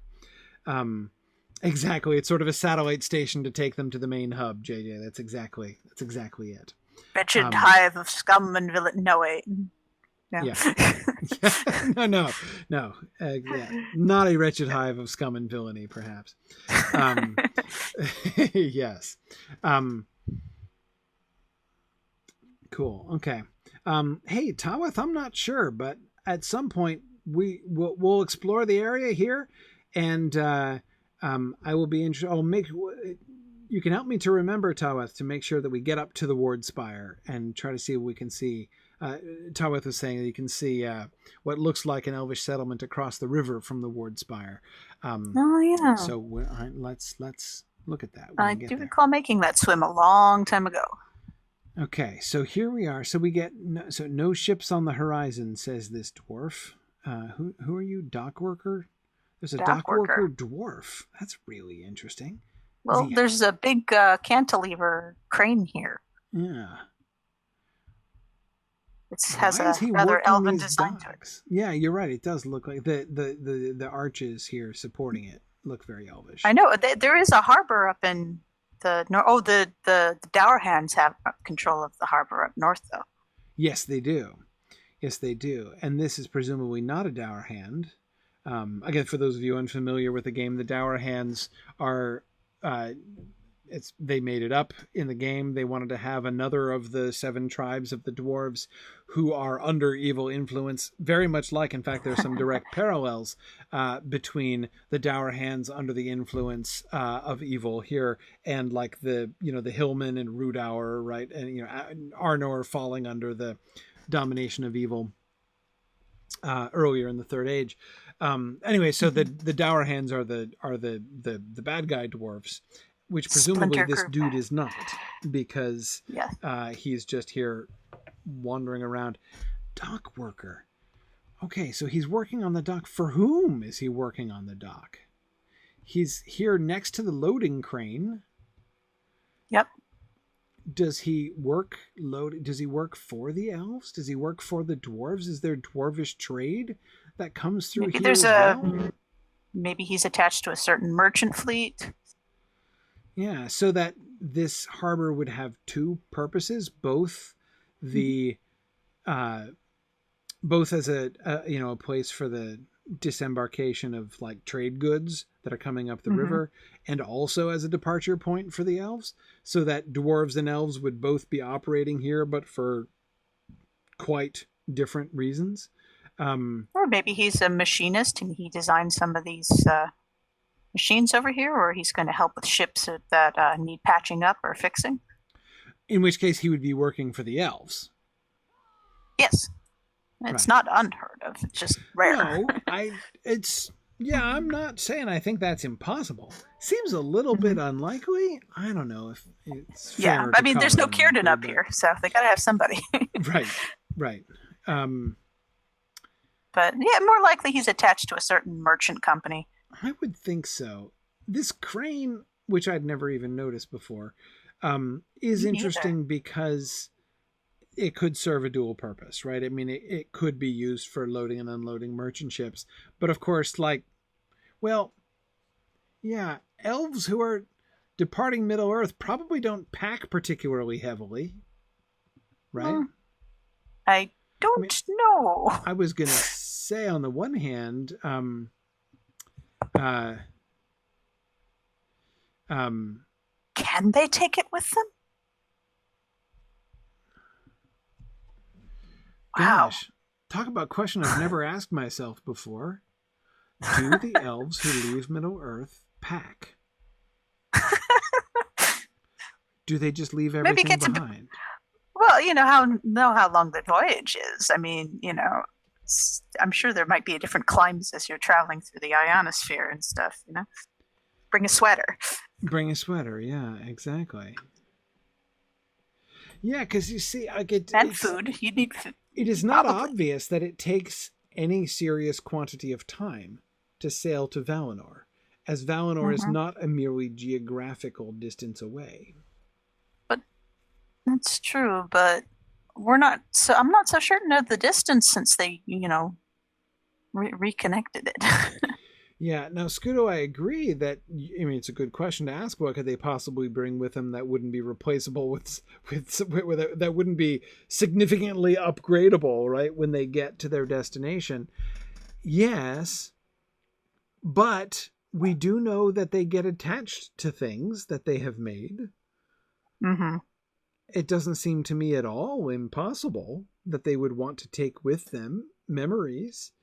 Exactly. It's sort of a satellite station to take them to the main hub, JJ. That's exactly it. Wretched hive of scum and villain. No, wait. No. Yeah. No. Yeah. Not a wretched hive of scum and villainy, perhaps. Yes. Cool. Okay. Hey, Taweth, I'm not sure, but at some point we'll explore the area here, and I will be interested. You can help me to remember, Taweth, to make sure that we get up to the Ward Spire and try to see if we can see. Taweth was saying that you can see what looks like an elvish settlement across the river from the Ward Spire. Oh yeah. So let's look at that. I do recall making that swim a long time ago. Okay, so here we are. So we get no ships on the horizon, says this dwarf. Who are you, dock worker? There's a dock worker dwarf. That's really interesting. Well, there's a big cantilever crane here. Yeah. It has a rather elven design to it. Yeah, you're right. It does look like the arches here supporting it look very elvish. I know. There is a harbor up in the north. Oh, the Dour Hands have control of the harbor up north, though. Yes, they do. And this is presumably not a Dour Hand. Again, for those of you unfamiliar with the game, the Dour Hands are they made it up in the game. They wanted to have another of the 7 tribes of the dwarves who are under evil influence, very much like, in fact, there's some direct parallels between the Dour Hands under the influence of evil here and like the Hillmen and Rudour, right, and Arnor falling under the domination of evil earlier in the Third Age. Anyway, so the Dour Hands are the bad guy dwarves, which presumably this dude is not, because he's just here wandering around. Dock worker. Okay, so he's working on the dock. For whom is he working on the dock? He's here next to the loading crane. Yep. Does he work for the elves? Does he work for the dwarves? Is there dwarvish trade that comes through here as well? Maybe he's attached to a certain merchant fleet. Yeah, so that this harbor would have 2 purposes, both as a place for the disembarkation of like trade goods that are coming up the river, and also as a departure point for the elves, so that dwarves and elves would both be operating here, but for quite different reasons. Or maybe he's a machinist and he designed some of these machines over here, or he's going to help with ships that need patching up or fixing. In which case he would be working for the elves. Yes. It's not unheard of. It's just rare. No, I'm not saying I think that's impossible. Seems a little bit unlikely. I don't know if it's fair. Yeah, I mean, there's no Círdan up here, so they got to have somebody. Right. But yeah, more likely he's attached to a certain merchant company. I would think so. This crane, which I'd never even noticed before, is interesting because it could serve a dual purpose, right? I mean, it could be used for loading and unloading merchant ships. But of course, elves who are departing Middle Earth probably don't pack particularly heavily, right? I don't know. I was going to say, on the one hand, can they take it with them? Wow. Gosh, talk about a question I've never asked myself before. Do the elves who leave Middle-earth pack? Do they just leave Maybe everything get to, behind? well, know how long the voyage is. I mean, I'm sure there might be a different climes as you're traveling through the ionosphere and stuff, Bring a sweater. Bring a sweater, yeah, exactly. Yeah, because you see, And food. You need food. It is not obvious that it takes any serious quantity of time to sail to Valinor, as Valinor is not a merely geographical distance away. But that's true, but I'm not so certain of the distance since they, reconnected it. Yeah, now Scudo, I agree that it's a good question to ask. What could they possibly bring with them that wouldn't be replaceable with that wouldn't be significantly upgradable, right, when they get to their destination? Yes, but we do know that they get attached to things that they have made. Mm-hmm. It doesn't seem to me at all impossible that they would want to take with them memories.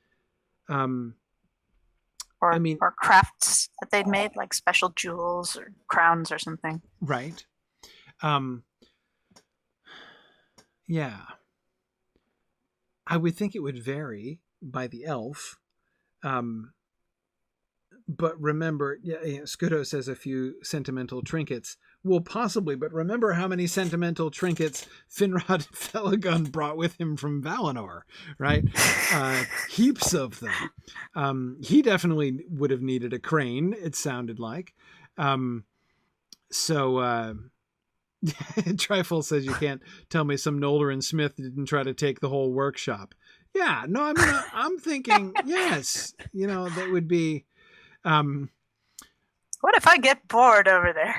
Or crafts that they'd made, like special jewels or crowns or something. Right. Yeah. I would think it would vary by the elf. But remember, Scudo says a few sentimental trinkets. Well, possibly, but remember how many sentimental trinkets Finrod Felagund brought with him from Valinor, right? Heaps of them. He definitely would have needed a crane, it sounded like. Trifle says you can't tell me some Noldorin Smith didn't try to take the whole workshop. Yeah, no, I mean, I'm thinking, yes, that would be... what if I get bored over there?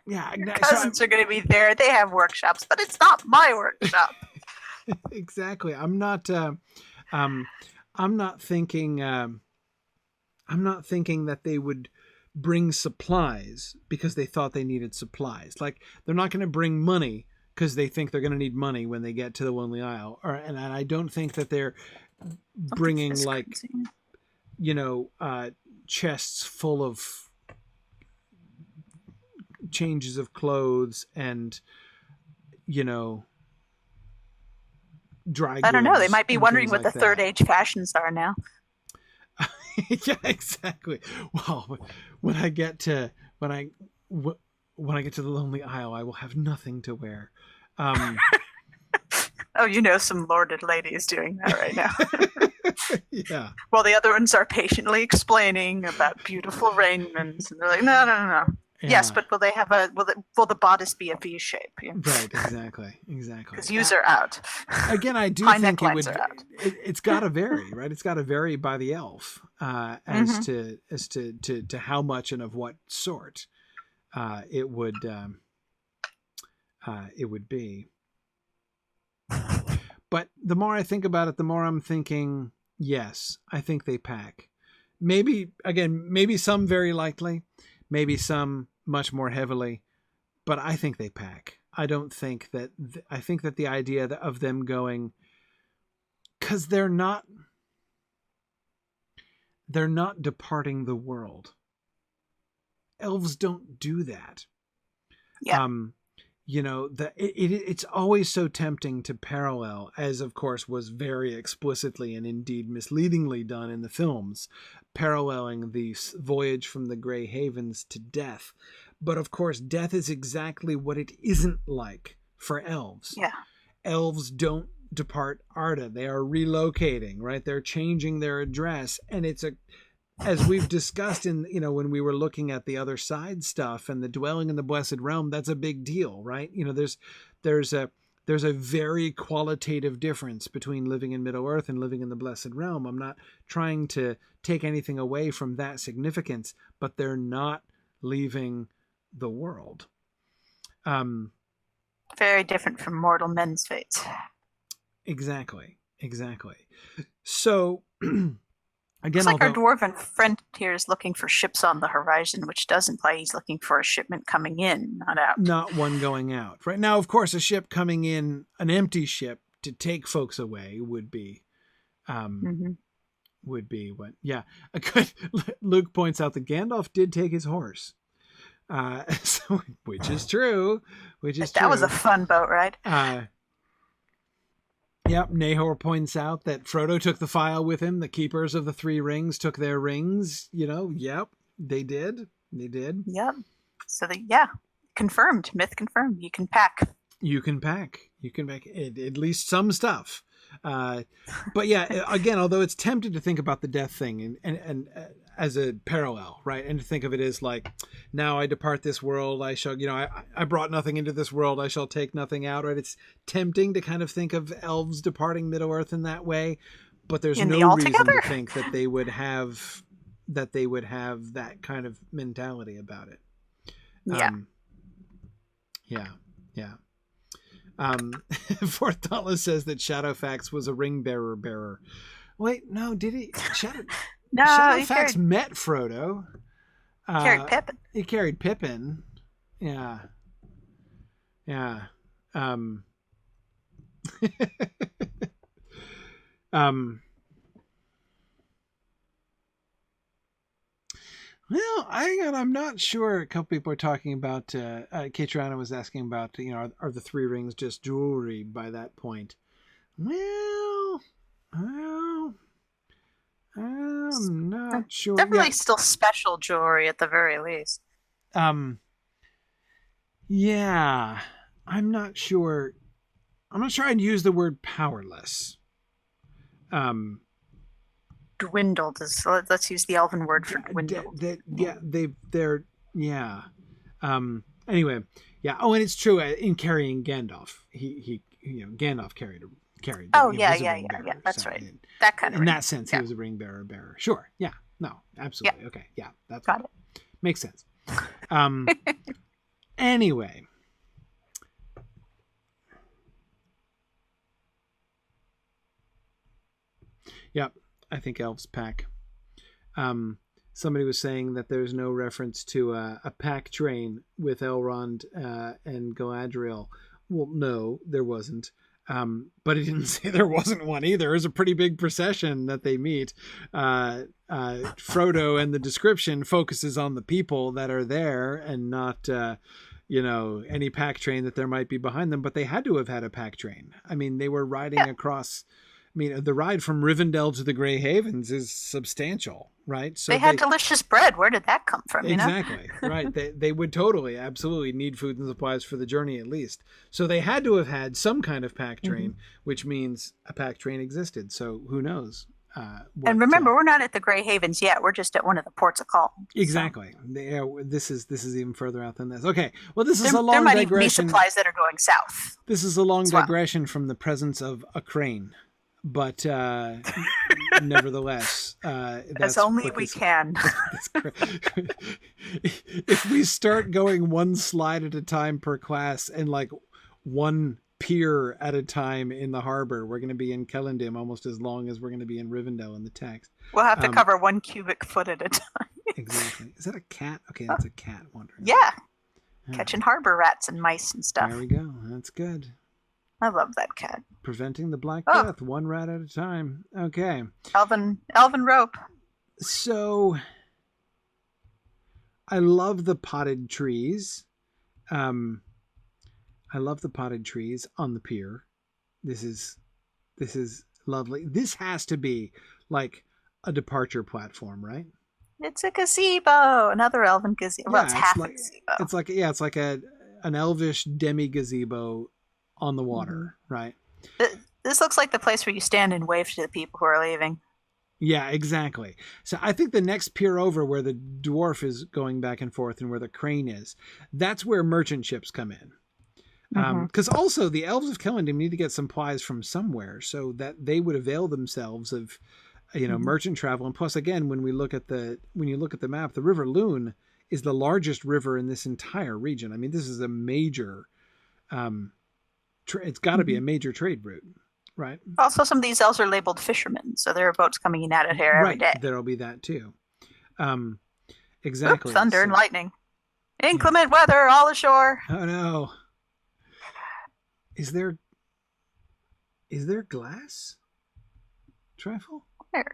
Yeah, your cousins are going to be there. They have workshops, but it's not my workshop. Exactly. I'm not thinking that they would bring supplies because they thought they needed supplies. Like, they're not going to bring money because they think they're going to need money when they get to the Lonely Isle. And I don't think that they're bringing chests full of changes of clothes and dry goods. I don't know. They might be wondering what the third age fashions are now. Yeah, exactly. Well, when I get to the Lonely Isle, I will have nothing to wear. Oh, some lorded lady is doing that right now. Yeah. While the other ones are patiently explaining about beautiful raiments, and they're like, no. Yeah. Yes, but will they have will the bodice be a V shape? Yeah. Right. Exactly. Because U's are out. Again, I do think it would. It's got to vary, right? It's got to vary by the elf as to how much and of what sort it would be. But the more I think about it, the more I'm thinking, yes, I think they pack. Maybe some very lightly, maybe some much more heavily, but I think they pack. I don't think that, I think that the idea of them going, because they're not departing the world. Elves don't do that. Yeah. It's always so tempting to parallel, as of course was very explicitly and indeed misleadingly done in the films, paralleling the voyage from the Grey Havens to death. But of course, death is exactly what it isn't like for elves. Yeah. Elves don't depart Arda. They are relocating, right? They're changing their address. And it's as we've discussed in, when we were looking at the other side stuff and the dwelling in the Blessed Realm, that's a big deal, right? There's a very qualitative difference between living in Middle-earth and living in the Blessed Realm. I'm not trying to take anything away from that significance, but they're not leaving the world. Very different from mortal men's fates. Exactly. So... Again, looks like our dwarven friend here is looking for ships on the horizon, which does imply he's looking for a shipment coming in, not out. Not one going out. Right now, of course, a ship coming in, an empty ship, to take folks away would be what, yeah. A good, Luke points out that Gandalf did take his horse. So, which is true. That was a fun boat ride. Yep. Nahor points out that Frodo took the file with him. The keepers of the three rings took their rings. Yep, they did. Yep. So confirmed. Myth confirmed. You can pack. You can pack at least some stuff. But yeah, again, although it's tempting to think about the death thing and as a parallel, right? And to think of it as like, now I depart this world, I shall, I brought nothing into this world, I shall take nothing out, right? It's tempting to kind of think of elves departing Middle-earth in that way, but there's no reason to think that they would have that kind of mentality about it. Yeah. Fourth Dollar says that Shadowfax was a ring bearer. Wait, no, did he? Shadowfax met Frodo. Carried Pippin. He carried Pippin. Yeah. Well, I'm not sure. A couple people are talking about, Katrana was asking about, are the three rings just jewelry by that point? Well, I'm not sure. Definitely still special jewelry at the very least. Yeah, I'm not sure. I'm not sure I'd use the word powerless. Dwindled let's use the elven word for dwindled. Anyway, yeah. Oh, and it's true in carrying Gandalf. He Gandalf carried. That's so, right. That kind of in that sense, he was a ring bearer. Sure. Yeah. No. Absolutely. Yeah. Okay. Yeah. That's got it. Makes sense. Anyway. Yep. I think elves pack. Somebody was saying that there's no reference to a pack train with Elrond and Galadriel. Well, no, there wasn't. But he didn't say there wasn't one either. There's a pretty big procession that they meet. Frodo, and the description focuses on the people that are there and not, any pack train that there might be behind them. But they had to have had a pack train. I mean, they were riding across. I mean, the ride from Rivendell to the Grey Havens is substantial, right? So they had delicious bread. Where did that come from? Exactly, right. They would absolutely need food and supplies for the journey at least. So they had to have had some kind of pack train, which means a pack train existed. So who knows? And remember, we're not at the Grey Havens yet. We're just at one of the ports of call. Exactly. So. This is even further out than this. Okay. Well, this is a long digression. There might be supplies that are going south. This is a long digression from the presence of a crane. But nevertheless, as only we can. If we start going one slide at a time per class and like one pier at a time in the harbor, we're going to be in Celondim almost as long as we're going to be in Rivendell in the text. We'll have to cover 1 cubic foot at a time. Exactly. Is that a cat? Okay, that's a cat wandering. Yeah. Catching harbor rats and mice and stuff. There we go. That's good. I love that cat. Preventing the Black Death, one rat at a time. Okay. Elven rope. So, I love the potted trees. I love the potted trees on the pier. This is lovely. This has to be like a departure platform, right? It's a gazebo. Another elven gazebo. Well, it's half a gazebo. It's like an elvish demi gazebo on the water, right? This looks like the place where you stand and wave to the people who are leaving. Yeah, exactly. So I think the next pier over where the dwarf is going back and forth and where the crane is, that's where merchant ships come in. Because also the elves of Celondim need to get supplies from somewhere, so that they would avail themselves of, merchant travel. And plus, again, when you look at the map, the River Lune is the largest river in this entire region. I mean, this is a major. It's got to be a major trade route, right? Also, some of these elves are labeled fishermen, so there are boats coming in out of here every day. There'll be that too. Exactly. Thunder and lightning. Inclement weather, all ashore. Oh no. Is there Is there glass? Trifle? Where?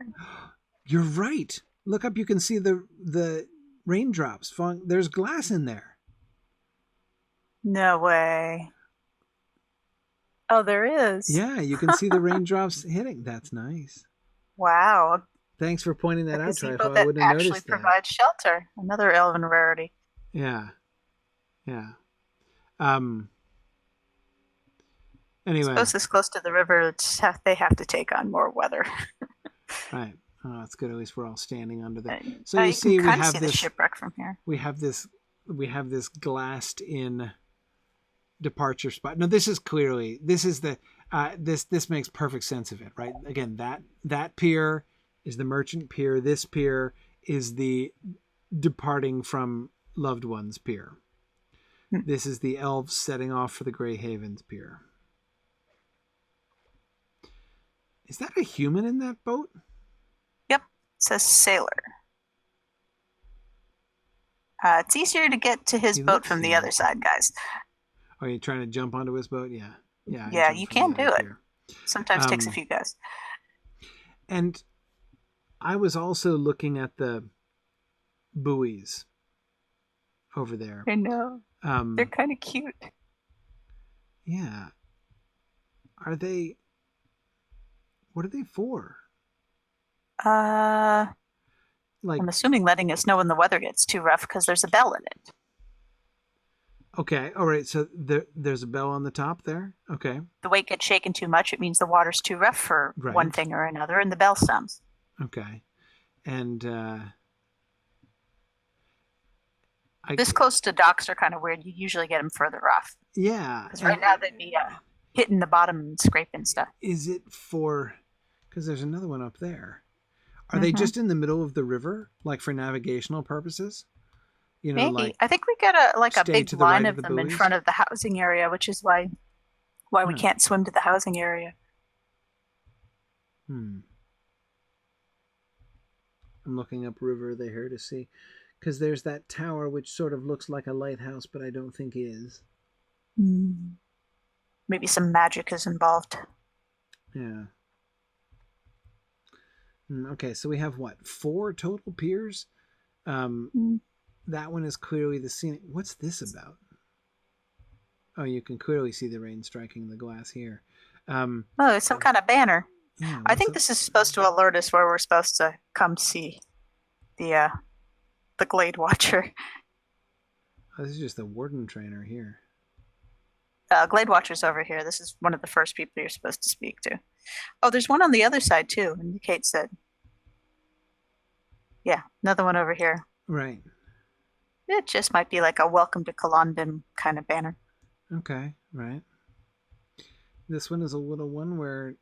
You're right. Look up. You can see the raindrops falling. There's glass in there. No way. Oh, there is. Yeah, you can see the raindrops hitting. That's nice. Wow. Thanks for pointing that A out, gazebo Trifle. I that wouldn't have actually noticed that. provides shelter. Another elven rarity. Yeah. Yeah. I Anyway. suppose this close to the river, they have to take on more weather. Right. Oh, that's good. At least we're all standing under there. And, So you see, can we kind of have see this the shipwreck from here. We have this glassed-in departure spot. No, this is the this makes perfect sense of it, right? Again, that pier is the merchant pier. This pier is the departing from loved ones pier. This is the elves setting off for the Grey Havens pier. Is that a human in that boat? Yep, it says sailor. It's easier to get to his boat from the other side, guys. Are you trying to jump onto his boat? Yeah. Yeah, you can do it. Sometimes takes a few guys. And I was also looking at the buoys over there. I know. They're kind of cute. Yeah. What are they for? I'm assuming letting us know when the weather gets too rough because there's a bell in it. Okay. All right. So there's a bell on the top there. Okay. The weight gets shaken too much. It means the water's too rough for one thing or another, and the bell sounds. Okay. And this close to docks are kind of weird. You usually get them further off. Yeah. Because right now they'd be hitting the bottom and scraping stuff. Is it for... Because there's another one up there. Are they just in the middle of the river, like for navigational purposes? You know, maybe. I think we got a big line of them in buoys? front of the housing area, which is why we can't swim to the housing area. I'm looking up river there here to see. Because there's that tower which sort of looks like a lighthouse, but I don't think is. Maybe some magic is involved. Yeah. Okay, so we have what? 4 total piers? That one is clearly the scenic. What's this about? Oh, you can clearly see the rain striking the glass here. It's some kind of banner. Yeah, I think this is supposed to alert us where we're supposed to come see the Glade Watcher. Oh, this is just the warden trainer here. Glade Watcher's over here. This is one of the first people you're supposed to speak to. Oh, there's one on the other side too. Indicates that. Yeah, another one over here. Right. It just might be like a welcome to Kalondin kind of banner. Okay, right. This one is a little one where...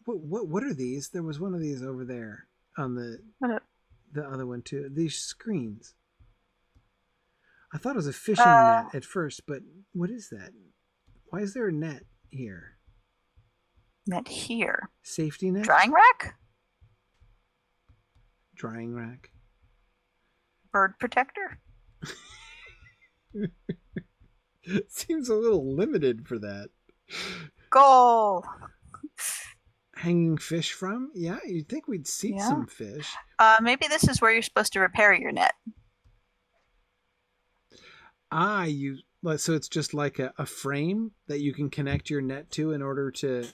What are these? There was one of these over there on the other one too. These screens. I thought it was a fishing net at first, but what is that? Why is there a net here? Net here. Safety net? Drying rack? Drying rack. Bird protector? Seems a little limited for that. Goal! Hanging fish from? Yeah, you'd think we'd see some fish. Maybe this is where you're supposed to repair your net. So it's just like a frame that you can connect your net to in order to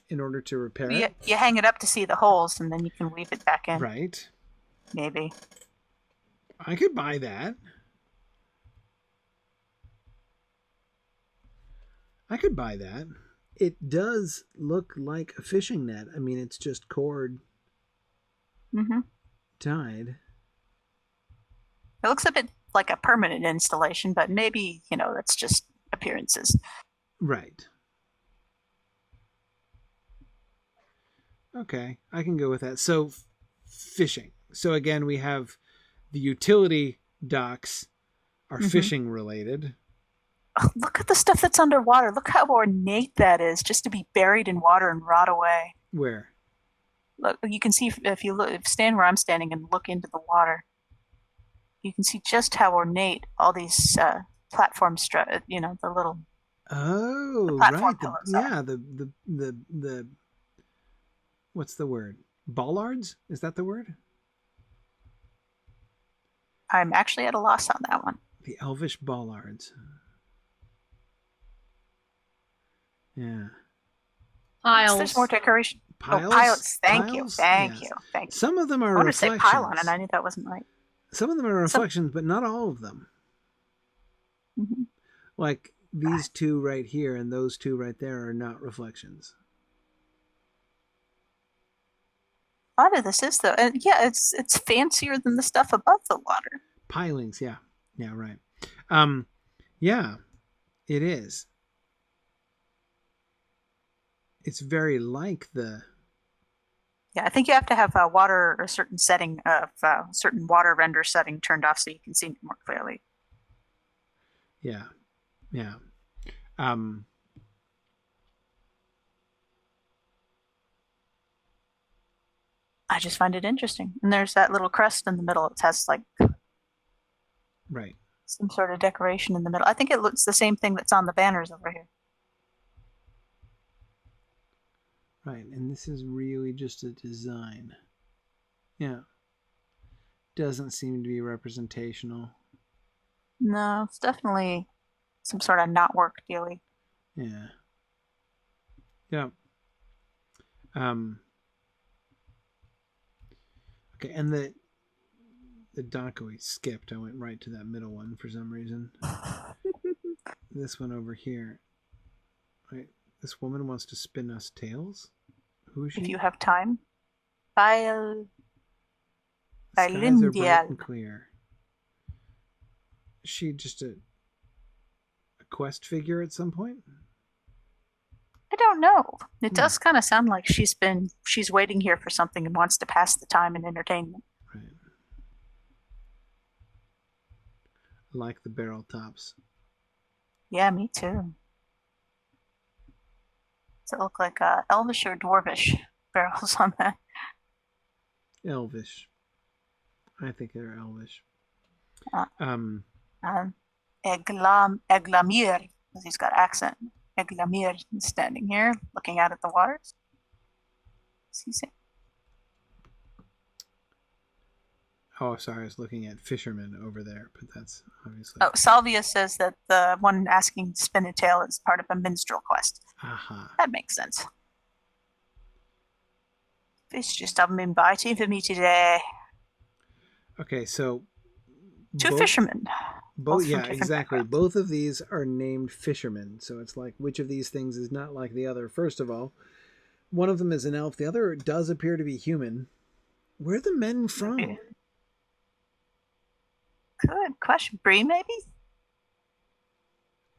repair it? You hang it up to see the holes, and then you can weave it back in. Right. Maybe. I could buy that. It does look like a fishing net. I mean, it's just cord tied. It looks a bit like a permanent installation, but maybe, that's just appearances. Right. Okay, I can go with that. So, fishing. So again, we have the utility docks are fishing related. Oh, look at the stuff that's underwater. Look how ornate that is, just to be buried in water and rot away. Where? Look, you can see if you stand where I'm standing and look into the water. You can see just how ornate all these platforms, the little Oh, platform right. pillows Yeah, the what's the word? Bollards? Is that the word? I'm actually at a loss on that one. The elvish bollards. Yeah. Piles. There's more decoration. Piles? Oh, piles. Thank you. Yes. Thank you. Some of them are I wanted reflections. to say pylon, and I knew that wasn't right. Some of them are reflections, but not all of them. Mm-hmm. Like these two right here and those two right there are not reflections. A lot of this is though, and yeah, it's fancier than the stuff above the water. Pilings, yeah, right. Yeah, it is. It's very like the. Yeah, I think you have to have water a certain setting of certain water render setting turned off so you can see it more clearly. Yeah. I just find it interesting. And there's that little crest in the middle. It has like right. Some sort of decoration in the middle. I think it looks the same thing that's on the banners over here. Right, and this is really just a design. Yeah. Doesn't seem to be representational. No, it's definitely some sort of not work dealy. Yeah. Okay, and the dock we skipped. I went right to that middle one for some reason. This one over here. Right, this woman wants to spin us tales. Who is she? If you have time. By Skies are bright and clear. Is she just a quest figure at some point? I don't know. It does kind of sound like she's waiting here for something and wants to pass the time in entertainment. Right. I like the barrel tops. Yeah, me too. Does it look like elvish or dwarvish barrels on that? Elvish. I think they're elvish. Eglamir, because he's got accent. Eglamir is standing here, looking out at the waters. Oh, sorry, I was looking at fishermen over there, but that's obviously. Oh, Salvia says that the one asking to spin a tale is part of a minstrel quest. Aha. That makes sense. Fish just haven't been biting for me today. Okay, so two fishermen. Both yeah, exactly. Both of these are named fishermen, so it's like which of these things is not like the other? First of all, one of them is an elf. The other does appear to be human. Where are the men from? Maybe. Good question. Bree, maybe?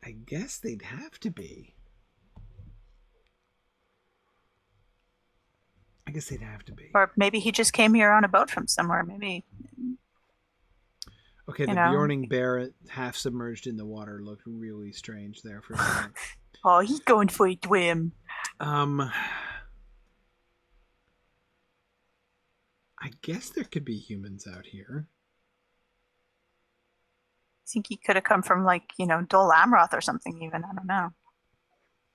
I guess they'd have to be. Or maybe he just came here on a boat from somewhere. Maybe. Okay, the Bjorning bear half submerged in the water looked really strange there for a second. Oh, he's going for a swim. I guess there could be humans out here. I think he could have come from, like, Dol Amroth or something even. I don't know.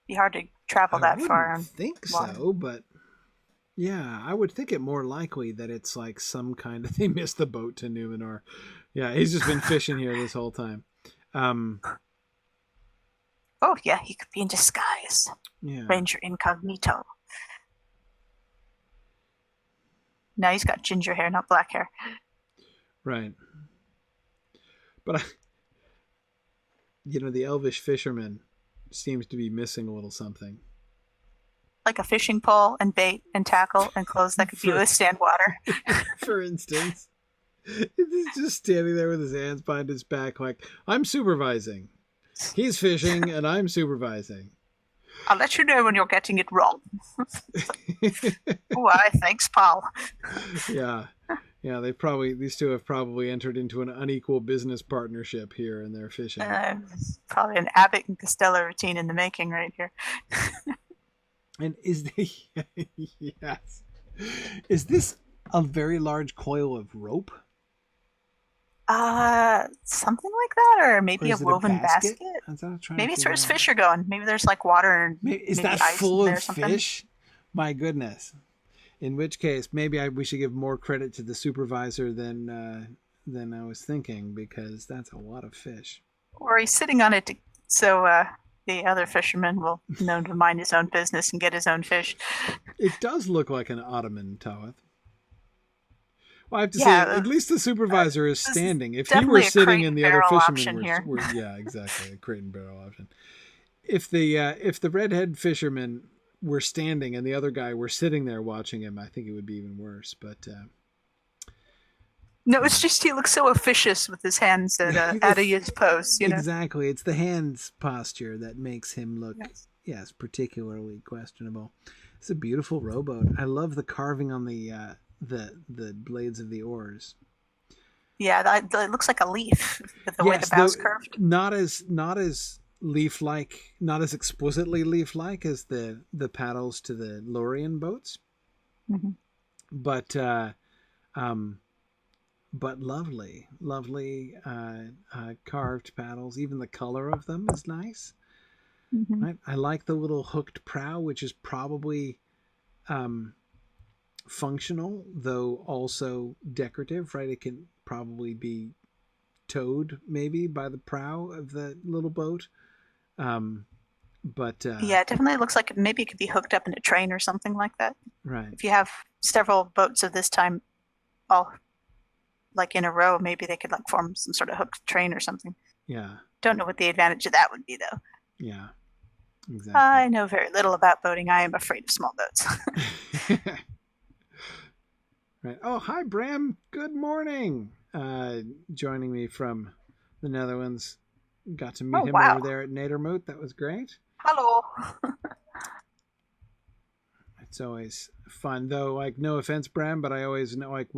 Be hard to travel that far. I think so, but yeah, I would think it more likely that it's like some kind of... They missed the boat to Numenor. Yeah, he's just been fishing here this whole time. Oh, yeah, he could be in disguise. Yeah. Ranger incognito. No, he's got ginger hair, not black hair. Right. But, the elvish fisherman seems to be missing a little something. Like a fishing pole and bait and tackle and clothes that could withstand water. For instance. He's just standing there with his hands behind his back like, I'm supervising. He's fishing and I'm supervising. I'll let you know when you're getting it wrong. Why, thanks, pal. Yeah. Yeah, these two have probably entered into an unequal business partnership here in their fishing. Probably an Abbott and Costello routine in the making right here. And is this a very large coil of rope? Something like that, or maybe a woven basket. That's what I'm trying Maybe to it's where figure his out. fish are going. Maybe there's like water and Is maybe that ice full in there or of something. fish? My goodness. In which case, maybe we should give more credit to the supervisor than I was thinking, because that's a lot of fish. Or he's sitting on it so the other fisherman will know to mind his own business and get his own fish. It does look like an ottoman, Tawith. Well, I have to say, Yeah, at least the supervisor is standing. If he definitely were a sitting crate and the and other barrel fishermen option here. were yeah, exactly, a crate and barrel option. If the redhead fisherman were standing and the other guy were sitting there watching him, I think it would be even worse. But no, it's just he looks so officious with his hands at his pose. You know, exactly, it's the hands posture that makes him look yes particularly questionable. It's a beautiful rowboat. I love the carving on the blades of the oars. Yeah, it looks like a leaf with the way the bow's curved. Not as leaf-like, not as exquisitely leaf-like as the paddles to the Lorien boats, but lovely carved paddles. Even the color of them is nice. Right? I like the little hooked prow, which is probably functional, though also decorative, right? It can probably be towed maybe by the prow of the little boat. But yeah, it definitely looks like maybe it could be hooked up in a train or something like that. Right. If you have several boats of this time all like in a row, maybe they could like form some sort of hooked train or something. Yeah. Don't know what the advantage of that would be though. Yeah. Exactly. I know very little about boating. I am afraid of small boats. Right. Oh, hi, Bram. Good morning. Joining me from the Netherlands. Got to meet him over there at Nadermoot. That was great. Hello. It's always fun, though. Like, no offense, Bram, but I always know, like,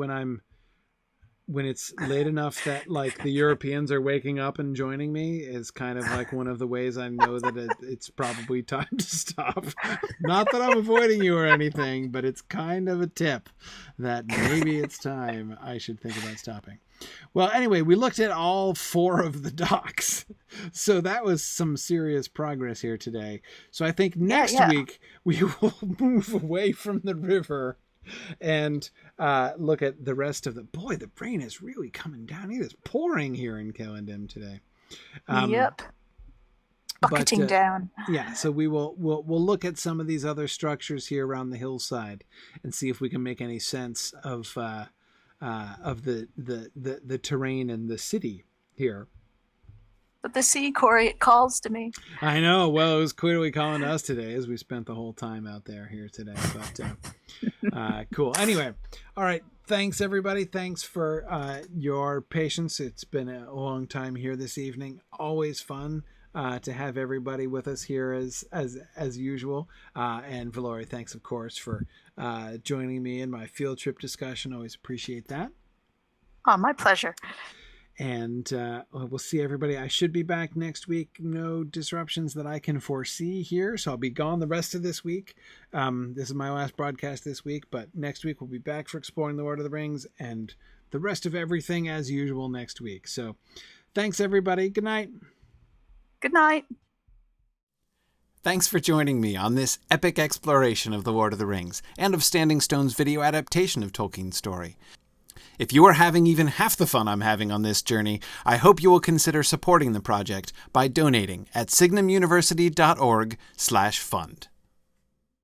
when it's late enough that like the Europeans are waking up and joining me is kind of like one of the ways I know that it's probably time to stop. Not that I'm avoiding you or anything, but it's kind of a tip that maybe it's time I should think about stopping. Well, anyway, we looked at all 4 of the docks. So that was some serious progress here today. So I think next week we will move away from the river and look at the rest of the... Boy, the rain is really coming down. It is pouring here in Killendim today. Yep. Bucketing down. Yeah, so we'll look at some of these other structures here around the hillside and see if we can make any sense of the terrain and the city here. But the sea, Corey, it calls to me. I know. Well, it was clearly calling to us today as we spent the whole time out there here today. But cool. Anyway, all right. Thanks, everybody. Thanks for your patience. It's been a long time here this evening. Always fun to have everybody with us here as usual. And Valori, thanks, of course, for joining me in my field trip discussion. Always appreciate that. Oh, my pleasure. And we'll see everybody. I should be back next week. No disruptions that I can foresee here. So I'll be gone the rest of this week. This is my last broadcast this week. But next week we'll be back for Exploring the Lord of the Rings and the rest of everything as usual next week. So thanks, everybody. Good night. Good night. Thanks for joining me on this epic exploration of The Lord of the Rings and of Standing Stone's video adaptation of Tolkien's story. If you are having even half the fun I'm having on this journey, I hope you will consider supporting the project by donating at signumuniversity.org/fund.